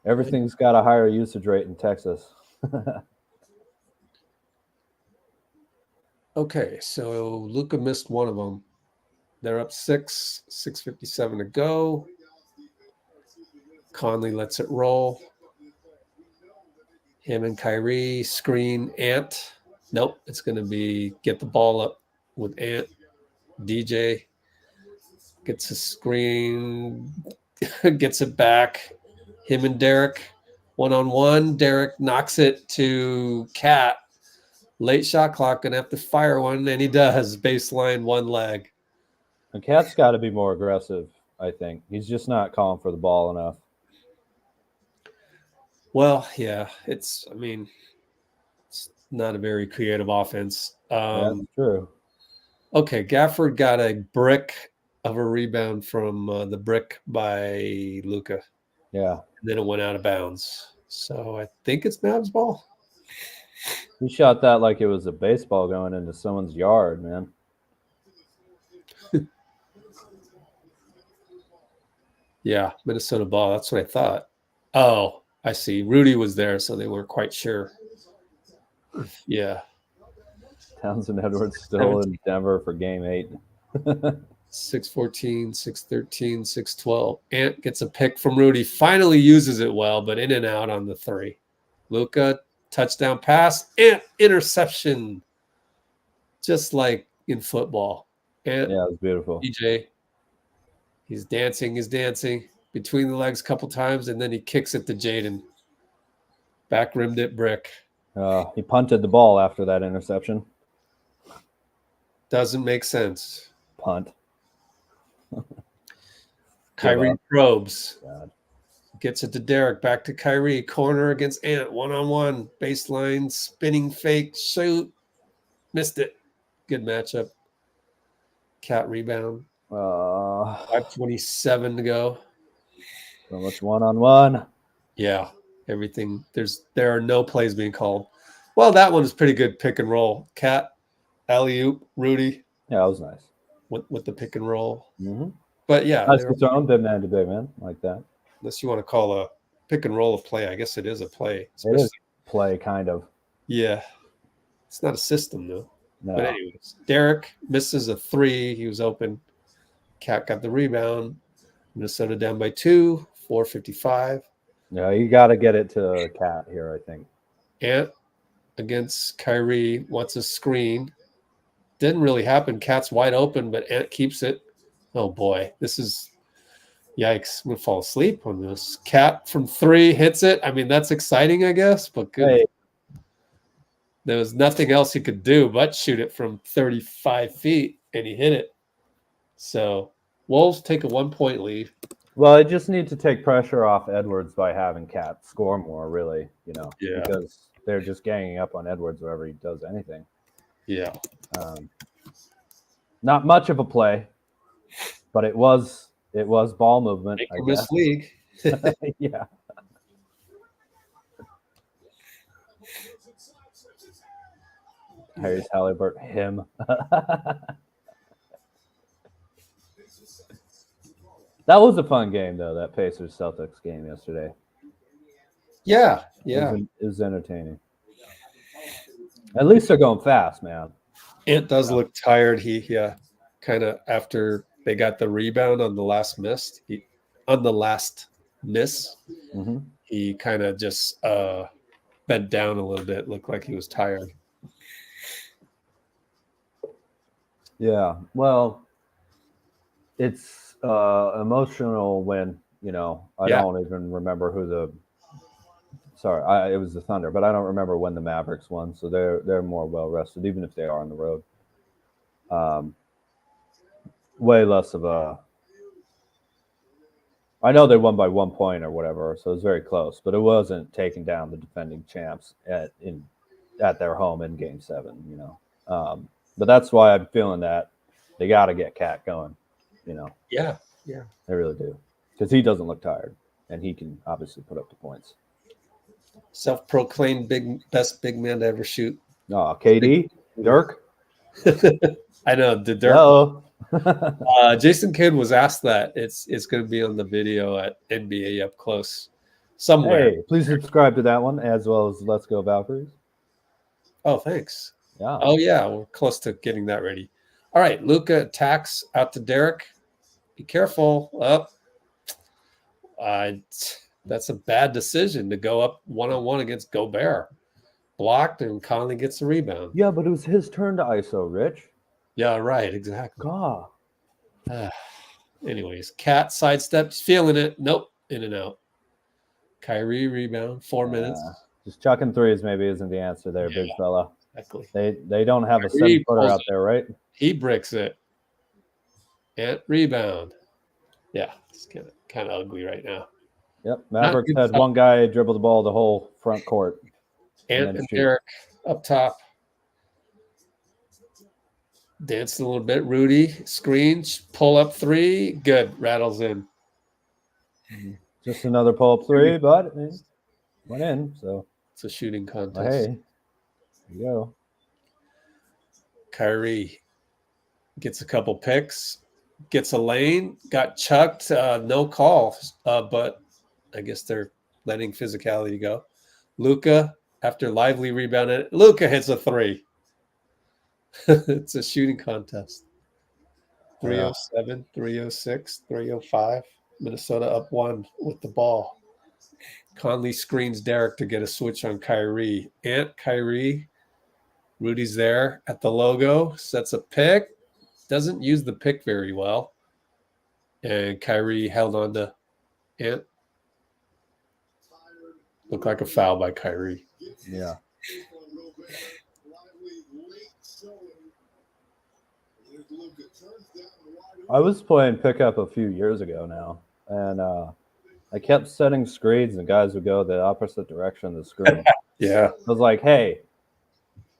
Everything's got a higher usage rate in Texas. Okay, so Luka missed one of them. They're up 6, 6:57 to go. Conley lets it roll. Him and Kyrie screen Ant. Nope, it's going to be get the ball up with Ant. DJ gets a screen, gets it back. Him and Derek, one-on-one. Derek knocks it to Cat. Late shot clock, going to have to fire one, and he does. Baseline, one leg. And Cat's got to be more aggressive, I think. He's just not calling for the ball enough. Well, yeah, it's not a very creative offense. That's true. Okay, Gafford got a brick of a rebound from the brick by Luka. Yeah. And then it went out of bounds. So I think it's Mavs ball. He shot that like it was a baseball going into someone's yard, man. Yeah, Minnesota ball. That's what I thought. Oh, I see. Rudy was there, so they weren't quite sure. Yeah. Townsend Edwards still in Denver for game 8. 6-14, 6-13, 6-12. Ant gets a pick from Rudy. Finally uses it well, but in and out on the 3. Luka, touchdown pass. Ant, interception. Just like in football. Ant, Yeah, it was beautiful. DJ, he's dancing between the legs a couple times, and then he kicks it to Jaden. Back rimmed it brick. He punted the ball after that interception. Doesn't make sense. Punt. Kyrie probes. God. Gets it to Derek. Back to Kyrie. Corner against Ant. 1-on-1. Baseline. Spinning fake. Shoot. Missed it. Good matchup. Cat rebound. 5:27 to go. So much 1-on-1. Yeah. Everything. There are no plays being called. Well, that one is pretty good pick and roll. Cat, alley-oop, Rudy. Yeah, that was nice. With the pick and roll. Mm-hmm. But yeah. Nice return, big man to big man, like that. Unless you want to call a pick and roll a play. I guess it is a play. It is play, kind of. Yeah. It's not a system, though. No. But anyways, Derek misses a 3. He was open. Cat got the rebound. Minnesota down by 2. 4:55. Yeah, you got to get it to Cat here, I think. Ant against Kyrie wants a screen. Didn't really happen. Cat's wide open, but Ant keeps it. Oh, boy. This is yikes. I'm going to fall asleep on this. Cat from 3 hits it. I mean, that's exciting, I guess, but good. Hey. There was nothing else he could do but shoot it from 35 feet, and he hit it. So Wolves take a 1-point lead. Well, I just need to take pressure off Edwards by having Cat score more, really, Yeah. because they're just ganging up on Edwards wherever he does anything. Yeah. Not much of a play, but it was ball movement. Make I or guess. miss league. Yeah. Here's Haliburton. Him. That was a fun game, though, that Pacers-Celtics game yesterday. Yeah. Yeah. It was entertaining. At least they're going fast, man. Ant does look tired. He kind of after they got the rebound on the last miss. He kind of just bent down a little bit. Looked like he was tired. Yeah. Well, it's emotional when, I don't even remember who it was the Thunder, but I don't remember when the Mavericks won. So they're more well rested, even if they are on the road. Way less of I know they won by 1 point or whatever, so it was very close, but it wasn't taking down the defending champs at their home in Game 7, But that's why I'm feeling that they got to get Cat going, Yeah. They really do, because he doesn't look tired, and he can obviously put up the points. Self-proclaimed best big man to ever shoot. Oh, KD, Dirk. I know. Did Dirk? Hello. Jason Kidd was asked that. It's going to be on the video at NBA Up Close somewhere. Hey, please subscribe to that one as well as Let's Go Valkyries. Oh, thanks. Yeah. Oh, yeah. We're close to getting that ready. All right. Luka attacks out to Derek. Be careful. Up. That's a bad decision to go up 1-on-1 against Gobert. Blocked, and Conley gets the rebound. Yeah, but it was his turn to ISO, Rich. Yeah, right. Exactly. God. Anyways, Cat sidesteps, feeling it. Nope. In and out. Kyrie rebound. 4 minutes. Just chucking threes maybe isn't the answer there, big fella. Exactly. They don't have a Kyrie 7-footer out there, right? He bricks it. And rebound. Yeah, it's kind of ugly right now. Yep. Mavericks had one guy dribble the ball the whole front court. And Derek up top. Dancing a little bit. Rudy, screen, pull up 3. Good. Rattles in. Just another pull-up three, but it went in. So It's a shooting contest. well, hey, there you go. Kyrie gets a couple picks, gets a lane, got chucked, no call, but I guess they're letting physicality go. Luka, after lively rebound, Luka hits a three. It's a shooting contest. 307, 306, 305. Minnesota up one with the ball. Conley screens Derek to get a switch on Kyrie. Kyrie. Rudy's there at the logo, sets a pick, doesn't use the pick very well. And Kyrie held on to Ant. Looked like a foul by Kyrie. Yeah. I was playing pickup a few years ago now, and I kept setting screens, and guys would go the opposite direction of the screen. Yeah. I was like, hey,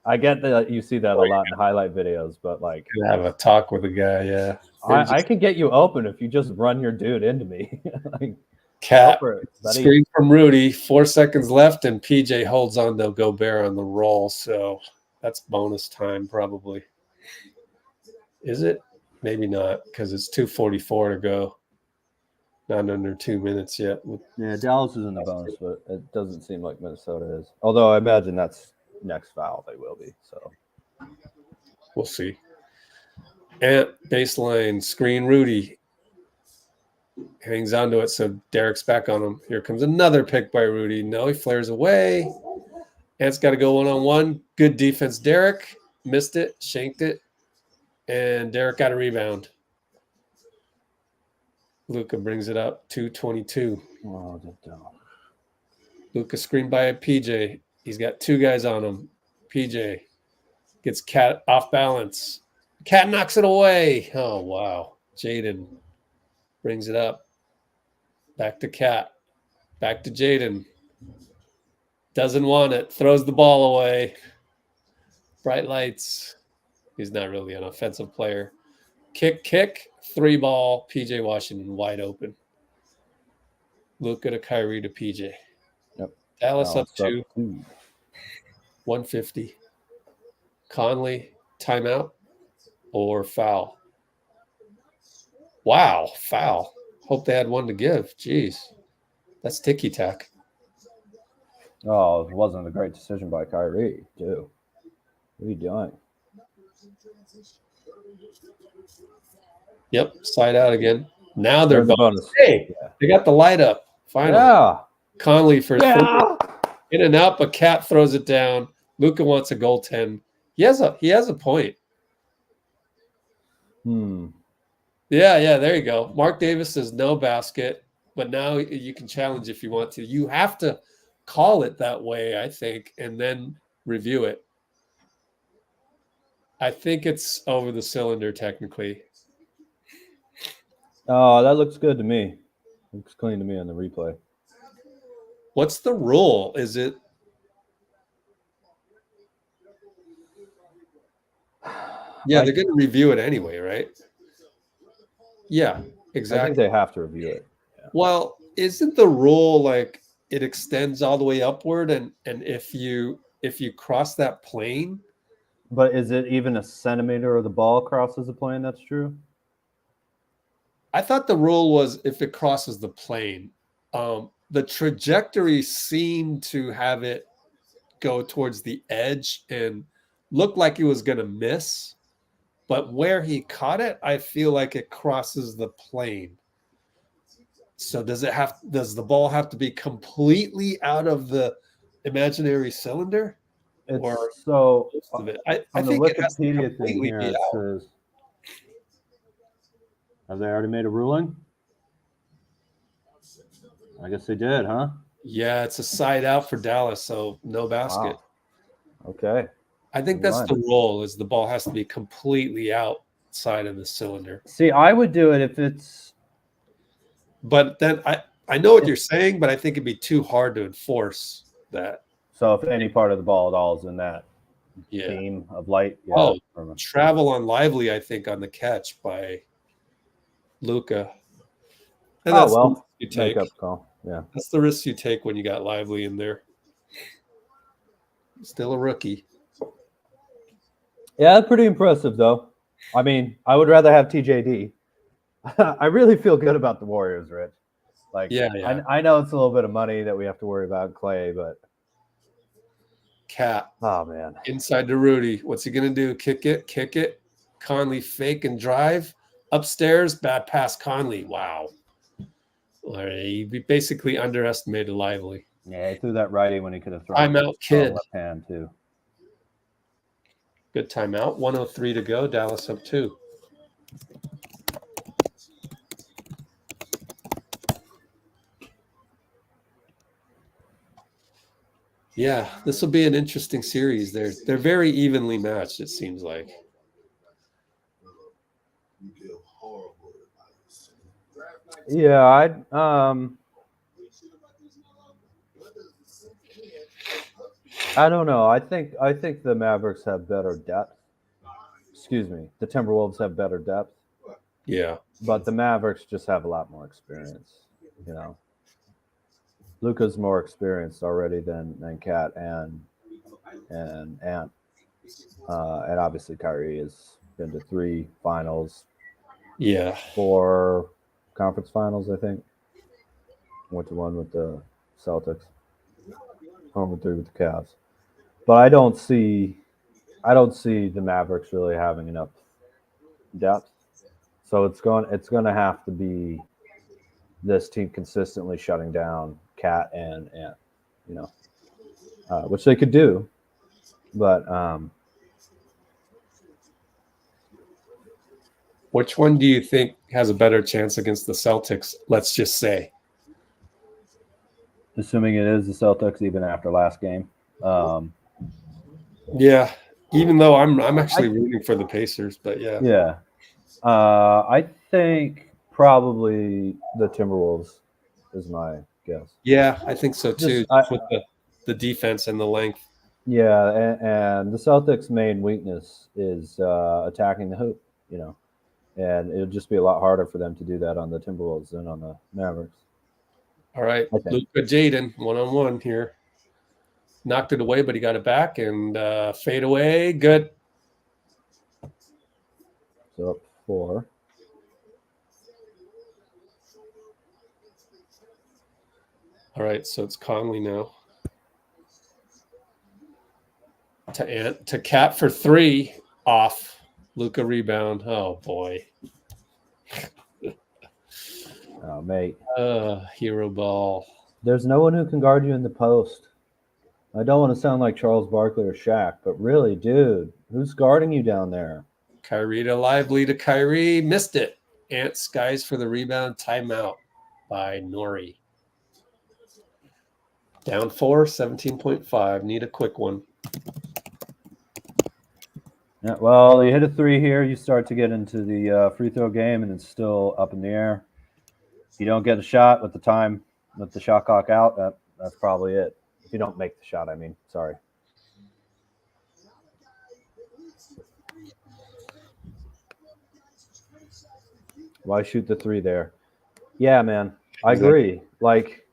I get that you see that a lot in highlight videos, but like, Have a talk with a guy, yeah. I can get you open if you just run your dude into me. Like, Cat go for it, buddy. screen from Rudy, 4 seconds left, and PJ holds on to Gobert on the roll. So that's bonus time, probably. Is it? Maybe not, because it's 2:44 to go. Not under 2 minutes yet. Yeah, Dallas is in the bonus, but it doesn't seem like Minnesota is. Although I imagine that's next foul they will be. So We'll see. Ant baseline screen Rudy. Hangs onto it, so Derek's back on him. Here comes another pick by Rudy. No, he flares away. Ant's got to go one-on-one. Good defense, Derek. Missed it, shanked it, and Derek got a rebound. Luka brings it up, 2:22. oh, Luka screened by a PJ. He's got two guys on him. PJ gets Cat off balance. Cat knocks it away. Oh, wow. Jaden brings it up. Back to Cat. Back to Jaden. Doesn't want it. Throws the ball away. Bright lights. He's not really an offensive player. Kick. 3-ball. PJ Washington wide open. Luka to Kyrie to PJ. Yep. Dallas up 2. 150. Conley, timeout or foul? Wow, foul. Hope they had one to give. Jeez. That's ticky-tack. Oh, it wasn't a great decision by Kyrie, too. What are you doing? Yep, slide out again. Now they're There's the bonus. bonus. Hey, Yeah. they got the light up. Finally. Yeah. Conley for Yeah. in and out, but Cat throws it down. Luka wants a goaltend. He has a point. Yeah, there you go. Mark Davis says no basket, but now you can challenge if you want to. You have to call it that way, I think, and then review it. I think it's over the cylinder technically. Oh, that looks good to me. Looks clean to me on the replay. What's the rule? Is it? Yeah, they're going to review it anyway, right? Yeah, exactly. I think they have to review it. Yeah. Well, isn't the rule like it extends all the way upward, and if you cross that plane? But is it even a centimeter of the ball crosses the plane? That's true. I thought the rule was if it crosses the plane. The trajectory seemed to have it go towards the edge and look like it was going to miss. But where he caught it, I feel like it crosses the plane. So does the ball have to be completely out of the imaginary cylinder? It's Or so most of it? I on the think it has to Wikipedia thing completely here, be it out. says, have they already made a ruling? I guess they did, huh? Yeah, it's a side out for Dallas, so no basket. Wow. Okay. I think that's the rule, is the ball has to be completely outside of the cylinder. See, I would do it if it's... But then I know what you're saying, but I think it'd be too hard to enforce that. So if any part of the ball at all is in that beam of light. Yeah, oh, travel on lively, I think, on the catch by Luka. And oh, well, you take. makeup call. Yeah. That's the risk you take when you got Lively in there. Still a rookie. Yeah, pretty impressive though. I mean, I would rather have TJD. I really feel good about the Warriors, Rich. Like, Yeah. I know it's a little bit of money that we have to worry about Clay, but Cat oh man, inside to Rudy. What's he gonna do? Kick it. Conley fake and drive upstairs. Bad pass, Conley. Wow. He basically underestimated Lively. yeah, he threw that righty when he could have thrown Timeout, kid. left hand too. Good timeout. 1:03 to go. Dallas up 2. Yeah, this will be an interesting series. They're very evenly matched, it seems like. Yeah, I don't know. I think the Mavericks have better depth. Excuse me, the Timberwolves have better depth. Yeah. But the Mavericks just have a lot more experience, you know. Luka's more experienced already than Cat and Ant. And obviously Kyrie has been to 3 finals. Yeah. 4 conference finals, I think. Went to 1 with the Celtics. Home and 3 with the Cavs. But I don't see the Mavericks really having enough depth. So it's going to have to be this team consistently shutting down Cat and you know, which they could do, but which one do you think has a better chance against the Celtics? Let's just say, assuming it is the Celtics, even after last game. Yeah, even though I'm actually rooting for the Pacers, but yeah. Yeah, I think probably the Timberwolves is my guess. Yeah, I think so too. Just, with the defense and the length. Yeah, and the Celtics' main weakness is attacking the hoop, you know, and it'll just be a lot harder for them to do that on the Timberwolves than on the Mavericks. All right, Okay. Luka Jaden 1-on-1 here. Knocked it away, but he got it back and fade away. Good. So up 4. All right, so it's Conley now. To Cat for 3 off. Luka rebound. Oh boy. Oh, mate. Hero ball. There's no one who can guard you in the post. I don't want to sound like Charles Barkley or Shaq, but really, dude, who's guarding you down there? Kyrie to Lively to Kyrie. Missed it. Ant skies for the rebound. Timeout by Nori. Down 4, 17.5. Need a quick one. Yeah, well, you hit a 3 here, you start to get into the free throw game, and it's still up in the air. If you don't get a shot with the shot clock out, that's probably it. If you don't make the shot, I mean, sorry. Why shoot the 3 there? Yeah, man, I agree. Like,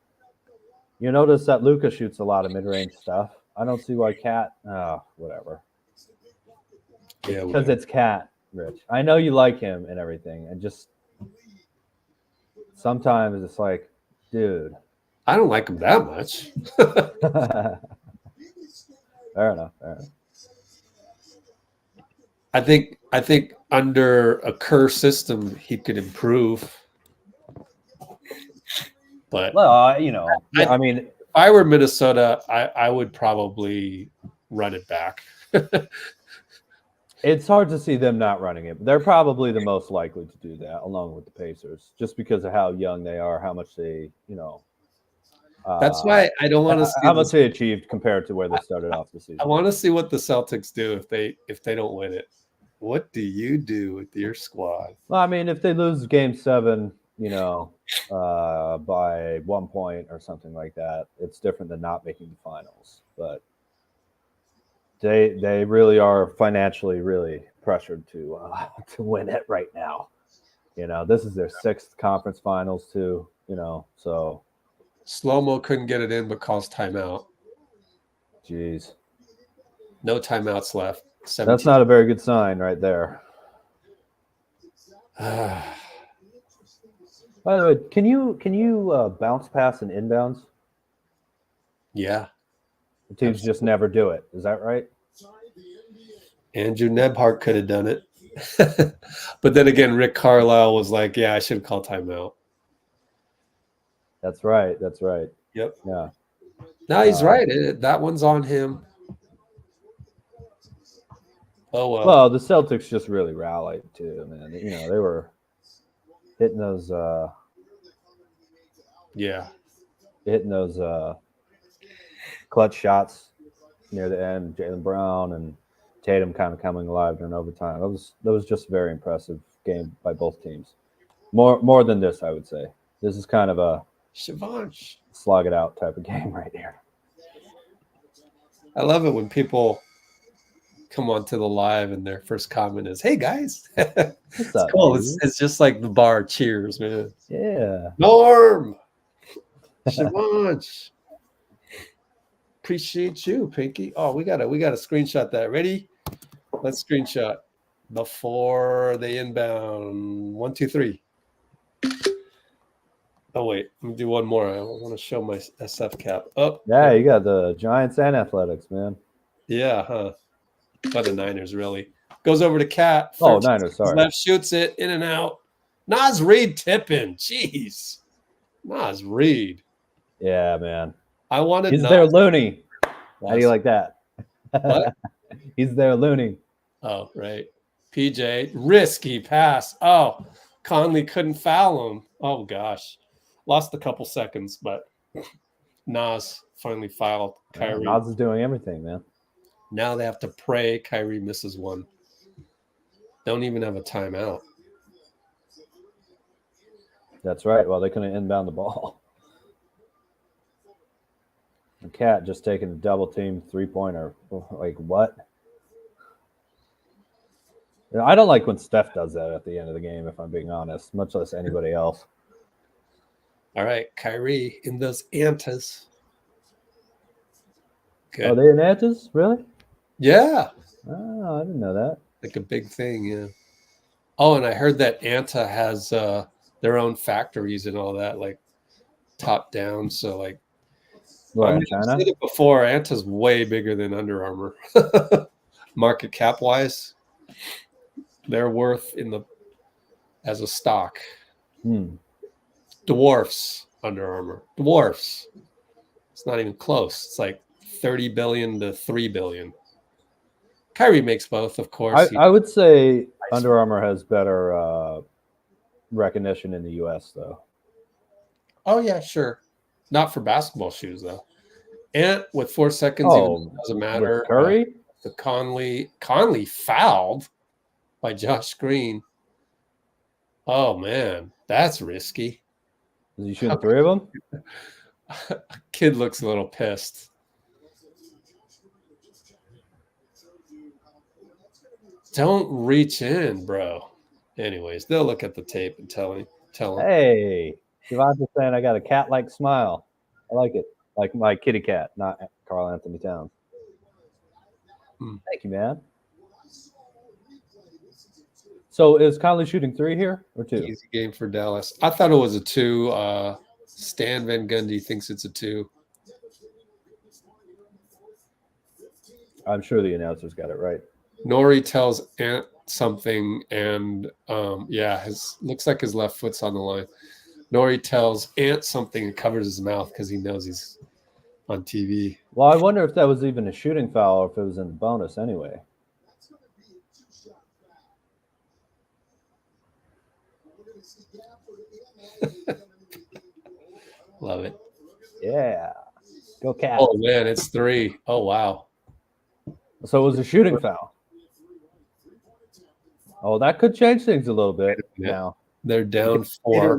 you notice that Luka shoots a lot of mid-range stuff. I don't see why Cat. Whatever. Yeah, because it's Cat, Rich. I know you like him and everything, and just sometimes it's like, dude. I don't like him that much. Fair enough. I think under a Kerr system he could improve. But well, you know, I mean, if I were Minnesota, I would probably run it back. It's hard to see them not running it. They're probably the most likely to do that, along with the Pacers, just because of how young they are, how much they, you know. That's why I don't want to see how much they achieved compared to where they started off the season. I want to see what the Celtics do if they don't win it. What do you do with your squad? Well, I mean, if they lose Game 7, you know, by 1 point or something like that, it's different than not making the finals. But they really are financially really pressured to win it right now. You know, this is their 6th conference finals too. You know, so Slow-mo couldn't get it in, but calls timeout. Jeez. No timeouts left. That's 17. not a very good sign right there. Yeah. By the way, can you bounce pass and inbounds? The teams just never do it. Is that right? Andrew Nebhart could have done it. But then again, Rick Carlisle was like, yeah, I should call timeout. That's right. That's right. Yep. Yeah. No, he's right. That one's on him. Oh, well. Well, the Celtics just really rallied too, man. You know, they were hitting those clutch shots near the end. Jaylen Brown and Tatum kind of coming alive during overtime. That was just a very impressive game by both teams. More than this, I would say. This is kind of a Shavanch. slog it out type of game right here. I love it when people come onto the live and their first comment is, "Hey guys." It's up, cool. It's just like the bar cheers, man. Yeah. Norm. Shavanch. Appreciate you, Pinky. Oh, we gotta screenshot that. Ready? Let's screenshot before they inbound. 1, 2, 3. Oh wait, let me do one more. I want to show my SF cap. Oh Yeah, you got the Giants and Athletics, man. yeah, huh? But the Niners really goes over to Cat. Oh, Niners, sorry. Left shoots it in and out. Nas Reed tipping. Jeez, Nas Reed. Yeah, man. I wanted. He's there, Looney. How do you like that? What? He's there, Looney. Oh, right. PJ, risky pass. Oh, Conley couldn't foul him. Oh, gosh. Lost a couple seconds, but Nas finally fouled Kyrie. Nas is doing everything, man. Now they have to pray Kyrie misses one. Don't even have a timeout. That's right. Well, they couldn't inbound the ball. The Cat just taking a double team 3-pointer. Like, what? You know, I don't like when Steph does that at the end of the game, if I'm being honest, much less anybody else. All right, Kyrie in those antas. Good. Are they in Antas? Really? Yeah. Oh, I didn't know that. Like a big thing, yeah. Oh, and I heard that Anta has their own factories and all that, like top down. So, like, What, in I've China? said it before. Anta's way bigger than Under Armour, market cap wise. They're worth as a stock. Dwarfs Under Armour. Dwarfs. It's not even close. It's like 30 billion to 3 billion. Kyrie makes both, of course. I would say Under Armour has better recognition in the U.S., though. Oh, yeah, sure. Not for basketball shoes, though. And with 4 seconds, even doesn't matter. With Curry? The Conley fouled by Josh Green. Oh, man. That's risky. Is he shooting 3 of them? Kid looks a little pissed. Don't reach in, bro. Anyways, they'll look at the tape and tell him. Hey, Javon's saying I got a cat-like smile. I like it. Like my kitty cat, not Karl Anthony Towns. Thank you, man. So is Conley shooting 3 here or 2? Easy game for Dallas. I thought it was a 2. Stan Van Gundy thinks it's a 2. I'm sure the announcers got it right. Nori tells Ant something, and looks like his left foot's on the line. Nori tells Ant something and covers his mouth because he knows he's on TV. Well, I wonder if that was even a shooting foul or if it was in the bonus anyway. Love it. Yeah. Go Cats. Oh, man, it's 3. Oh, wow. So it was a shooting foul. Oh, that could change things a little bit now. They're down 4.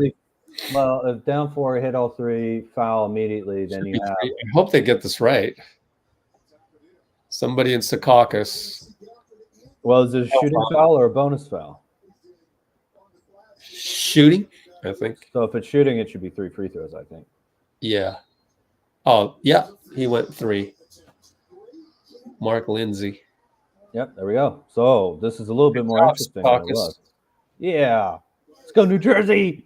Well, if down 4, hit all 3, foul immediately, then you have. I hope they get this right. Somebody in Secaucus. Well, is it a shooting foul or a bonus foul? Shooting, I think. So if it's shooting, it should be 3 free throws, I think. Yeah. Oh, yeah. He went 3. Mark Lindsay. Yep, there we go. So this is a little bit more job, interesting than it Secaucus. was. Yeah. Let's go, New Jersey.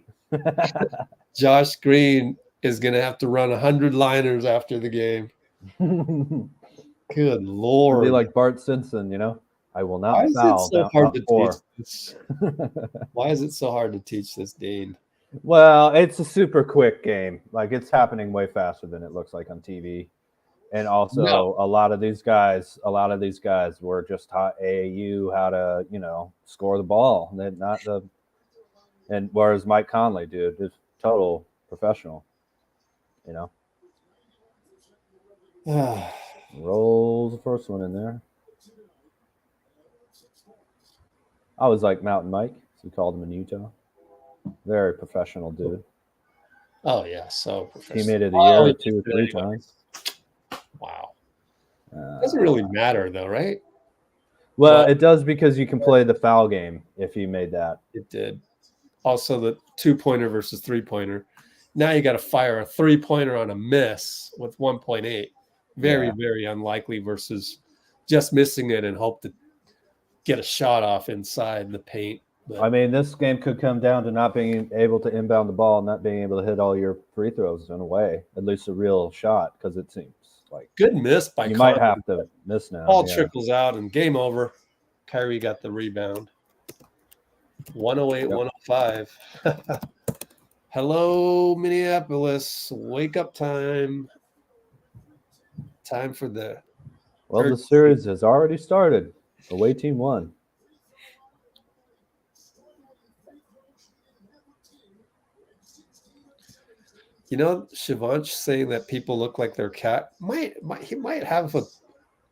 Josh Green is going to have to run 100 liners after the game. Good Be Lord. like Bart Simpson, you know? I will Why not is it foul so down hard up to 4. teach this? Why is it so hard to teach this, Dean? Well, it's a super quick game. Like, it's happening way faster than it looks like on TV. And also, No. a lot of these guys were just taught AAU how to, score the ball. And whereas Mike Conley, dude, is total professional, you know. Rolls the first one in there. I was like Mountain Mike, as we called him in Utah. Very professional dude. Oh, yeah. So professional. Teammate of the year he 2 or did 3 anyway. times. Wow. Doesn't really matter, though, right? Well, Well- it does because you can play the foul game if you made that. It did. Also, the 2-pointer versus 3-pointer. Now you got to fire a 3-pointer on a miss with 1.8. Very, Yeah. very unlikely versus just missing it and hope to get a shot off inside the paint. But I mean, this game could come down to not being able to inbound the ball and not being able to hit all your free throws in a way, at least a real shot, because it seems like good miss by you Conley. might have to miss now. Ball yeah. trickles out and game over. Kyrie got the rebound. 108, 105. Hello, Minneapolis. Wake up time. Time for the Well, the series has already started. Away team won. Shivansh saying that people look like their cat. He might have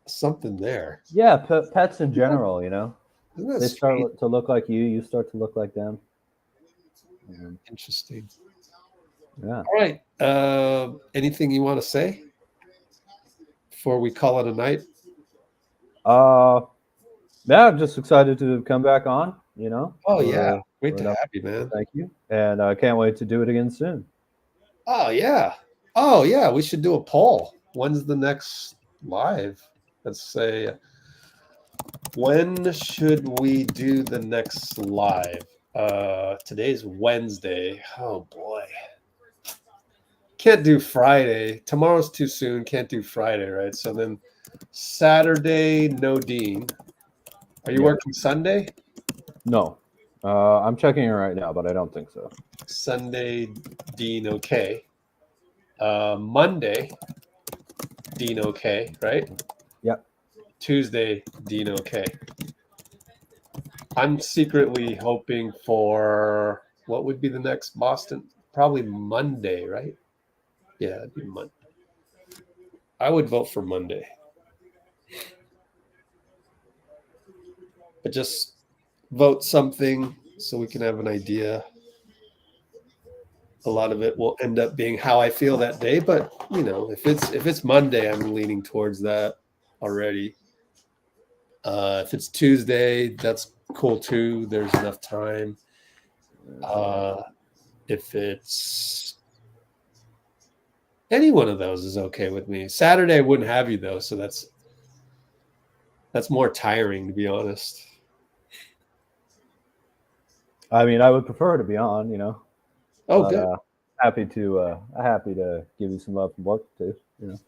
something there. Yeah, pets in general, you know. Isn't that They strange? start to look like you start to look like them. Interesting. Yeah. All right. Anything you want to say before we call it a night? Yeah, I'm just excited to come back on, you know. Oh, yeah. Great to enough. have you, man. Thank you. And I can't wait to do it again soon. Oh, yeah. Oh, yeah. We should do a poll. When's the next live? Let's say, when should we do the next live? Today's Wednesday. Oh, boy. Can't do Friday. Tomorrow's too soon. Can't do Friday, right? So then Saturday, no Dean. Are you working Sunday? No. I'm checking it right now, but I don't think so. Sunday, Dean, okay. Monday, Dean, okay, right? Yep. Tuesday, Dean, okay. I'm secretly hoping for what would be the next Boston? Probably Monday, right? Yeah, it'd be Monday. I would vote for Monday. But just vote something so we can have an idea. A lot of it will end up being how I feel that day, but if it's Monday, I'm leaning towards that already. If it's Tuesday, that's cool too. There's enough time. If it's any one of those is okay with me. Saturday I wouldn't have you though, so that's more tiring, to be honest. I mean, I would prefer to be on, you know. Oh, but, good. Happy to give you some love from work too, you know.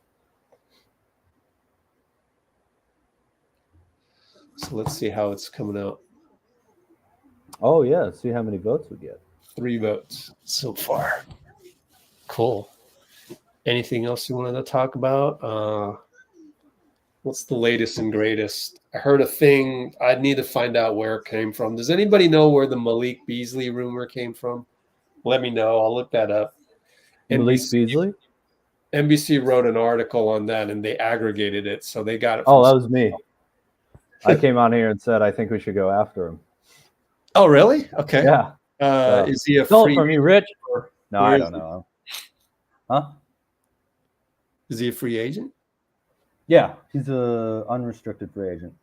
So let's see how it's coming out. Oh yeah, see how many votes we get. 3 votes so far. Cool. Anything else you wanted to talk about? What's the latest and greatest? I heard a thing. I'd need to find out where it came from. Does anybody know where the Malik Beasley rumor came from? Let me know. I'll look that up. Malik Beasley? NBC wrote an article on that, and they aggregated it, so they got it. Oh, that was me. I came on here and said I think we should go after him. Oh, really? Okay. Yeah. Is he a Stole it free? from you, Rich? No, Where I is don't know. Huh? Is he a free agent? Yeah, he's a unrestricted free agent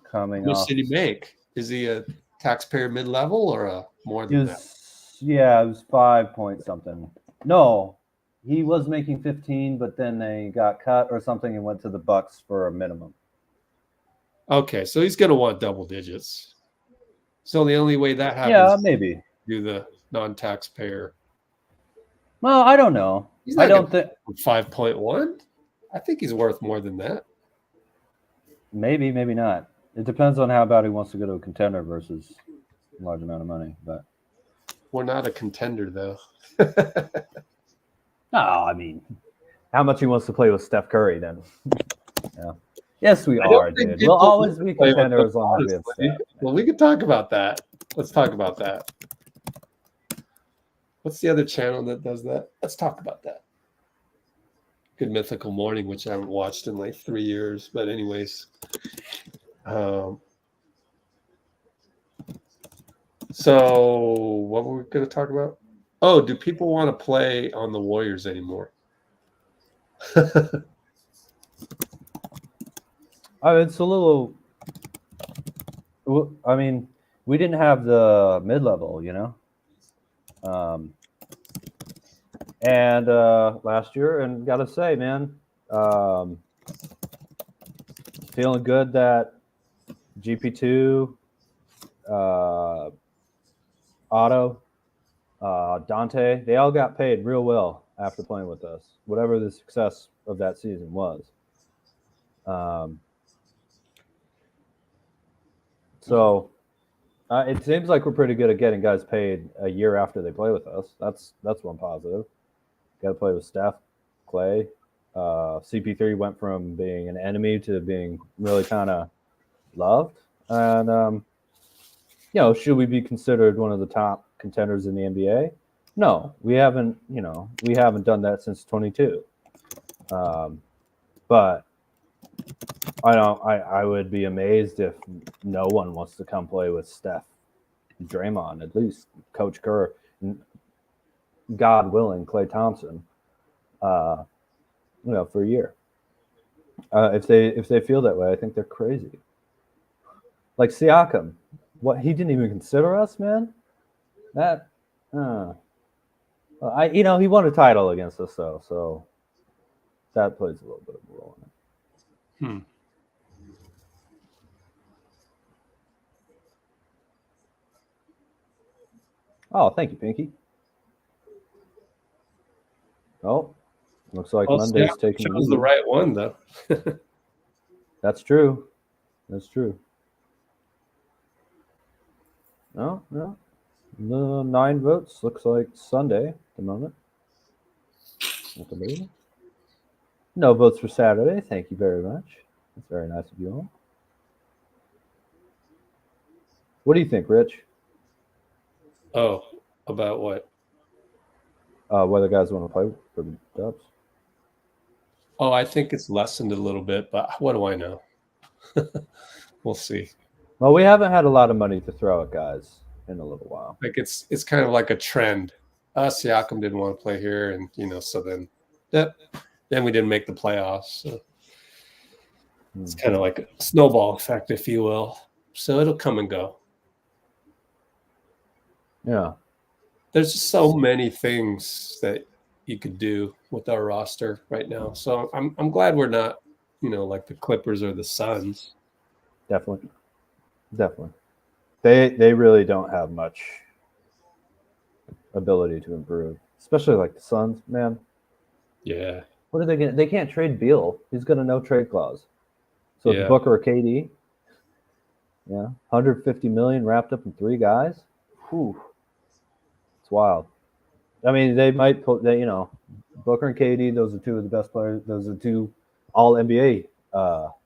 coming What off. did he make? Is he a taxpayer mid-level or a more He than that? was, yeah, it was 5 point something. No, he was making 15, but then they got cut or something and went to the Bucks for a minimum. Okay, so he's gonna want double digits. So the only way that happens, Yeah, maybe. do the non-taxpayer. Well, I don't know. He's I not don't gonna think. 5.1. I think he's worth more than that. Maybe, maybe not. It depends on how bad he wants to go to a contender versus a large amount of money. But We're not a contender though. no, I mean, how much he wants to play with Steph Curry then? Yeah. Yes, we I don't are, think dude. people We'll always want be to play with contender them, as long as we have honestly. Steph. Well, we could talk about that. Let's talk about that. What's the other channel that does that? Let's talk about that. Good Mythical Morning, which I haven't watched in like 3 years. But anyways, so what were we going to talk about? Oh, do people want to play on the Warriors anymore? It's a little. I mean, we didn't have the mid-level, you know. And last year, and gotta say, man, feeling good that GP2, Otto, Dante, they all got paid real well after playing with us, whatever the success of that season was. So it seems like we're pretty good at getting guys paid a year after they play with us. That's one positive. Got to play with Steph, Clay. CP3 went from being an enemy to being really kind of loved. And, should we be considered one of the top contenders in the NBA? No, we haven't, we haven't done that since 22. But I would be amazed if no one wants to come play with Steph, Draymond, at least Coach Kerr, God willing, Klay Thompson, for a year. If they feel that way, I think they're crazy. Like Siakam, what, he didn't even consider us, man. That, he won a title against us though, so that plays a little bit of a role in it. Oh, thank you, Pinky. Oh, looks like Monday's taking chose the right one though. That's true. That's true. No. The 9 votes looks like Sunday at the moment. No votes for Saturday. Thank you very much. That's very nice of you all. What do you think, Rich? Oh, about what? Whether guys want to play for the Dubs? Oh, I think it's lessened a little bit, but what do I know? We'll see. Well, we haven't had a lot of money to throw at guys in a little while. Like it's kind of like a trend. Siakam didn't want to play here, and so then we didn't make the playoffs. So it's kind of like a snowball effect, if you will. So it'll come and go. Yeah. There's just so many things that you could do with our roster right now. So I'm glad we're not, like the Clippers or the Suns. Definitely. They really don't have much ability to improve, especially like the Suns, man. Yeah. What are they going to? They can't trade Beal. He's got a no trade clause. So it's Booker or KD. Yeah, 150 million wrapped up in 3 guys. Whew. It's wild. I mean, they might put, Booker and KD. Those are 2 of the best players. Those are 2 All NBA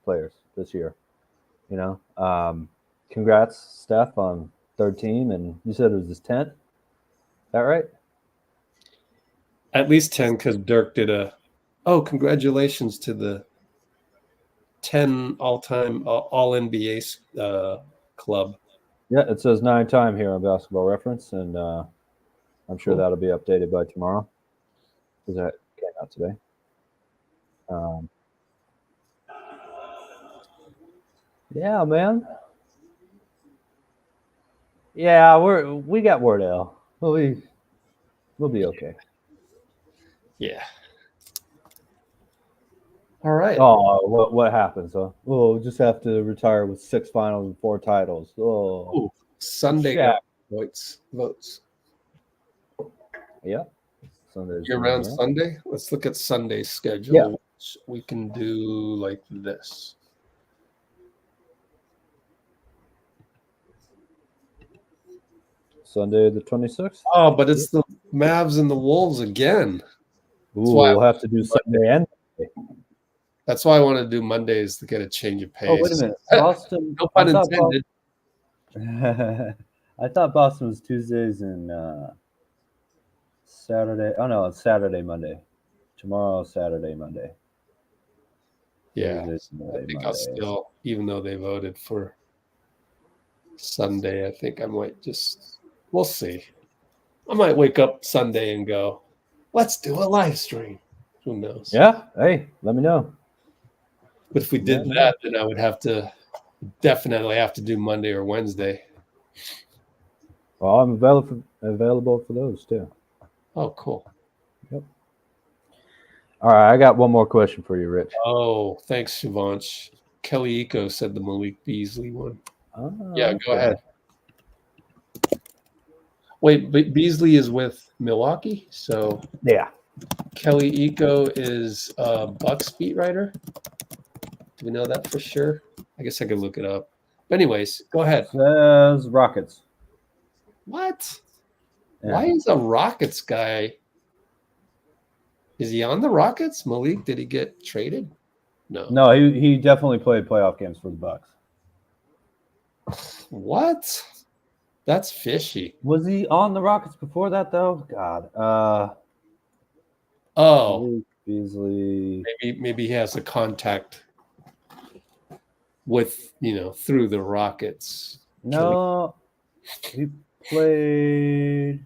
players this year. Congrats, Steph, on 3rd team, and you said it was his 10th. Is that right? At least 10, because Dirk did congratulations to the 10 all-time All-NBA club. Yeah, it says 9-time here on Basketball Reference, and I'm sure that'll be updated by tomorrow because that came out today. Yeah, man. Yeah, we got Wardell. We'll be okay. Yeah. All right. Oh, what happens? Huh? Oh, we'll just have to retire with 6 finals and 4 titles. Oh, Ooh, Sunday Shaq. votes. Yeah. Sunday's Year one, round yeah. Sunday. Let's look at Sunday's schedule. Yeah. Which we can do like this. Sunday the 26th. Oh, but it's the Mavs and the Wolves again. Ooh, why we'll have to do Sunday and. That's why I want to do Mondays to get a change of pace. Oh, wait a minute. Boston. No I pun thought intended. I thought Boston was Tuesdays and Saturday. Oh no, it's Saturday, Monday. Tomorrow, Saturday, Monday. Yeah, Tuesdays, I Monday, think I'll Mondays. still, even though they voted for Sunday, I think I might just, we'll see. I might wake up Sunday and go, let's do a live stream. Who knows? Yeah. Hey, let me know. But if we did that, then I would have to definitely have to do Monday or Wednesday. Well, I'm available for those too. Oh, cool. Yep. All right, I got one more question for you, Rich. Oh, thanks, Shivansh. Kelly Eco said the Malik Beasley one. Yeah, go okay. ahead. Wait, but Beasley is with Milwaukee, so Yeah. Kelly Eco is a Bucks beat writer. Do we know that for sure? I guess I could look it up. But anyways, go ahead. Says Rockets. What? Yeah. Why is a Rockets guy? Is he on the Rockets? Malik, did he get traded? No. No, he definitely played playoff games for the Bucks. What? That's fishy. Was he on the Rockets before that though? God. Oh, Malik Beasley. maybe he has a contact with, through the Rockets. No, he played.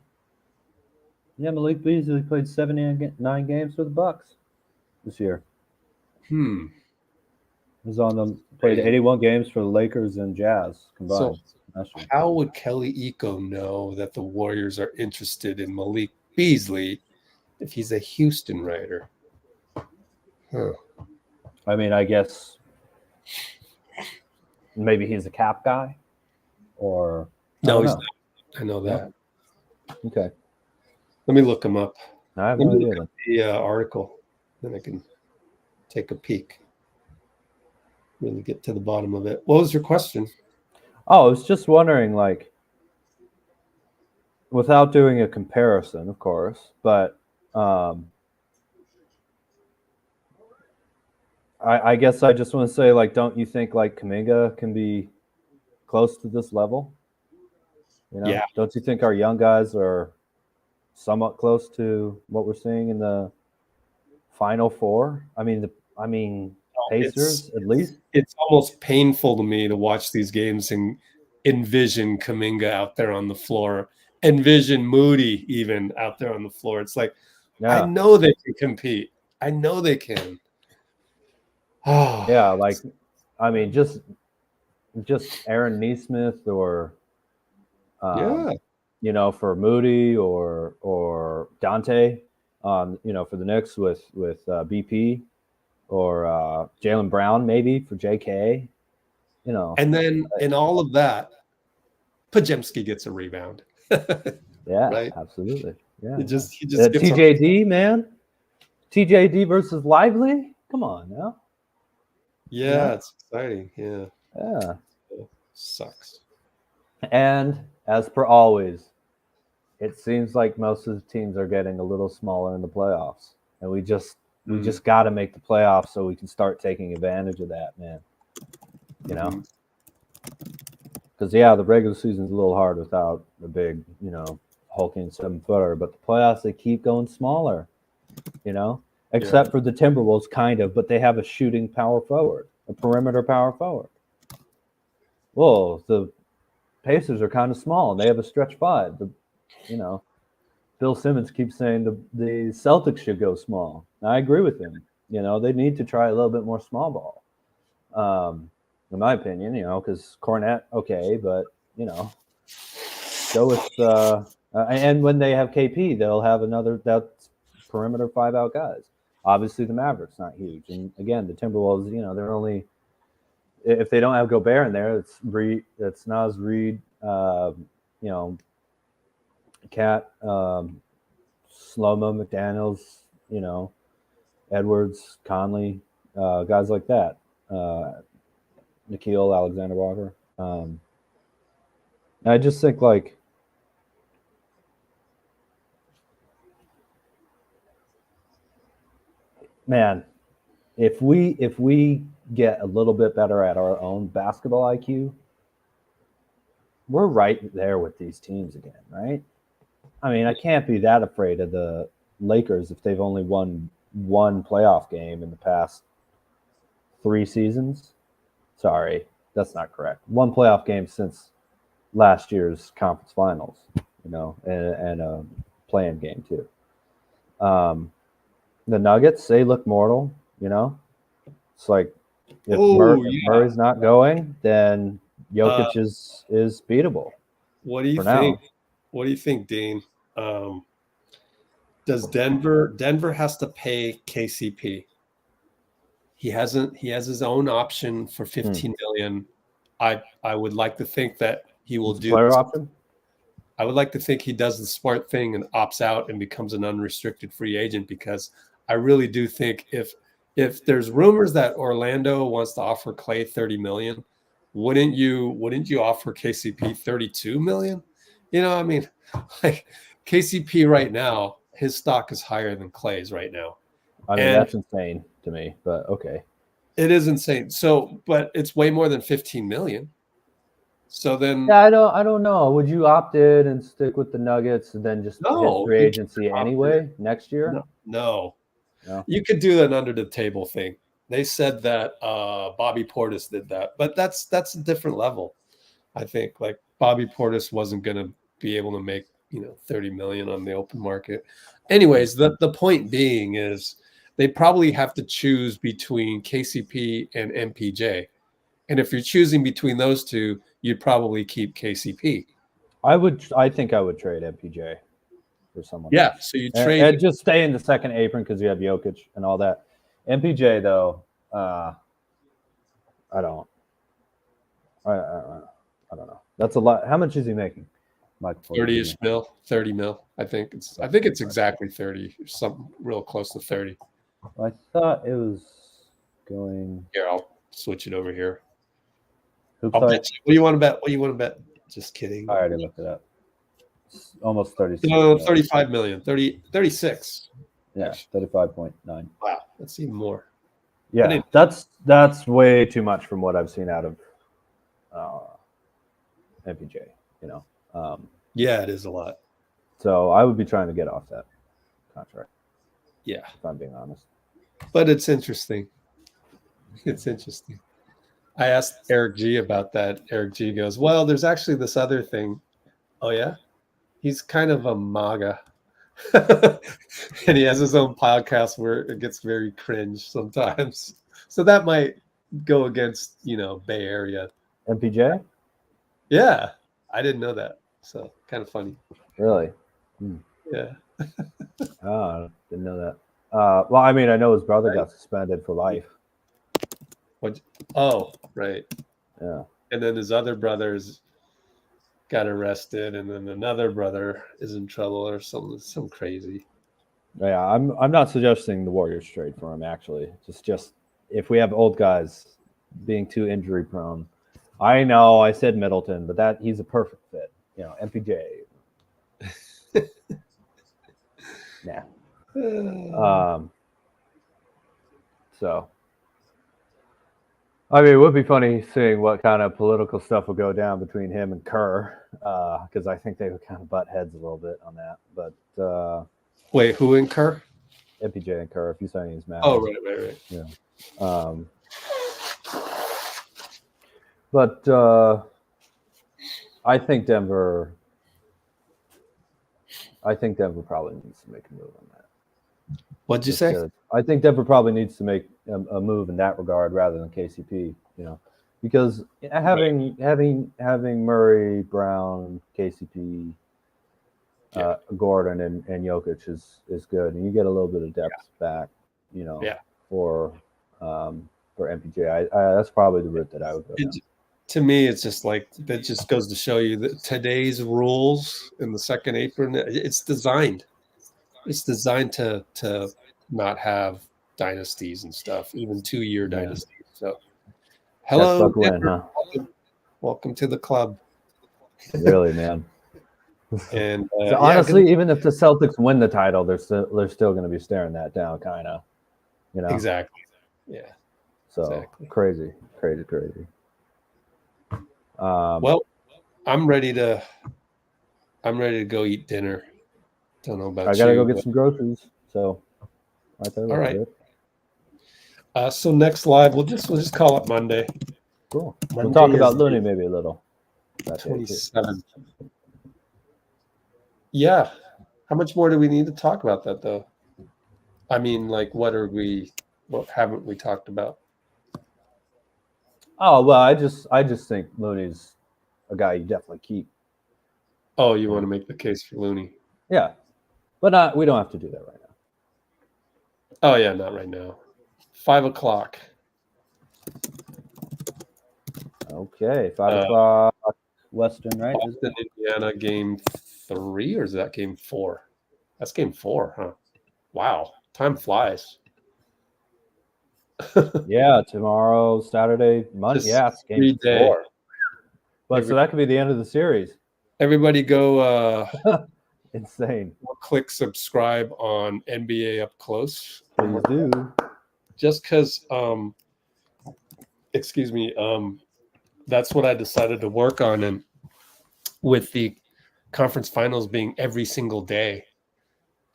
Yeah, Malik Beasley played 79 games for the Bucks this year. Hmm. He was on them. Played 81 games for the Lakers and Jazz combined. last year. How would Kelly Eco know that the Warriors are interested in Malik Beasley if he's a Houston writer? Huh. I mean, I guess maybe he's a cap guy, or No, I he's don't not. I know that. know. Okay. Let me look him up. I have Let no me idea. look at the article, then I can take a peek. Really get to the bottom of it. What was your question? Oh, I was just wondering, like, without doing a comparison, of course, but I guess I just want to say, like, don't you think like Kuminga can be close to this level? Yeah. Don't you think our young guys are somewhat close to what we're seeing in the Final Four? I mean, Pacers at least. It's almost painful to me to watch these games and envision Kuminga out there on the floor, envision Moody even out there on the floor. It's like, I know they can compete. I know they can. Oh, yeah, like, I mean, just Aaron Nesmith or, for Moody or Dante, for the Knicks with BP. Or Jaylen Brown, maybe for JK, And then in all of that, Pajemski gets a rebound. Yeah, right? Absolutely. Yeah. He just TJD, man. TJD versus Lively? Come on now. Yeah, it's exciting. Yeah. Yeah. Sucks. And as per always, it seems like most of the teams are getting a little smaller in the playoffs. And we just got to make the playoffs so we can start taking advantage of that, man. Because, the regular season's a little hard without the big, hulking 7-footer. But the playoffs, they keep going smaller, except for the Timberwolves, kind of. But they have a shooting power forward, a perimeter power forward. Well, the Pacers are kind of small, and they have a stretch 5. Bill Simmons keeps saying the Celtics should go small. And I agree with him. They need to try a little bit more small ball. In my opinion, because Cornette, okay, but go with and when they have KP, they'll have another. That's perimeter 5-out guys. Obviously, the Mavericks not huge, and again, the Timberwolves, they're only if they don't have Gobert in there, it's Naz Reid, Cat, Slomo McDaniels, Edwards, Conley, guys like that. Nikhil Alexander Walker. I just think man, if we get a little bit better at our own basketball IQ, we're right there with these teams again, right? I mean, I can't be that afraid of the Lakers if they've only won one playoff game in the past 3 seasons. Sorry, that's not correct. One playoff game since last year's conference finals, and a play-in game too. The Nuggets, they look mortal, It's like if Murray's not going, then Jokic is beatable. What do you think? What do you think, Dean? Does Denver has to pay KCP? He has his own option for $15 million. I would like to think that he will do player option. I would like to think he does the smart thing and opts out and becomes an unrestricted free agent, because I really do think if there's rumors that Orlando wants to offer Clay $30 million, wouldn't you offer KCP $32 million? I mean, like KCP right now, his stock is higher than Clay's right now. I mean, that's insane to me, but okay. It is insane. So, but it's way more than $15 million. So then, yeah, I don't know. Would you opt in and stick with the Nuggets and then just hit free agency anyway next year? No. You could do an under the table thing. They said that Bobby Portis did that, but that's a different level. I think like Bobby Portis wasn't going to be able to make $30 million on the open market. Anyways, the point being is they probably have to choose between KCP and MPJ. And if you're choosing between those two, you'd probably keep KCP. I think I would trade MPJ for someone. Yeah, else. so you trade and just stay in the second apron because you have Jokic and all that. MPJ though, I don't know. That's a lot. How much is he making? 30-ish mil, 30 mil. I think it's exactly 30, something real close to 30. I thought it was going. Here, I'll switch it over here. I'll bet you. What do you want to bet? Just kidding. I already looked it up. It's almost 36. No, 35 million. 36. Yeah, 35.9. Wow, that's even more. Yeah, that's way too much from what I've seen out of MPJ. Yeah, it is a lot. So I would be trying to get off that contract. Yeah, if I'm being honest. But it's interesting. It's interesting. I asked Eric G about that. Eric G goes, well, there's actually this other thing. Oh, yeah? He's kind of a MAGA. And he has his own podcast where it gets very cringe sometimes. So that might go against, Bay Area. MPJ? Yeah. I didn't know that. So kind of funny. Really? Yeah. Oh, I didn't know that. Well, I mean, I know his brother got suspended for life. What? Oh, right. Yeah. And then his other brothers got arrested, and then another brother is in trouble or some crazy. Yeah, I'm not suggesting the Warriors trade for him. Actually, just if we have old guys being too injury prone. I know I said Middleton, but he's a perfect fit. MPJ. Yeah. So, I mean, it would be funny seeing what kind of political stuff will go down between him and Kerr, because I think they would kind of butt heads a little bit on that. But wait, who in Kerr? MPJ and Kerr, if he's saying he's mad. Oh, right. Yeah. But I think Denver probably needs to make a move on that. What'd you say? I think Denver probably needs to make a move in that regard rather than KCP, because having Murray, Brown, KCP, Gordon and Jokic is good, and you get a little bit of depth back, for MPJ. That's probably the route that I would go down. To me, it's just like that. Just goes to show you that today's rules in the second apron, it's designed to not have dynasties and stuff, even 2-year dynasties. So, hello, welcome to the club. Really, man. And so honestly, even if the Celtics win the title, they're still going to be staring that down, kind of. Exactly. Yeah. So exactly. Crazy. Well, I'm ready to go eat dinner. Don't know about you. I gotta go get some groceries. So, all right. So next live, we'll just call it Monday. Cool. Monday we'll talk about Looney maybe a little. 27th. Yeah. How much more do we need to talk about that, though? I mean, like, what haven't we talked about? Oh well, I just think Looney's a guy you definitely keep. Oh, you want to make the case for Looney? Yeah, but we don't have to do that right now. Oh yeah, not right now. 5 o'clock. Okay, 5 o'clock Western, right? Boston, Indiana, game 3, or is that game 4? That's game 4, huh? Wow, time flies. Yeah, tomorrow, Saturday, Monday. Yeah, it's game 4. But so that could be the end of the series. Everybody go insane. Click subscribe on NBA Up Close. Please do. Just because excuse me, that's what I decided to work on, and with the conference finals being every single day,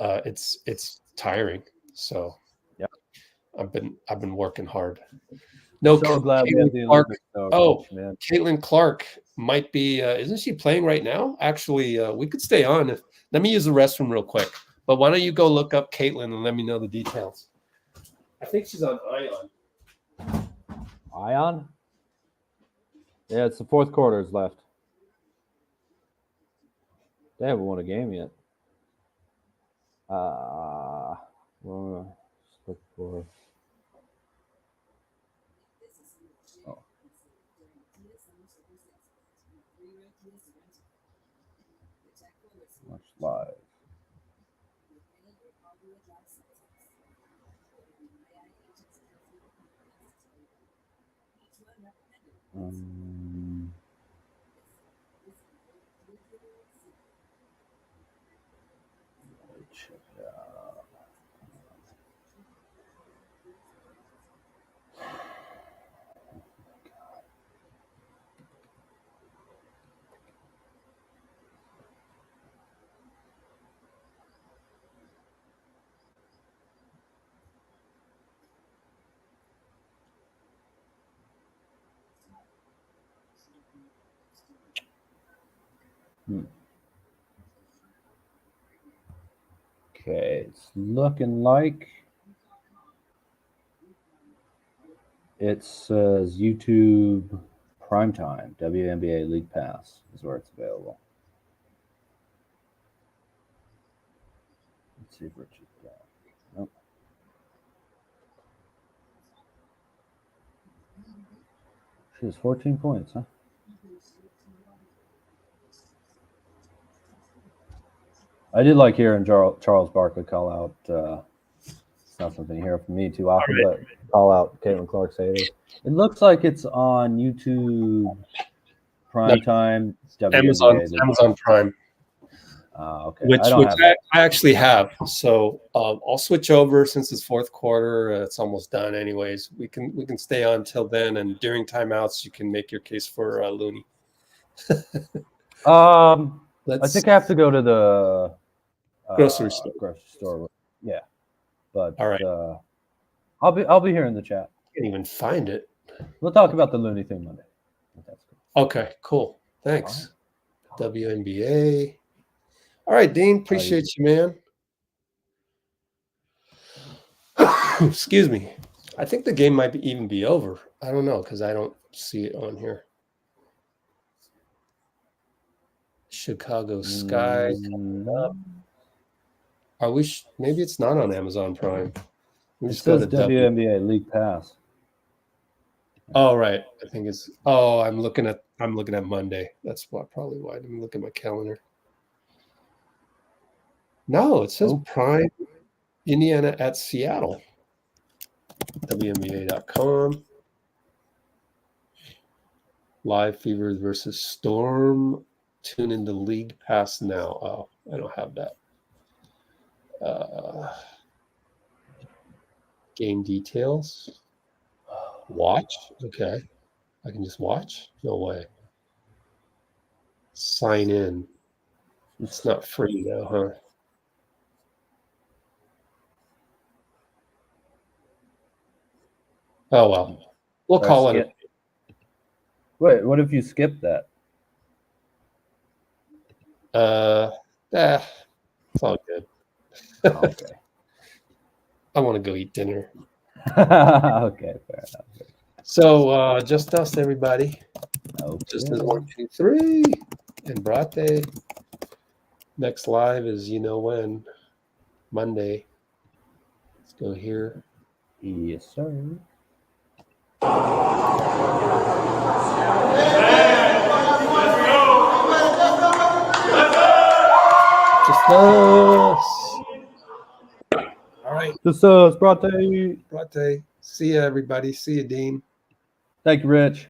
it's tiring. So yeah, I've been working hard. No, so glad we have the Olympics. Man. Caitlin Clark might be. Isn't she playing right now? Actually, we could stay on. Let me use the restroom real quick. But why don't you go look up Caitlin and let me know the details? I think she's on Ion. Ion? Yeah, it's the fourth quarter is left. They haven't won a game yet. Well, let's look for. Oh. Watch live. Check it out. Okay, it's looking like it says YouTube Primetime, WNBA League Pass is where it's available. Let's see if Richard's got it. Nope. She has 14 points, huh? I did like hearing Charles Barkley call out. It's not something you hear from me too often, but call out Caitlin Clark's haters. It looks like it's on YouTube Primetime. Amazon Prime. Okay. Which I actually have. So I'll switch over since it's fourth quarter. It's almost done, anyways. We can stay on till then, and during timeouts, you can make your case for Looney. I think I have to go to the grocery store. Grocery store. Yeah, but all right. I'll be here in the chat. Can't even find it. We'll talk about the Looney thing Monday. That's cool. Okay, cool. Thanks. Right. WNBA. All right, Dean. Appreciate you, man. Excuse me. I think the game might even be over. I don't know because I don't see it on here. Chicago Sky. Mm, Are we? Maybe it's not on Amazon Prime. We It just go says to W. WNBA League Pass. Oh right, I think it's. Oh, I'm looking at Monday. That's probably why. Let me look at my calendar. No, it says Prime, Indiana at Seattle. WNBA.com. Live Fever versus Storm. Tune into League Pass now. Oh, I don't have that. Game details. Watch. Okay. I can just watch? No way. Sign in. It's not free though, huh? Oh well. We'll Or call skip. it. Wait, what if you skip that? It's all good. Okay. I want to go eat dinner. Okay, fair enough. So just us, everybody. Okay. Just as 1, 2, 3, and Brate. Next live is when Monday. Let's go here. Yes, sir. Just us. All right, This is Brate. Brate. See ya, everybody. See ya, Dean. Thank you, Rich.